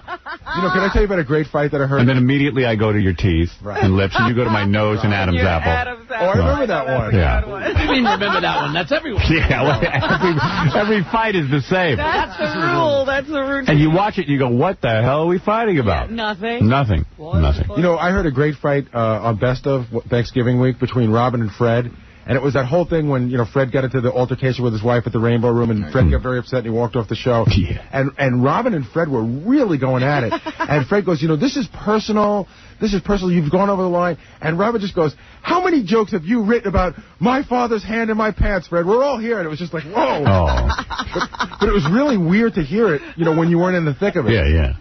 I tell you about a great fight that I heard? And then immediately I go to your teeth and lips, and you go to my nose and Adam's apple. Oh, I remember that one. Yeah. I mean, remember that one. That's everyone. Yeah, well, every fight is the same. That's the rule. That's the routine. And you watch it and you go, what the hell are we fighting about? Nothing. Nothing. I heard a great fight on Best of Thanksgiving week between Robin and Fred. And it was that whole thing when, Fred got into the altercation with his wife at the Rainbow Room, and Fred got very upset and he walked off the show. Yeah. And Robin and Fred were really going at it. And Fred goes, this is personal. This is personal. You've gone over the line. And Robin just goes, how many jokes have you written about my father's hand in my pants, Fred? We're all here. And it was just like, whoa. Oh. But it was really weird to hear it, when you weren't in the thick of it. Yeah.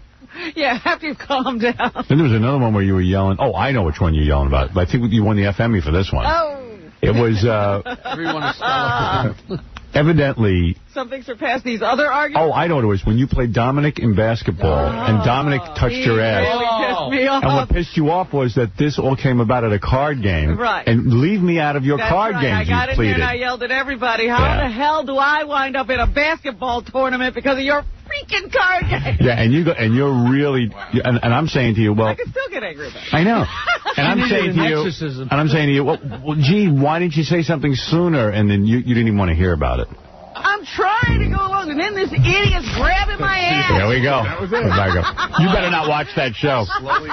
Yeah, after you've calmed down. Then there was another one where you were yelling. Oh, I know which one you're yelling about. I think you won the FME for this one. Oh. It was, everyone is evidently... Something surpassed these other arguments? Oh, I know what it was. When you played Dominic in basketball, and Dominic touched your ass. Really pissed me off. And what pissed you off was that this all came about at a card game. Right. And leave me out of your card games, I got in there and I pleaded. yelled at everybody, how the hell do I wind up in a basketball tournament because of your freaking card game? Yeah, and you're really... And I'm saying to you, well... I can still get angry about it. I know. And I'm saying to you, well, gee, why didn't you say something sooner? And then you didn't even want to hear about it. I'm trying to go along, and then this idiot's grabbing my ass. There we go. That was it. You better not watch that show.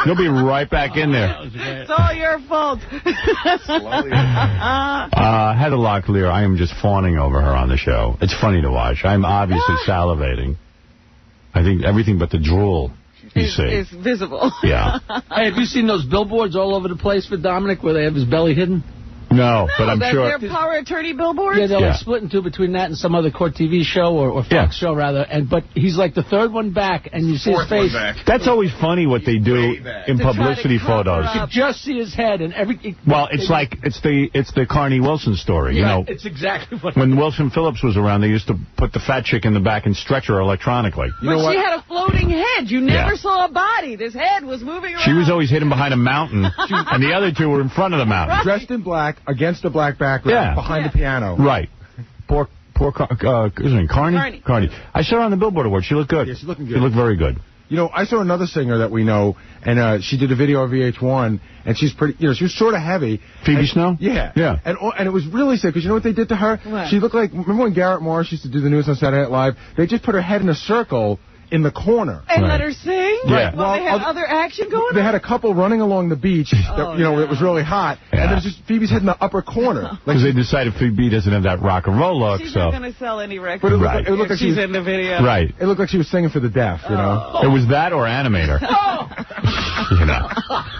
You'll be right back in there. It's all your fault. Heather Locklear, I am just fawning over her on the show. It's funny to watch. I'm obviously salivating. I think everything but the drool you see. It's visible. Yeah. Hey, have you seen those billboards all over the place for Dominic where they have his belly hidden? No, but I'm sure. Their power attorney billboards? Yeah, they're like split in two between that and some other court TV show or Fox show, rather. But he's like the third one back, and you see his face. That's always funny what they do in publicity photos. You can just see his head and everything. Well, it's like it's the Carney Wilson story, you know. It's exactly what. When Wilson Phillips was around, they used to put the fat chick in the back and stretch her electronically. But she had a floating head. You never saw a body. This head was moving around. She was always hidden behind a mountain, and the other two were in front of the mountain. Right. Dressed in black, against a black background, behind the piano. Right. Poor what's her name? Carney? I saw her on the Billboard Award. She looked good. Yeah, she's looking good. She looked very good. I saw another singer that we know, and she did a video on VH1, and she's pretty, she was sort of heavy. Phoebe Snow? Yeah. Yeah. And it was really sick, because you know what they did to her? What? She looked like, remember when Garrett Morris used to do the news on Saturday Night Live? They just put her head in a circle in the corner. And let her sing? Yeah. Well, they had other action going on? They had a couple running along the beach that, it was really hot, and there was just Phoebe's head in the upper corner. Because they decided Phoebe doesn't have that rock and roll look, She's so... not going to sell any records. But it looked like she's in the video. Right. It looked like she was singing for the deaf, It was that or animator.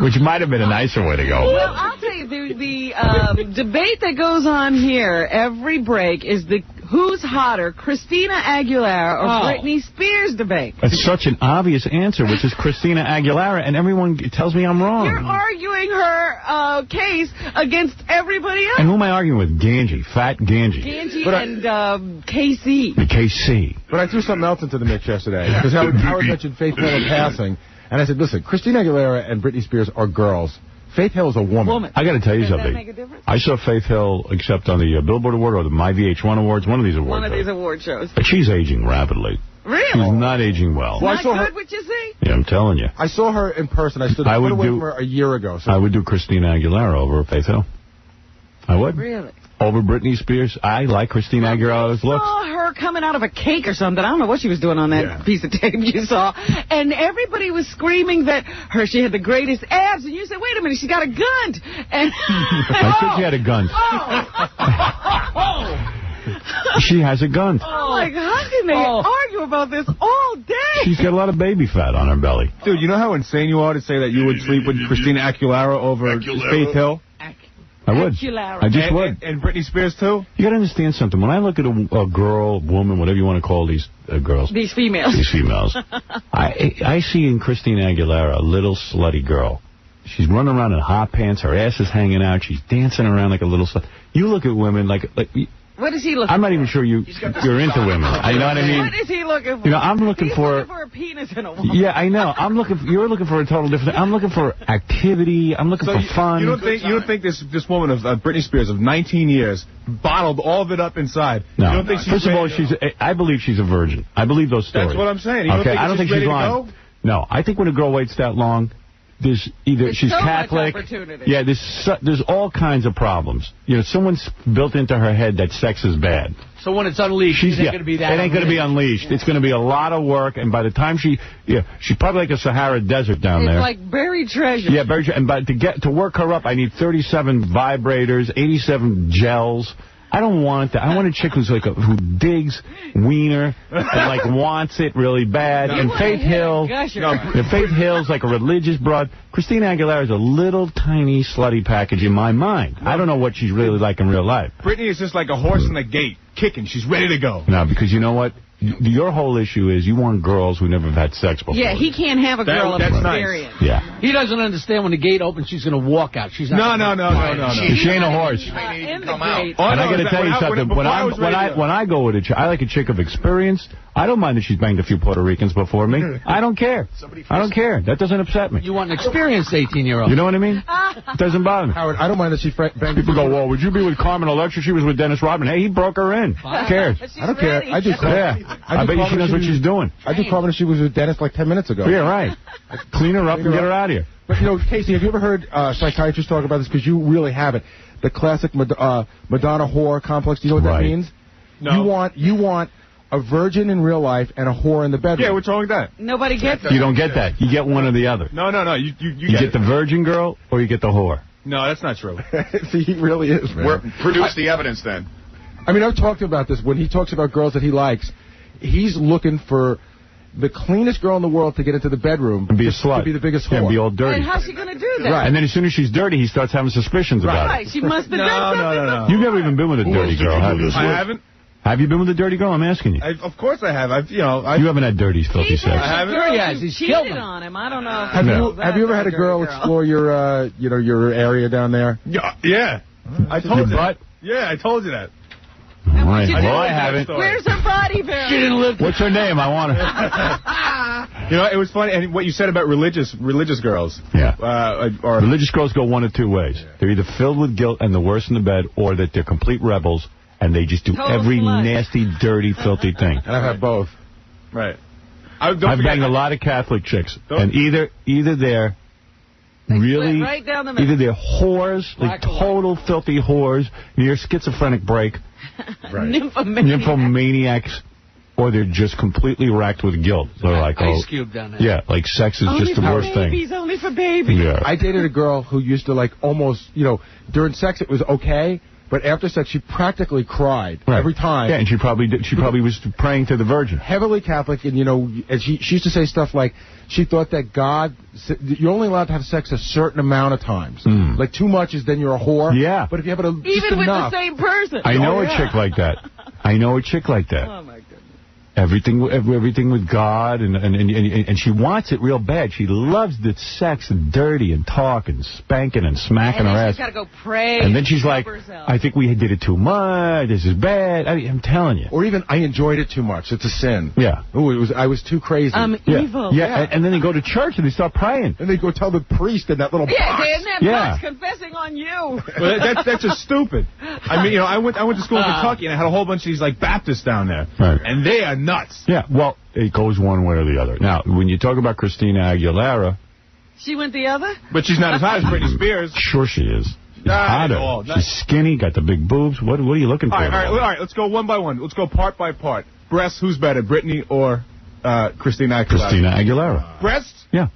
Which might have been a nicer way to go. Well, I'll tell you, the debate that goes on here every break is who's hotter, Christina Aguilera or Britney Spears debate. That's such an obvious answer, which is Christina Aguilera, and everyone tells me I'm wrong. You're arguing her case against everybody else. And who am I arguing with? Ganji, fat Ganji. Ganji and KC. The KC. But I threw something else into the mix yesterday, because Howard mentioned Faith Hill in passing, and I said, listen, Christina Aguilera and Britney Spears are girls. Faith Hill is a woman. I got to tell you Does that something. make a difference? I saw Faith Hill accept on the Billboard Award or the My VH1 Awards, one of these awards. One of these award shows. But she's aging rapidly. Really? She's not aging well. Well, Not good, what you say? Yeah, I'm telling you. I saw her in person. I stood I a would foot away do- from her a year ago. So I would do Christina Aguilera over Faith Hill. I would. Really? Over Britney Spears. I like Christina Aguilera's looks. I saw her coming out of a cake or something. I don't know what she was doing on that piece of tape you saw. And everybody was screaming that she had the greatest abs. And you said, wait a minute, she got a gun. And I said she had a gun. She has a gun. Like, how can they argue about this all day? She's got a lot of baby fat on her belly. Dude, you know how insane you are to say that you would sleep with Christina Aguilera over Faith Hill? I would. Aguilera. I just would. And Britney Spears, too? You got to understand something. When I look at a girl, woman, whatever you want to call these girls. These females. These females. I see in Christina Aguilera a little slutty girl. She's running around in hot pants. Her ass is hanging out. She's dancing around like a little slut. You look at women like What is he looking for? I'm not even sure you're into women. You know what I mean? What is he looking for? You know, I'm looking He's for... looking for a penis in a woman. Yeah, I know. You're looking for a total different thing. I'm looking for activity. I'm looking for fun. You don't think this woman of Britney Spears of 19 years bottled all of it up inside? No. You don't think she's First of all, I believe she's a virgin. I believe those stories. That's what I'm saying. You I don't think ready she's to lying. go? No, I think when a girl waits that long, there's either she's so much Catholic. opportunity. Yeah, there's all kinds of problems. You know, someone's built into her head that sex is bad. So when it's unleashed, it ain't going to be that. It ain't going to be unleashed. It's going to be a lot of work, and by the time she's probably like a Sahara Desert down there. It's like buried treasure. Yeah, buried treasure. And to work her up, I need 37 vibrators, 87 gels. I don't want that. I want a chick who digs wiener and wants it really bad. And Faith Hill, Faith Hill's like a religious broad. Christina Aguilera is a little tiny slutty package in my mind. I don't know what she's really like in real life. Britney is just like a horse in the gate, kicking. She's ready to go. No, because you know what? Your whole issue is you want girls who never have had sex before. Yeah, he can't have a girl of experience. Nice. Yeah. He doesn't understand when the gate opens, she's going to walk out. She's No. She ain't a horse. In the gate. And I got to tell you something. When I go with a chick, I like a chick of experience. I don't mind that she's banged a few Puerto Ricans before me. I don't care. I don't care. That doesn't upset me. You want an experienced 18-year-old. You know what I mean? It doesn't bother me. Howard, I don't mind that she banged. People go, well, would you be with Carmen Electra? She was with Dennis Rodman. Hey, he broke her in. Who cares? I don't care. I do. I bet you she knows what she's doing. I do Carmen. She was with Dennis like 10 minutes ago. Yeah, right. Clean her up and get her out of here. But, Casey, have you ever heard psychiatrists talk about this? Because you really haven't. The classic Madonna whore complex. Do you know what that means? No. You want a virgin in real life and a whore in the bedroom. Yeah, what's wrong with that? Nobody gets it. You don't get that. You get one or the other. No. You get the virgin girl or you get the whore. No, that's not true. See, he really is, man. Produce the evidence, then. I mean, I've talked about this. When he talks about girls that he likes, he's looking for the cleanest girl in the world to get into the bedroom and be a slut. To be the biggest whore. And be all dirty. And how's she going to do that? Right. And then as soon as she's dirty, he starts having suspicions about Right. it. She must have done something. No. You've never even been with a dirty girl, have you? I haven't. Have you been with a dirty girl? I'm asking you. Of course I have. You haven't had dirty, filthy sex. I haven't. Girl, Yes, you he's cheated killed him. on him. I don't know. Have you ever had a girl explore your your area down there? Yeah. I told you. Butt? Yeah, I told you that. All right. Well, I haven't. Where's her body buried? She didn't live. What's her name? I want her. It was funny, and what you said about religious girls. Yeah. Religious girls go one of two ways. They're either filled with guilt and the worst in the bed, or that they're complete rebels and they just do every nasty, dirty, filthy thing. And I've had both. Right. I've banged a lot of Catholic chicks, and either they're really, right down the middle. either they're whores, like total filthy whores, near schizophrenic break, nymphomaniacs, or they're just completely racked with guilt. They're like, Ice Cube down there. Yeah, like sex is just the worst thing. Only for babies. Yeah. I dated a girl who used to almost, during sex it was okay, but after sex she practically cried every time. Yeah, and she probably was praying to the Virgin. Heavily Catholic, and and she used to say stuff like she thought that God, you're only allowed to have sex a certain amount of times. Like too much is then you're a whore. Yeah. But if you have it just even with enough. the same person. I know a chick like that. I know a chick like that. Oh, my goodness. Everything with God, and she wants it real bad. She loves the sex and dirty and talk and spanking and smacking her ass. She's got to go pray. And then she's like, I think we did it too much. This is bad. I'm telling you. Or even, I enjoyed it too much. It's a sin. Yeah. Ooh, I was too crazy. I'm evil. Yeah, and then they go to church and they start praying. And they go tell the priest in that little box. Yeah, in that box confessing on you. Well, that's just stupid. I mean, I went to school in Kentucky, and I had a whole bunch of these, like, Baptists down there. Right. And they are nuts. Yeah, well, it goes one way or the other. Now, when you talk about Christina Aguilera... She went the other? But she's not as hot as Britney Spears. Sure she is. She's hotter. She's skinny, got the big boobs. What are you looking for? All right, let's go one by one. Let's go part by part. Breasts, who's better, Britney or Christina Aguilera? Christina Aguilera. Breasts? Yeah.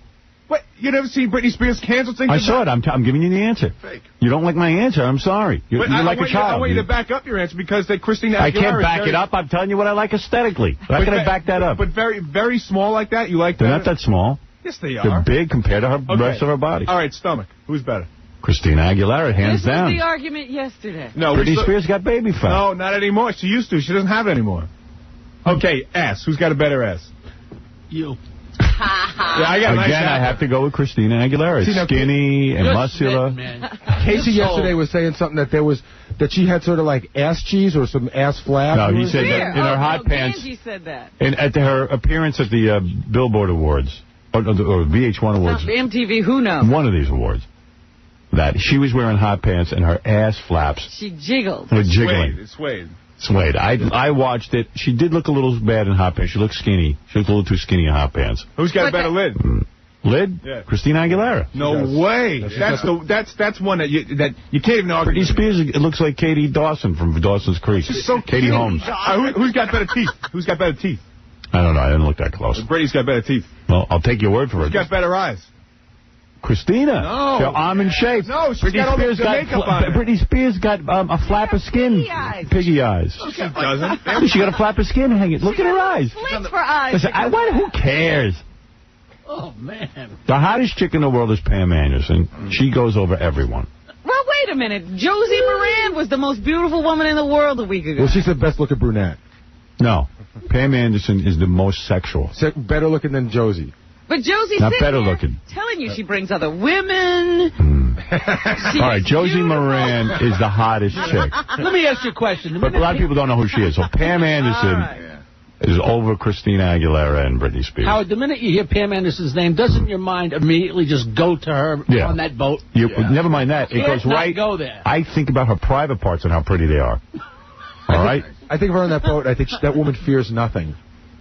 What? You never seen Britney Spears cancel things? I saw it. I'm giving you the answer. Fake. You don't like my answer. I'm sorry. You're like a child. I want you to back up your answer because Christina Aguilera... I can't back it up. I'm telling you what I like aesthetically. How can I back that up? But very, very small like that? You like that? They're not that small. Yes, they are. They're big compared to the rest of her body. All right, stomach. Who's better? Christina Aguilera, hands down. This was the argument yesterday. No, Britney Spears got baby fat. No, not anymore. She used to. She doesn't have it anymore. Okay, ass. Who's got a better ass? You. I have to go with Christina Aguilera. It's skinny and muscular. Casey yesterday was saying something that she had sort of like ass cheese or some ass flap. No, he said that in her hot pants. Angie said that. And at her appearance at the Billboard Awards, or VH1 Awards. MTV, who knows? One of these awards. That she was wearing hot pants and her ass flaps. She jiggled. Were jiggling. It swayed. Swayed. I watched it. She did look a little bad in hot pants. She looked skinny. She looked a little too skinny in hot pants. Who's got a better lid? Lid? Yeah. Christina Aguilera. No way. That's one that you can't even argue. Britney Spears, it looks like Katie Dawson from Dawson's Creek. She's so Katie Holmes. Who's got better teeth? Who's got better teeth? I don't know. I didn't look that close. Britney's got better teeth. Well, I'll take your word for it. Who's got better eyes? Christina. No. So I'm in shape. No, she's got all the makeup on. Britney Spears got a flap of skin. Piggy eyes. She doesn't. She got a flap of skin hanging. Look at her eyes. Slits for eyes. Listen, who cares? Oh, man. The hottest chick in the world is Pam Anderson. She goes over everyone. Well, wait a minute. Josie Moran was the most beautiful woman in the world a week ago. Well, she's the best looking brunette. No. Pam Anderson is the most sexual. Better looking than Josie. But Josie's not better looking. Telling you she brings other women. All right, Josie Moran is the hottest chick. Let me ask you a question. But a lot of people don't know who she is. So Pam Anderson is over Christina Aguilera and Britney Spears. Howard, the minute you hear Pam Anderson's name, doesn't your mind immediately just go to her on that boat? Never mind that. It goes right. Go there. I think about her private parts and how pretty they are. All right? I think of her on that boat. I think that woman fears nothing.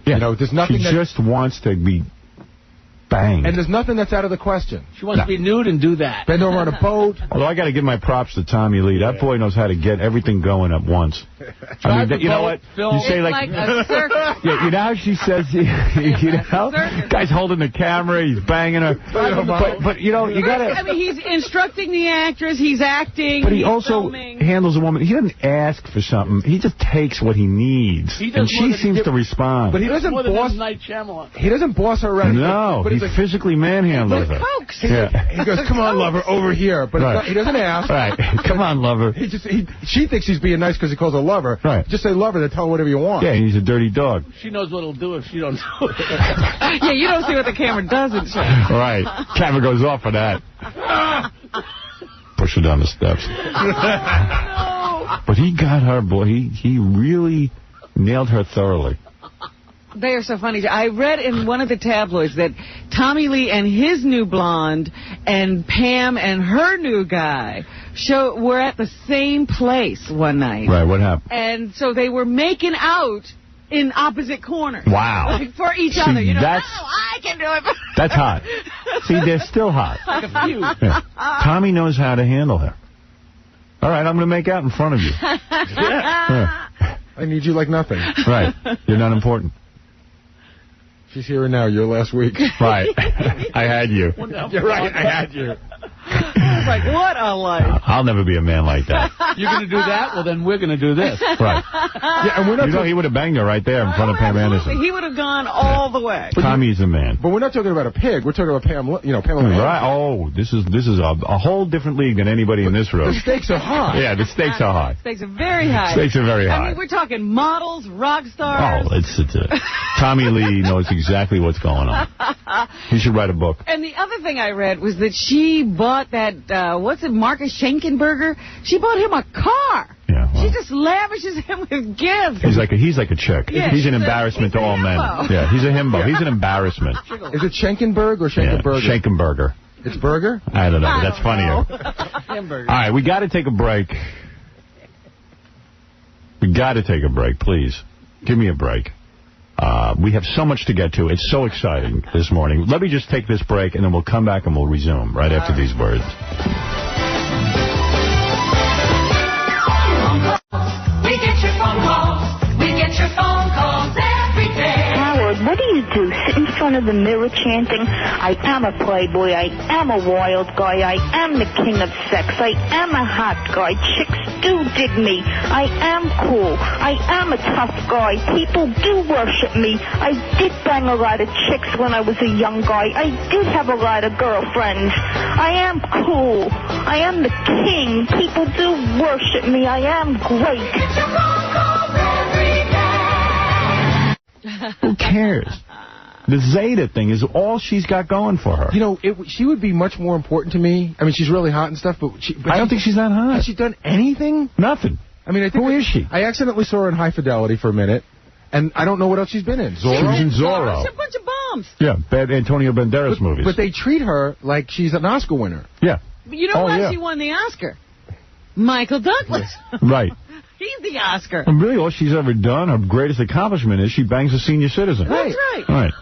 Yeah. You know, there's nothing. She just wants to be banged. And there's nothing that's out of the question. She wants to be nude and do that. Bend over on a boat. Although I got to give my props to Tommy Lee. That boy knows how to get everything going at once. I mean, you know what? You say like a circus. Yeah, you know how she says, you know, guy's holding the camera, he's banging her. But you know, you got to. I mean, he's instructing the actress, he's acting. But he also handles a woman. He doesn't ask for something. He just takes what he needs. And she seems to respond. But he doesn't boss. He doesn't boss her around. No, he physically manhandles her. Yeah. He goes, "Come on, lover, over here." But he doesn't ask. Right. Come on, lover. She thinks he's being nice because he calls her lover. Right. Just say lover, then tell him whatever you want. Yeah, he's a dirty dog. She knows what he'll do if she don't do it. Yeah, you don't see what the camera doesn't show. Right. Camera goes off for that. Push her down the steps. No. But he got her, boy. He really nailed her thoroughly. They are so funny. I read in one of the tabloids that Tommy Lee and his new blonde and Pam and her new guy were at the same place one night. Right, what happened? And so they were making out in opposite corners. Wow. Like for each other. You know, I can do it. That's hot. See, they're still hot. Like a feud. Yeah. Tommy knows how to handle her. All right, I'm going to make out in front of you. Yeah. I need you like nothing. Right. You're not important. She's here and now. You're last week. Right. I had you. You're right. I had you. was like, what a life. I'll never be a man like that. You're going to do that? Well, then we're going to do this. Right. Yeah, and we're not he would have banged her right there in front of Pam Anderson. He would have gone all the way. Tommy's a man. But we're not talking about a pig. We're talking about Pamela Anderson. Right. Oh, this is a whole different league than anybody in this room. The stakes are high. Yeah, the stakes are high. Stakes are very high. Stakes are very high. I mean, we're talking models, rock stars. Oh, it's Tommy Lee knows exactly what's going on. He should write a book. And the other thing I read was that she bought that, Marcus Schenkenberger? She bought him a car. Yeah, well. She just lavishes him with gifts. He's like a chick. Yeah, he's an embarrassment to all men. Yeah, he's a himbo. He's an embarrassment. Is it Schenkenberg or Schenkenberger? Yeah, Schenkenberger. It's burger? I don't know. That's funnier. Hamburger. All right, we got to take a break. We got to take a break, please. Give me a break. We have so much to get to. It's so exciting this morning. Let me just take this break, and then we'll come back and we'll resume right after these words. We get your phone calls. We get your phone calls every day. Howard, what do you do? Sit in front of the mirror chanting, I am a playboy, I am a wild guy, I am the king of sex, I am a hot guy, chicks do dig me, I am cool, I am a tough guy, people do worship me, I did bang a lot of chicks when I was a young guy, I did have a lot of girlfriends, I am cool, I am the king, people do worship me, I am great. Get your phone calls every day. Who cares? The Zeta thing is all she's got going for her. You know, she would be much more important to me. I mean, she's really hot and stuff, but I don't think she's that hot. Has she done anything? Nothing. I mean, who is she? I accidentally saw her in High Fidelity for a minute, and I don't know what else she's been in. Zorro? She was in Zorro. She's a bunch of bombs. Yeah, bad Antonio Banderas movies. But they treat her like she's an Oscar winner. Yeah. But you know why she won the Oscar? Michael Douglas. Right. He's the Oscar. And really, all she's ever done, her greatest accomplishment is she bangs a senior citizen. That's right. Right.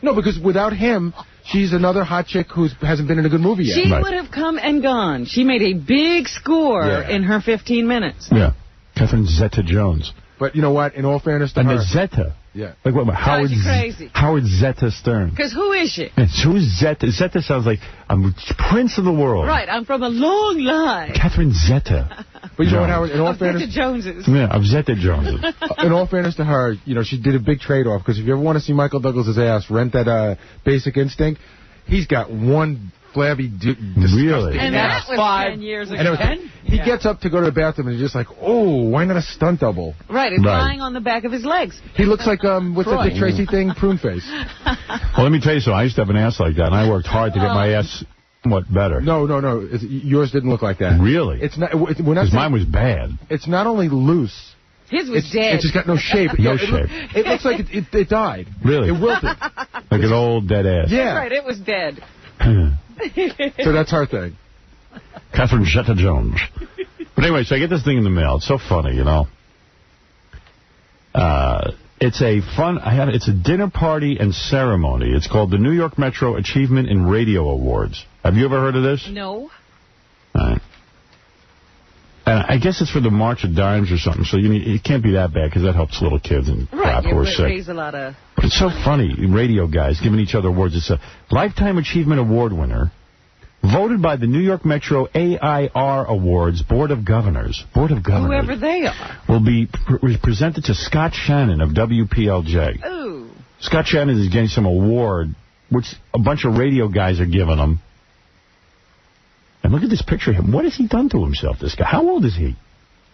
No, because without him, she's another hot chick who hasn't been in a good movie yet. She would have come and gone. She made a big score in her 15 minutes. Yeah. Catherine Zeta-Jones. But you know what? In all fairness to her... And the Zeta. Yeah. Like what? Crazy. Howard Zeta Stern. Because who is she? Who's Zeta? Zeta sounds like I'm prince of the world. Right. I'm from a long line. Catherine Zeta. But you know what, Howard? In all fairness... Zeta Joneses. Yeah, of Zeta Joneses. In all fairness to her, you know, she did a big trade-off. Because if you ever want to see Michael Douglas's ass, rent that Basic Instinct. He's got one flabby, disgusting really? And that was 10 years ago. He gets up to go to the bathroom and he's just like, oh, why not a stunt double? Right, it's lying on the back of his legs. He looks like, what's that Dick Tracy thing? Prune face. Well, let me tell you something. I used to have an ass like that, and I worked hard to get my ass somewhat better. No. Yours didn't look like that. Really? It's not. We're not. Because mine was bad. It's not only loose. His was dead. It's just got no shape. No shape. It looks like it died. Really? It wilted. Like an old dead ass. Yeah. That's right, it was dead. So that's her thing. Catherine Zeta-Jones. But anyway, so I get this thing in the mail. It's so funny, you know. It's a dinner party and ceremony. It's called the New York Metro Achievement in Radio Awards. Have you ever heard of this? No. All right. And I guess it's for the March of Dimes or something, so it can't be that bad because that helps little kids and crap who are sick. Raise a lot of... But it's so funny, radio guys giving each other awards. It's a Lifetime Achievement Award winner, voted by the New York Metro AIR Awards Board of Governors. Whoever they are. Will be presented to Scott Shannon of WPLJ. Ooh. Scott Shannon is getting some award, which a bunch of radio guys are giving him. And look at this picture of him. What has he done to himself, this guy? How old is he?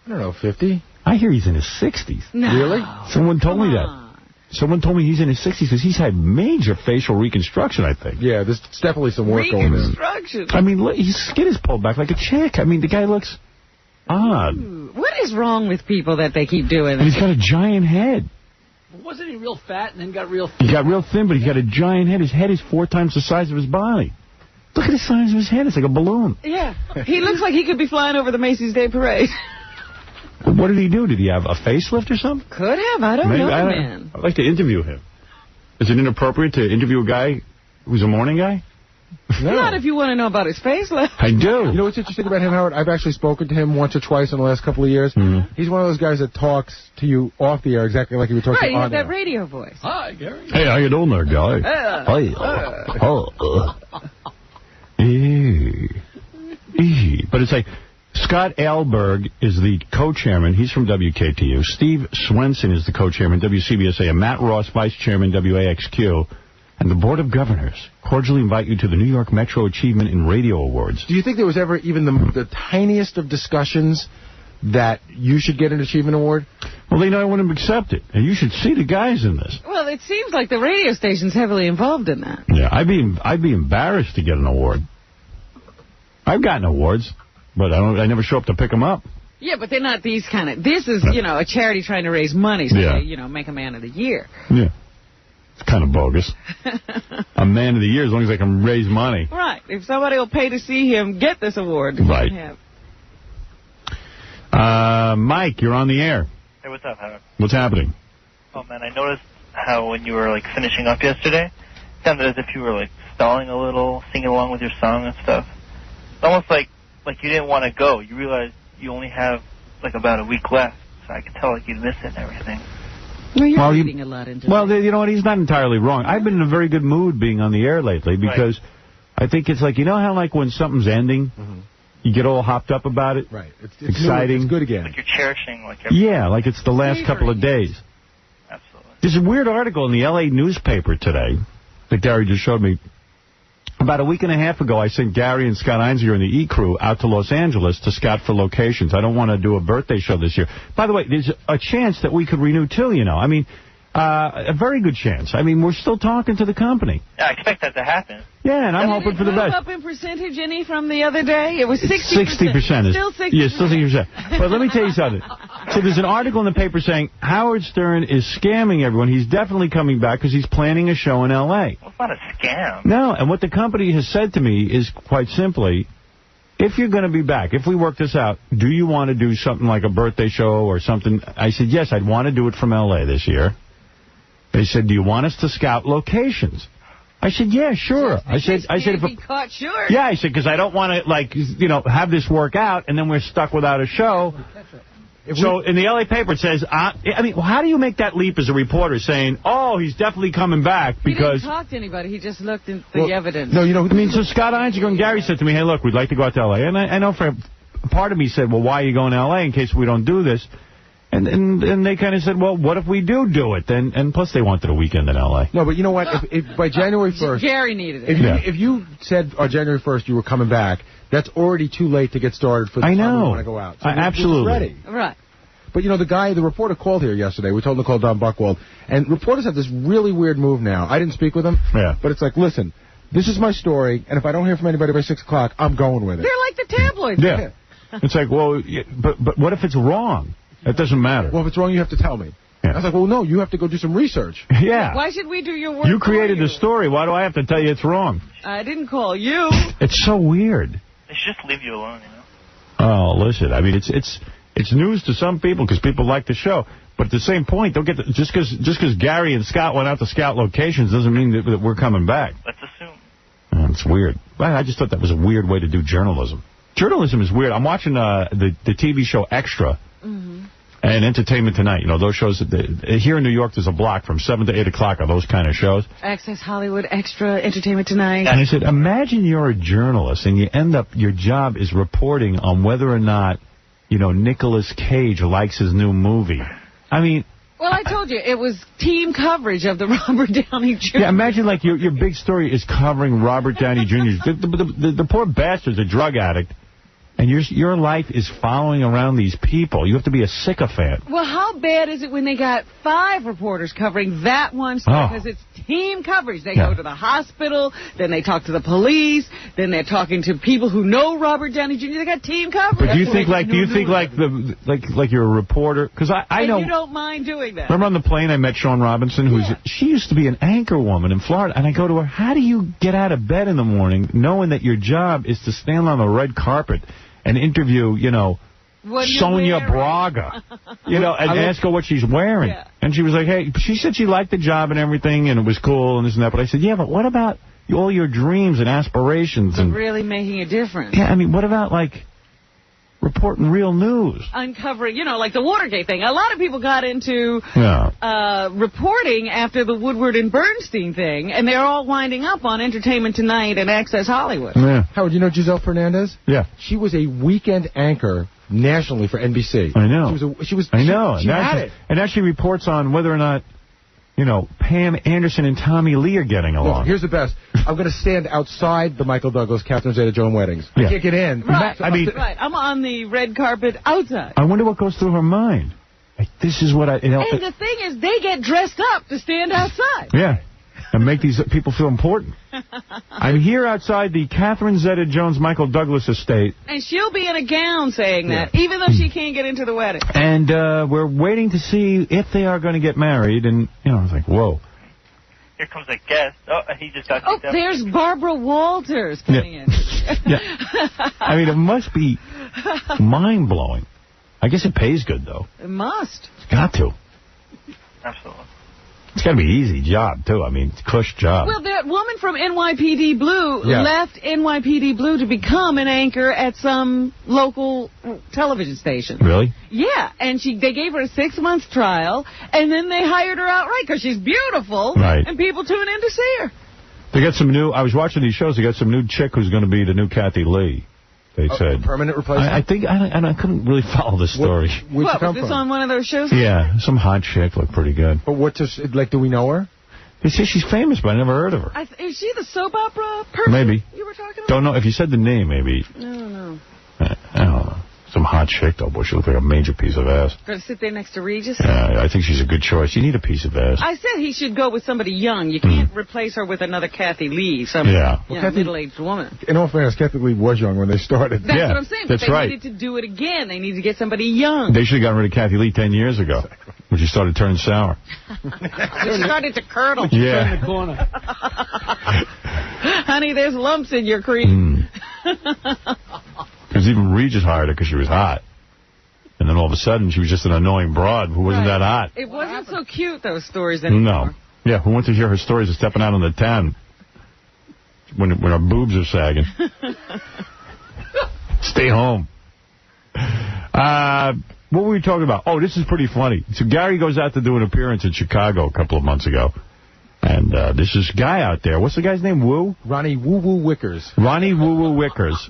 I don't know, 50? I hear he's in his 60s. No. Really? Someone told me that. Someone told me he's in his 60s because he's had major facial reconstruction, I think. Yeah, there's definitely some work going on. Reconstruction? I mean, look, his skin is pulled back like a chick. I mean, the guy looks odd. Ooh, what is wrong with people that they keep doing And he's got a giant head. Wasn't he real fat and then got real thin? He got real thin, but he's got a giant head. His head is 4 times the size of his body. Look at the size of his head. It's like a balloon. Yeah. He looks like he could be flying over the Macy's Day Parade. What did he do? Did he have a facelift or something? Could have. I don't know, man. I'd like to interview him. Is it inappropriate to interview a guy who's a morning guy? No. Not if you want to know about his facelift. I do. You know what's interesting about him, Howard? I've actually spoken to him once or twice in the last couple of years. Mm-hmm. He's one of those guys that talks to you off the air exactly like he would talk to you Right, on he has air. that radio voice. Hi, Gary. Hey, how you doing there, guy? Hey. But it's like Scott Ahlberg is the co-chairman. He's from WKTU. Steve Swenson is the co-chairman, WCBSA, and Matt Ross, vice chairman, WAXQ. And the Board of Governors cordially invite you to the New York Metro Achievement in Radio Awards. Do you think there was ever even the tiniest of discussions that you should get an achievement award? Well, they know I wouldn't accept it. And you should see the guys in this. Well, it seems like the radio station's heavily involved in that. Yeah, I'd be embarrassed to get an award. I've gotten awards, but I never show up to pick them up. Yeah, but they're not these kind of... This is, a charity trying to raise money, so they, make a man of the year. Yeah. It's kind of bogus. A man of the year as long as I can raise money. Right. If somebody will pay to see him get this award. Right. Mike, you're on the air. Hey, what's up, Howard? What's happening? Oh, man, I noticed how when you were, finishing up yesterday, it sounded as if you were, stalling a little, singing along with your song and stuff. It's almost like you didn't want to go. You realized you only have, about a week left, so I could tell, you'd miss it and everything. Well, you're reading a lot into it. Well, you know what? He's not entirely wrong. I've been in a very good mood being on the air lately because I think it's how, when something's ending, you get all hopped up about it? Right. It's exciting. It's good again. Like you're cherishing, Yeah, like it's the last couple of days. Absolutely. There's a weird article in the L.A. newspaper today that Gary just showed me. About a week and a half ago, I sent Gary and Scott Einziger and the E-Crew out to Los Angeles to scout for locations. I don't want to do a birthday show this year. By the way, there's a chance that we could renew, too, a very good chance. We're still talking to the company. Yeah, I expect that to happen. Yeah, and I'm hoping for the best. Up in percentage any from the other day? It was 60%. 60%. Still 60%. Yeah, still 60%. But let me tell you something. So there's an article in the paper saying Howard Stern is scamming everyone. He's definitely coming back because he's planning a show in L.A. Well, it's not a scam. No, and what the company has said to me is quite simply, if you're going to be back, if we work this out, do you want to do something like a birthday show or something? I said, yes, I'd want to do it from L.A. this year. They said, do you want us to scout locations? I said, yeah, sure. I said, if be caught short. Yeah, I said, because I don't want to, have this work out, and then we're stuck without a show. So in the L.A. paper it says, how do you make that leap as a reporter saying, oh, he's definitely coming back because... He didn't talk to anybody. He just looked at the evidence. No, so Scott Einziger and Gary said to me, hey, look, we'd like to go out to L.A. And I know for part of me said, well, why are you going to L.A. in case we don't do this? And they kind of said, well, what if we do it? And plus they wanted a weekend in L.A. No, but you know what? If by January 1st... Gary needed it. If you said on January 1st you were coming back, that's already too late to get started for the time we want to go out. So absolutely. We're ready. Right. But, the reporter called here yesterday. We told him to call Don Buchwald. And reporters have this really weird move now. I didn't speak with him. Yeah. But it's like, listen, this is my story, and if I don't hear from anybody by 6 o'clock, I'm going with it. They're like the tabloids. Yeah. It's like, well, but what if it's wrong? It doesn't matter. Well, if it's wrong, you have to tell me. Yeah. I was like, well, no, you have to go do some research. Yeah. Why should we do your work? You created the story. Why do I have to tell you it's wrong? I didn't call you. It's so weird. They should just leave you alone, Oh, listen, it's news to some people because people like the show. But at the same point, don't get just because Gary and Scott went out to scout locations doesn't mean that we're coming back. Let's assume. It's weird. I just thought that was a weird way to do journalism. Journalism is weird. I'm watching the TV show Extra. And Entertainment Tonight. Those shows, here in New York, there's a block from 7 to 8 o'clock of those kind of shows. Access Hollywood, Extra, Entertainment Tonight. And I said, imagine you're a journalist and you end up, your job is reporting on whether or not, Nicolas Cage likes his new movie. Well, I told you, it was team coverage of the Robert Downey Jr. Yeah, imagine your big story is covering Robert Downey Jr. The poor bastard's a drug addict. And your life is following around these people. You have to be a sycophant. Well, how bad is it when they got 5 reporters covering that one story? Because it's team coverage. They go to the hospital, then they talk to the police, then they're talking to people who know Robert Downey Jr. They got team coverage. But do you think like you're a reporter? Because I know. You don't mind doing that. Remember on the plane I met Sean Robinson, she used to be an anchor woman in Florida, and I go to her, how do you get out of bed in the morning knowing that your job is to stand on the red carpet and interview, Sonia Braga, and ask her what she's wearing. Yeah. And she was like, hey, she said she liked the job and everything, and it was cool and this and that. But I said, yeah, but what about all your dreams and aspirations? And really making a difference. Yeah, what about, reporting real news. Uncovering, like the Watergate thing. A lot of people got into reporting after the Woodward and Bernstein thing, and they're all winding up on Entertainment Tonight and Access Hollywood. Yeah. Howard, you know Giselle Fernandez? Yeah. She was a weekend anchor nationally for NBC. I know. I know. She had it. And now she reports on whether or not, Pam Anderson and Tommy Lee are getting along. Look, here's the best. I'm going to stand outside the Michael Douglas, Catherine Zeta-Jones weddings. I can't get in. Right. I'm on the red carpet outside. I wonder what goes through her mind. Like, this is what I... And the thing is, they get dressed up to stand outside. Yeah. And make these people feel important. I'm here outside the Catherine Zeta-Jones Michael Douglas estate. And she'll be in a gown saying that, even though she can't get into the wedding. And we're waiting to see if they are going to get married. And, I was like, whoa. Here comes a guest. Oh, he just got kicked out. There's Barbara Walters coming in. Yeah. I mean, it must be mind-blowing. I guess it pays good, though. It must. It's got to. Absolutely. It's got to be an easy job, too. I mean, it's a cush job. Well, that woman from NYPD Blue left NYPD Blue to become an anchor at some local television station. Really? Yeah, and they gave her a 6-month trial, and then they hired her outright because she's beautiful, right. And people tune in to see her. They got some new... I was watching these shows. They got some new chick who's going to be the new Kathy Lee. They said permanent replacement. I think I couldn't really follow the story. What was this on one of those shows? Yeah, some hot chick looked pretty good. But do we know her? They say she's famous, but I never heard of her. Is she the soap opera person maybe you were talking about? Don't know if you said the name. Maybe. No. I don't know. Some hot chick though, boy. She looked like a major piece of ass. Going to sit there next to Regis? Yeah, I think she's a good choice. You need a piece of ass. I said he should go with somebody young. You can't replace her with another Kathy Lee, some middle-aged woman. In all fairness, Kathy Lee was young when they started. That's what I'm saying. But That's they needed to do it again. They need to get somebody young. They should have gotten rid of Kathy Lee 10 years ago when she started turning sour. She started to curdle. Yeah. In the corner. Honey, there's lumps in your cream. Because even Regis hired her because she was hot. And then all of a sudden, she was just an annoying broad who wasn't that hot. It wasn't so cute, those stories anymore. No. Yeah, who wants to hear her stories of stepping out on the 10 when her boobs are sagging? Stay home. What were we talking about? Oh, this is pretty funny. So Gary goes out to do an appearance in Chicago a couple of months ago. And there's this guy out there. What's the guy's name? Ronnie Woo-Woo Wickers. Ronnie Woo-Woo Wickers.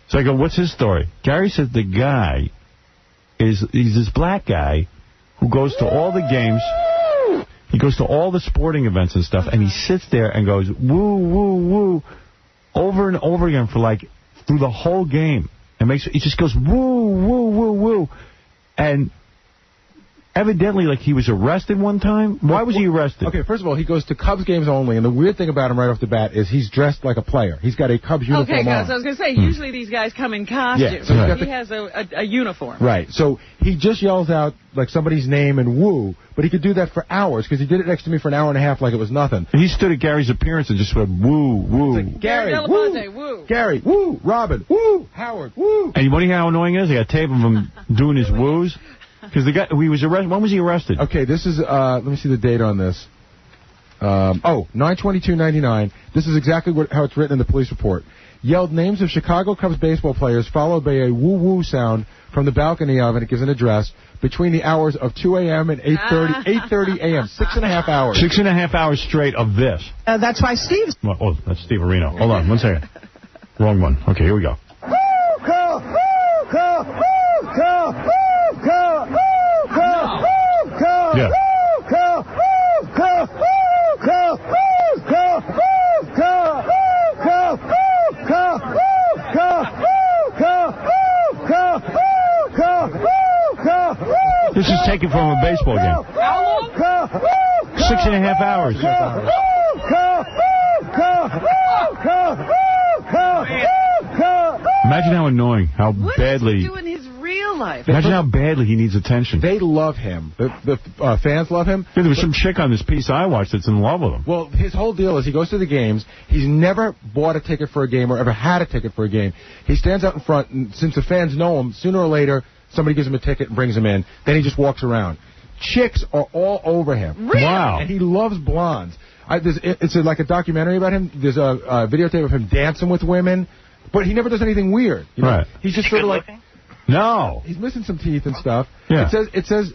So I go, what's his story? Gary says the guy... He's this black guy who goes to all the games. He goes to all the sporting events and stuff, and he sits there and goes, woo, woo, woo, over and over again for, through the whole game. He just goes, woo, woo, woo, woo. And evidently, he was arrested one time. Why was he arrested? Okay, first of all, he goes to Cubs games only, and the weird thing about him right off the bat is he's dressed like a player. He's got a Cubs uniform on. Okay, so I was going to say, usually these guys come in costumes. Yeah, so he has a uniform. Right, so he just yells out, somebody's name and woo, but he could do that for hours, because he did it next to me for an hour and a half like it was nothing. And he stood at Gary's appearance and just went, woo, woo. Gary, woo. Woo. Gary, woo. Robin, woo. Howard, woo. And you want to hear how annoying it is? I got a tape of him doing his woos. Because the guy, he was arrested. When was he arrested? Okay, this is, let me see the date on this. 9/22/99. This is exactly how it's written in the police report. Yelled names of Chicago Cubs baseball players, followed by a woo-woo sound from the balcony of, and it gives an address, between the hours of 2 a.m. and 8:30 a.m. 6.5 hours. 6.5 hours straight of this. That's why Steve's... Oh, that's Steve Areno. Hold on, 1 second. Wrong one. Okay, here we go. Yeah. This is taken from a baseball game. How long? 6.5 hours. Imagine how annoying, how badly... What does he do in his real life? Imagine how badly he needs attention. They love him. The fans love him. Yeah, there was some chick on this piece I watched that's in love with him. Well, his whole deal is he goes to the games. He's never bought a ticket for a game or ever had a ticket for a game. He stands out in front, and since the fans know him, sooner or later, somebody gives him a ticket and brings him in. Then he just walks around. Chicks are all over him. Really? Wow. And he loves blondes. It's like a documentary about him. There's a videotape of him dancing with women. But he never does anything weird. You know? Right. He's just sort of like... No. He's missing some teeth and stuff. Yeah. It says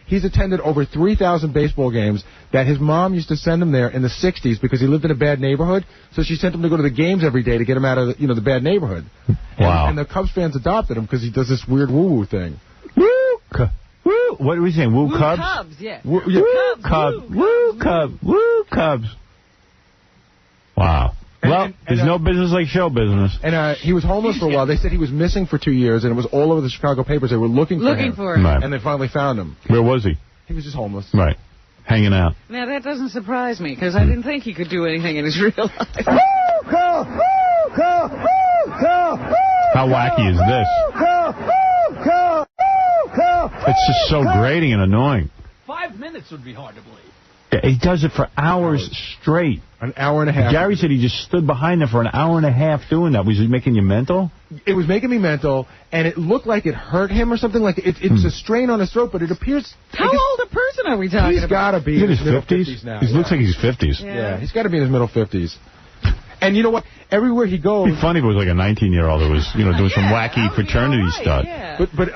he's attended over 3,000 baseball games that his mom used to send him there in the 60s because he lived in a bad neighborhood. So she sent him to go to the games every day to get him out of the bad neighborhood. Wow. And the Cubs fans adopted him because he does this weird woo-woo thing. Woo! Woo! What are we saying? Woo Cubs? Cubs, yeah. Woo, yeah. Woo Cubs! Woo Cubs! Woo Cubs! Wow. Well, there's no business like show business. And he was homeless for a while. They said he was missing for 2 years, and it was all over the Chicago papers. They were looking for him. Right. And they finally found him. Where was he? He was just homeless. Right. Hanging out. Now, that doesn't surprise me, because I didn't think he could do anything in his real life. How wacky is this? It's just so grating and annoying. 5 minutes would be hard to believe. He does it for hours straight. An hour and a half. Gary said he just stood behind them for an hour and a half doing that. Was he making you mental? It was making me mental, and it looked like it hurt him or something. Like it's a strain on his throat, but it appears... How old a person are we talking He's got to be He's in his middle 50s? 50s now. He looks like he's 50s. Yeah, he's got to be in his middle 50s. And you know what? Everywhere he goes... It'd be funny if it was like a 19-year-old who was, doing some wacky fraternity stuff. But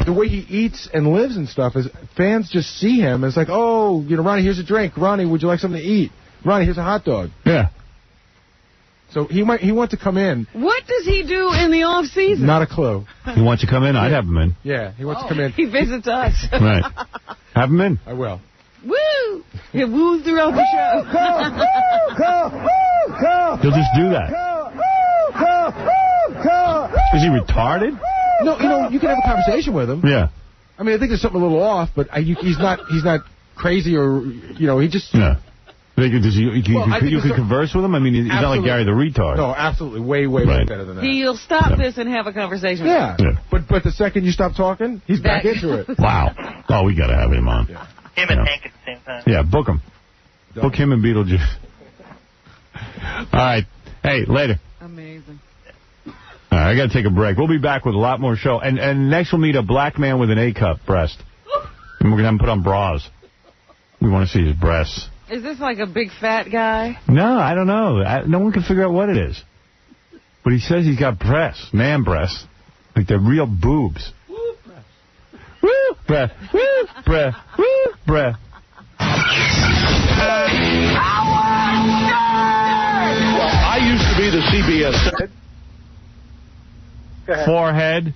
the way he eats and lives and stuff is fans just see him. It's like, oh, Ronnie, here's a drink. Ronnie, would you like something to eat? Ronnie, here's a hot dog. Yeah. So he wants to come in. What does he do in the off season? Not a clue. He wants to come in? I'd have him in. Yeah, he wants to come in. He visits us. Right. Have him in. I will. Woo! He woos throughout the show. He'll just do that. Is he retarded? No, you can have a conversation with him. Yeah. I mean, I think there's something a little off, but he's not crazy or he just. Yeah. You could converse with him? I mean, he's not like Gary the retard. No, absolutely. Way better than that. He'll stop this and have a conversation with Yeah. But the second you stop talking, he's back into it. Wow. Oh, we got to have him on. Him and Hank at the same time. Yeah, book him. Book him and Beetlejuice. All right. Hey, later. Amazing. All right, I got to take a break. We'll be back with a lot more show. And next we'll meet a black man with an A-cup breast. And we're going to have him put on bras. We want to see his breasts. Is this like a big fat guy? No, I don't know. No one can figure out what it is. But he says he's got breasts, man breasts. Like they're real boobs. Woo, breath. Woo, breath. Woo, breath. I used to be the CBS. Forehead.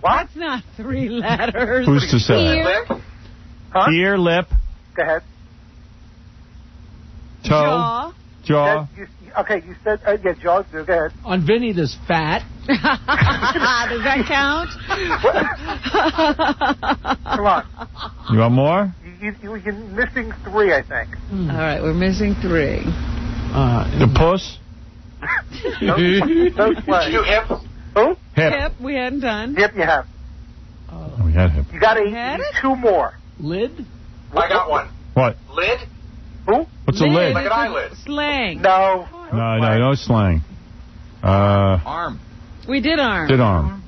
What? That's not 3 letters. Who's to say? Ear. Huh? Ear, lip. Go ahead. Toe. Jaw. Okay, you said, yeah, jaws do. Go ahead. On Vinny, there's fat. Does that count? Come on. You want more? You're missing 3, I think. All right, we're missing 3. The puss? Those legs. You hip? Who? Hip, we hadn't done. Hip, you have. We had hip. You got to eat 2 more. Lid? I got one. What? Lid? Who? What's a lid? Like an eyelid. Slang. No. No slang. Arm. We did arm. Did arm.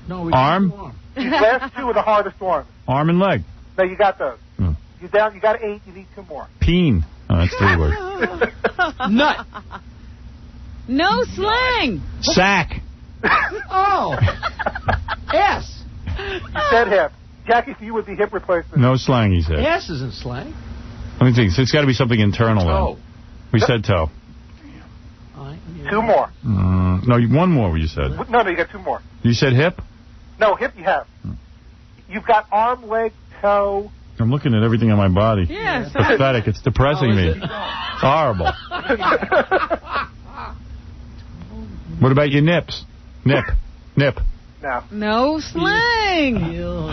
No, we arm? These last 2 are the hardest ones. Arm and leg. No, you got those. You got 8, you need 2 more. Peen. Oh, that's 3 words. Nut. No slang. Sack. Oh. S. You said hip. Jackie, for you would be hip replacement. No slang, he said. S isn't slang. Let me think. It's got to be something internal then. We said toe. 2 more. No, 1 more you said. No, you got 2 more. You said hip? No, hip you have. You've got arm, leg, toe. I'm looking at everything on my body. Yeah. It's pathetic. It's depressing me. It's horrible. What about your nips? Nip. No. No slang.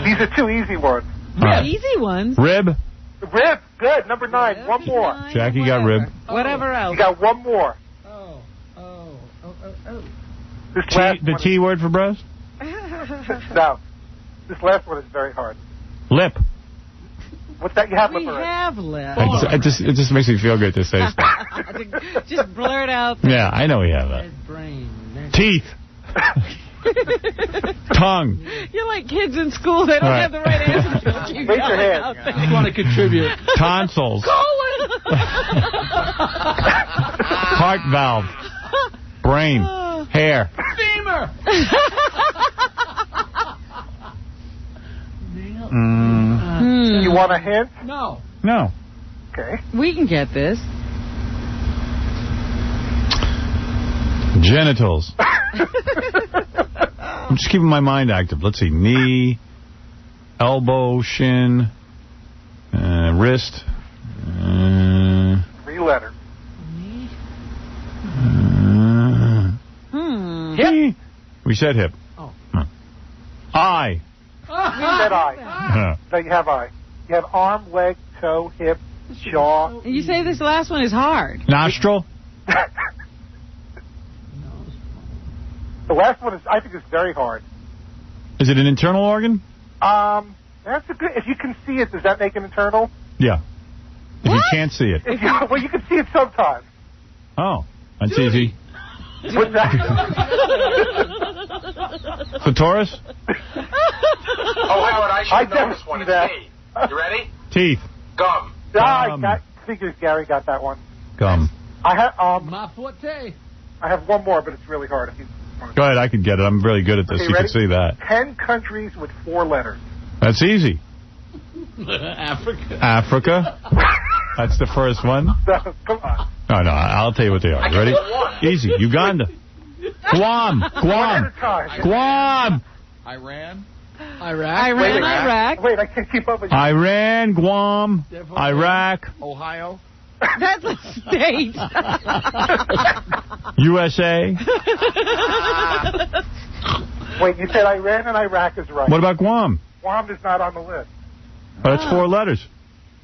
These are 2 easy ones. Yeah, easy ones. Rib. Rib. Good. Number 9. 1 more. Jackie got rib. Whatever else. You got 1 more. The T word for breast? No. This last one is very hard. Lip. What's that? You have lip We already. have lip. It just makes me feel good to say stuff. Just blurt out. Yeah, I know we have that. Teeth. Tongue. You're like kids in school. They don't have the right answer. Raise your hand. You want to contribute. Tonsils. Colon. Heart valve. Brain. Hair. Femur. want a hint? No. No. Okay. We can get this. Genitals. I'm just keeping my mind active. Let's see. Knee, elbow, shin, wrist. 3 letters. Hip. We said hip. Oh. Eye. You said eye. No, you have eye. You have arm, leg, toe, hip, jaw. You say this last one is hard. Nostril. The last one I think is very hard. Is it an internal organ? That's a good. If you can see it, does that make it internal? Yeah. If you can't see it. Well, you can see it sometimes. Oh, that's easy. What's that? Clitoris? Oh, Howard, I should know this one. It's me. You ready? Teeth. Gum. I figures Gary got that one. Gum. I have My forte. I have one more, but it's really hard. If you Go ahead, I could get it. I'm really good at this. Okay, You ready? can see that. 10 countries with 4 letters. That's easy. Africa. Africa. That's the first one. So, come on. No, I'll tell you what they are. Ready? Easy. Uganda. Guam. One at a time. Guam. Iran. Iraq. Wait, I can't keep up with you. Iran, Guam, Iraq, Ohio. That's a state. USA. Wait, you said Iran and Iraq is right. What about Guam? Guam is not on the list. Oh, that's 4 letters.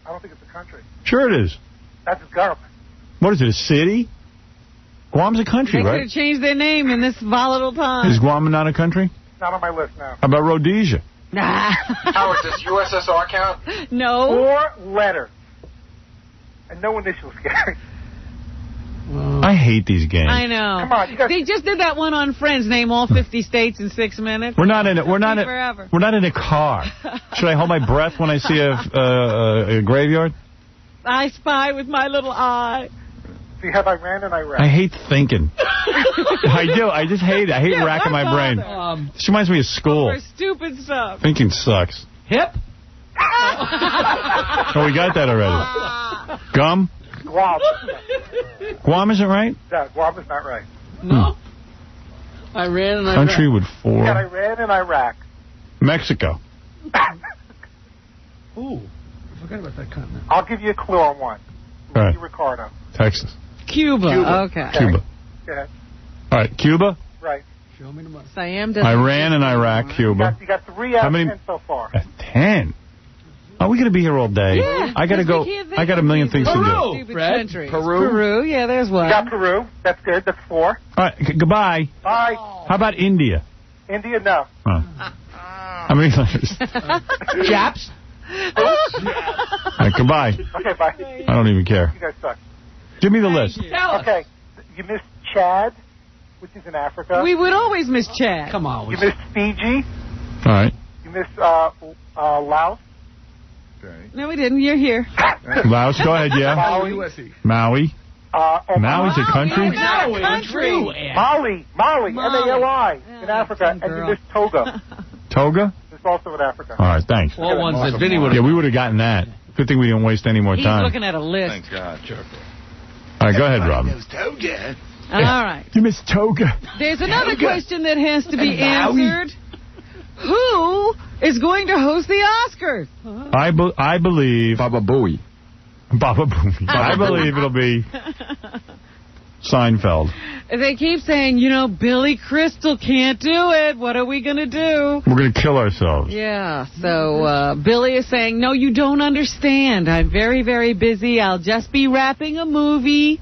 I don't think it's a country. Sure it is. That's a government. What is it, a city? Guam's a country, They could right? have changed their name in this volatile time. Is Guam not a country? Not on my list now. How about Rhodesia? Howard, does USSR count? No. 4 letters. And no initials, Gary. I hate these games. I know. Come on, you guys. They just did that one on Friends. Name all 50 states in 6 minutes. We're not in it. We're not in. Forever. We're not in a car. Should I hold my breath when I see a graveyard? I spy with my little eye. So you have Iran and Iraq. I hate thinking. I do. I just hate it. I hate racking my brain. This reminds me of school. For stupid stuff. Thinking sucks. Hip. Oh, we got that already. Gum? Guam. Guam isn't right? No, Guam is not right. No. Iran and Iraq. Country with You got 4. Iran and Iraq. Mexico. Ooh. I forgot about that continent. I'll give you a clue on one. All right. Ricardo. Texas. Cuba. Okay. Cuba. Go ahead. All right. Cuba, Right. Show me the money. Siam doesn't. Iran and Iraq, Cuba. You got 3 out How of many- 10 so far. 10. Are we going to be here all day? Yeah, I got to go. I got a million things to do. All Stupid Fred. countries. Peru. Yeah, there's one. You got Peru. That's good. That's 4. right. Goodbye. Bye. How about India? India, no. Oh. How many letters? Japs. All right, goodbye. Okay, bye. I don't even care. You guys suck. Give me the list. Okay. You missed Chad, which is in Africa. We would always miss Chad. Come on. You missed Fiji. All right. You missed Laos. No, we didn't. You're here. Laos, go ahead, yeah. Maui. Maui's a country? Not a country. Mali, M-A-L-I, in Africa, and you missed Togo. Toga? It's also in Africa. All right, thanks. All ones that Vinny would have. Yeah, we would have gotten that. Good thing we didn't waste any more He's time. looking at a list. Thank God. Sure. All right, go ahead, Rob. All right. You missed Toga. There's another question that has to be answered. Who is going to host the Oscars? I believe... Baba Booey. Baba Booey. I believe it'll be Seinfeld. They keep saying, Billy Crystal can't do it. What are we going to do? We're going to kill ourselves. Yeah, so Billy is saying, no, you don't understand. I'm very, very busy. I'll just be wrapping a movie.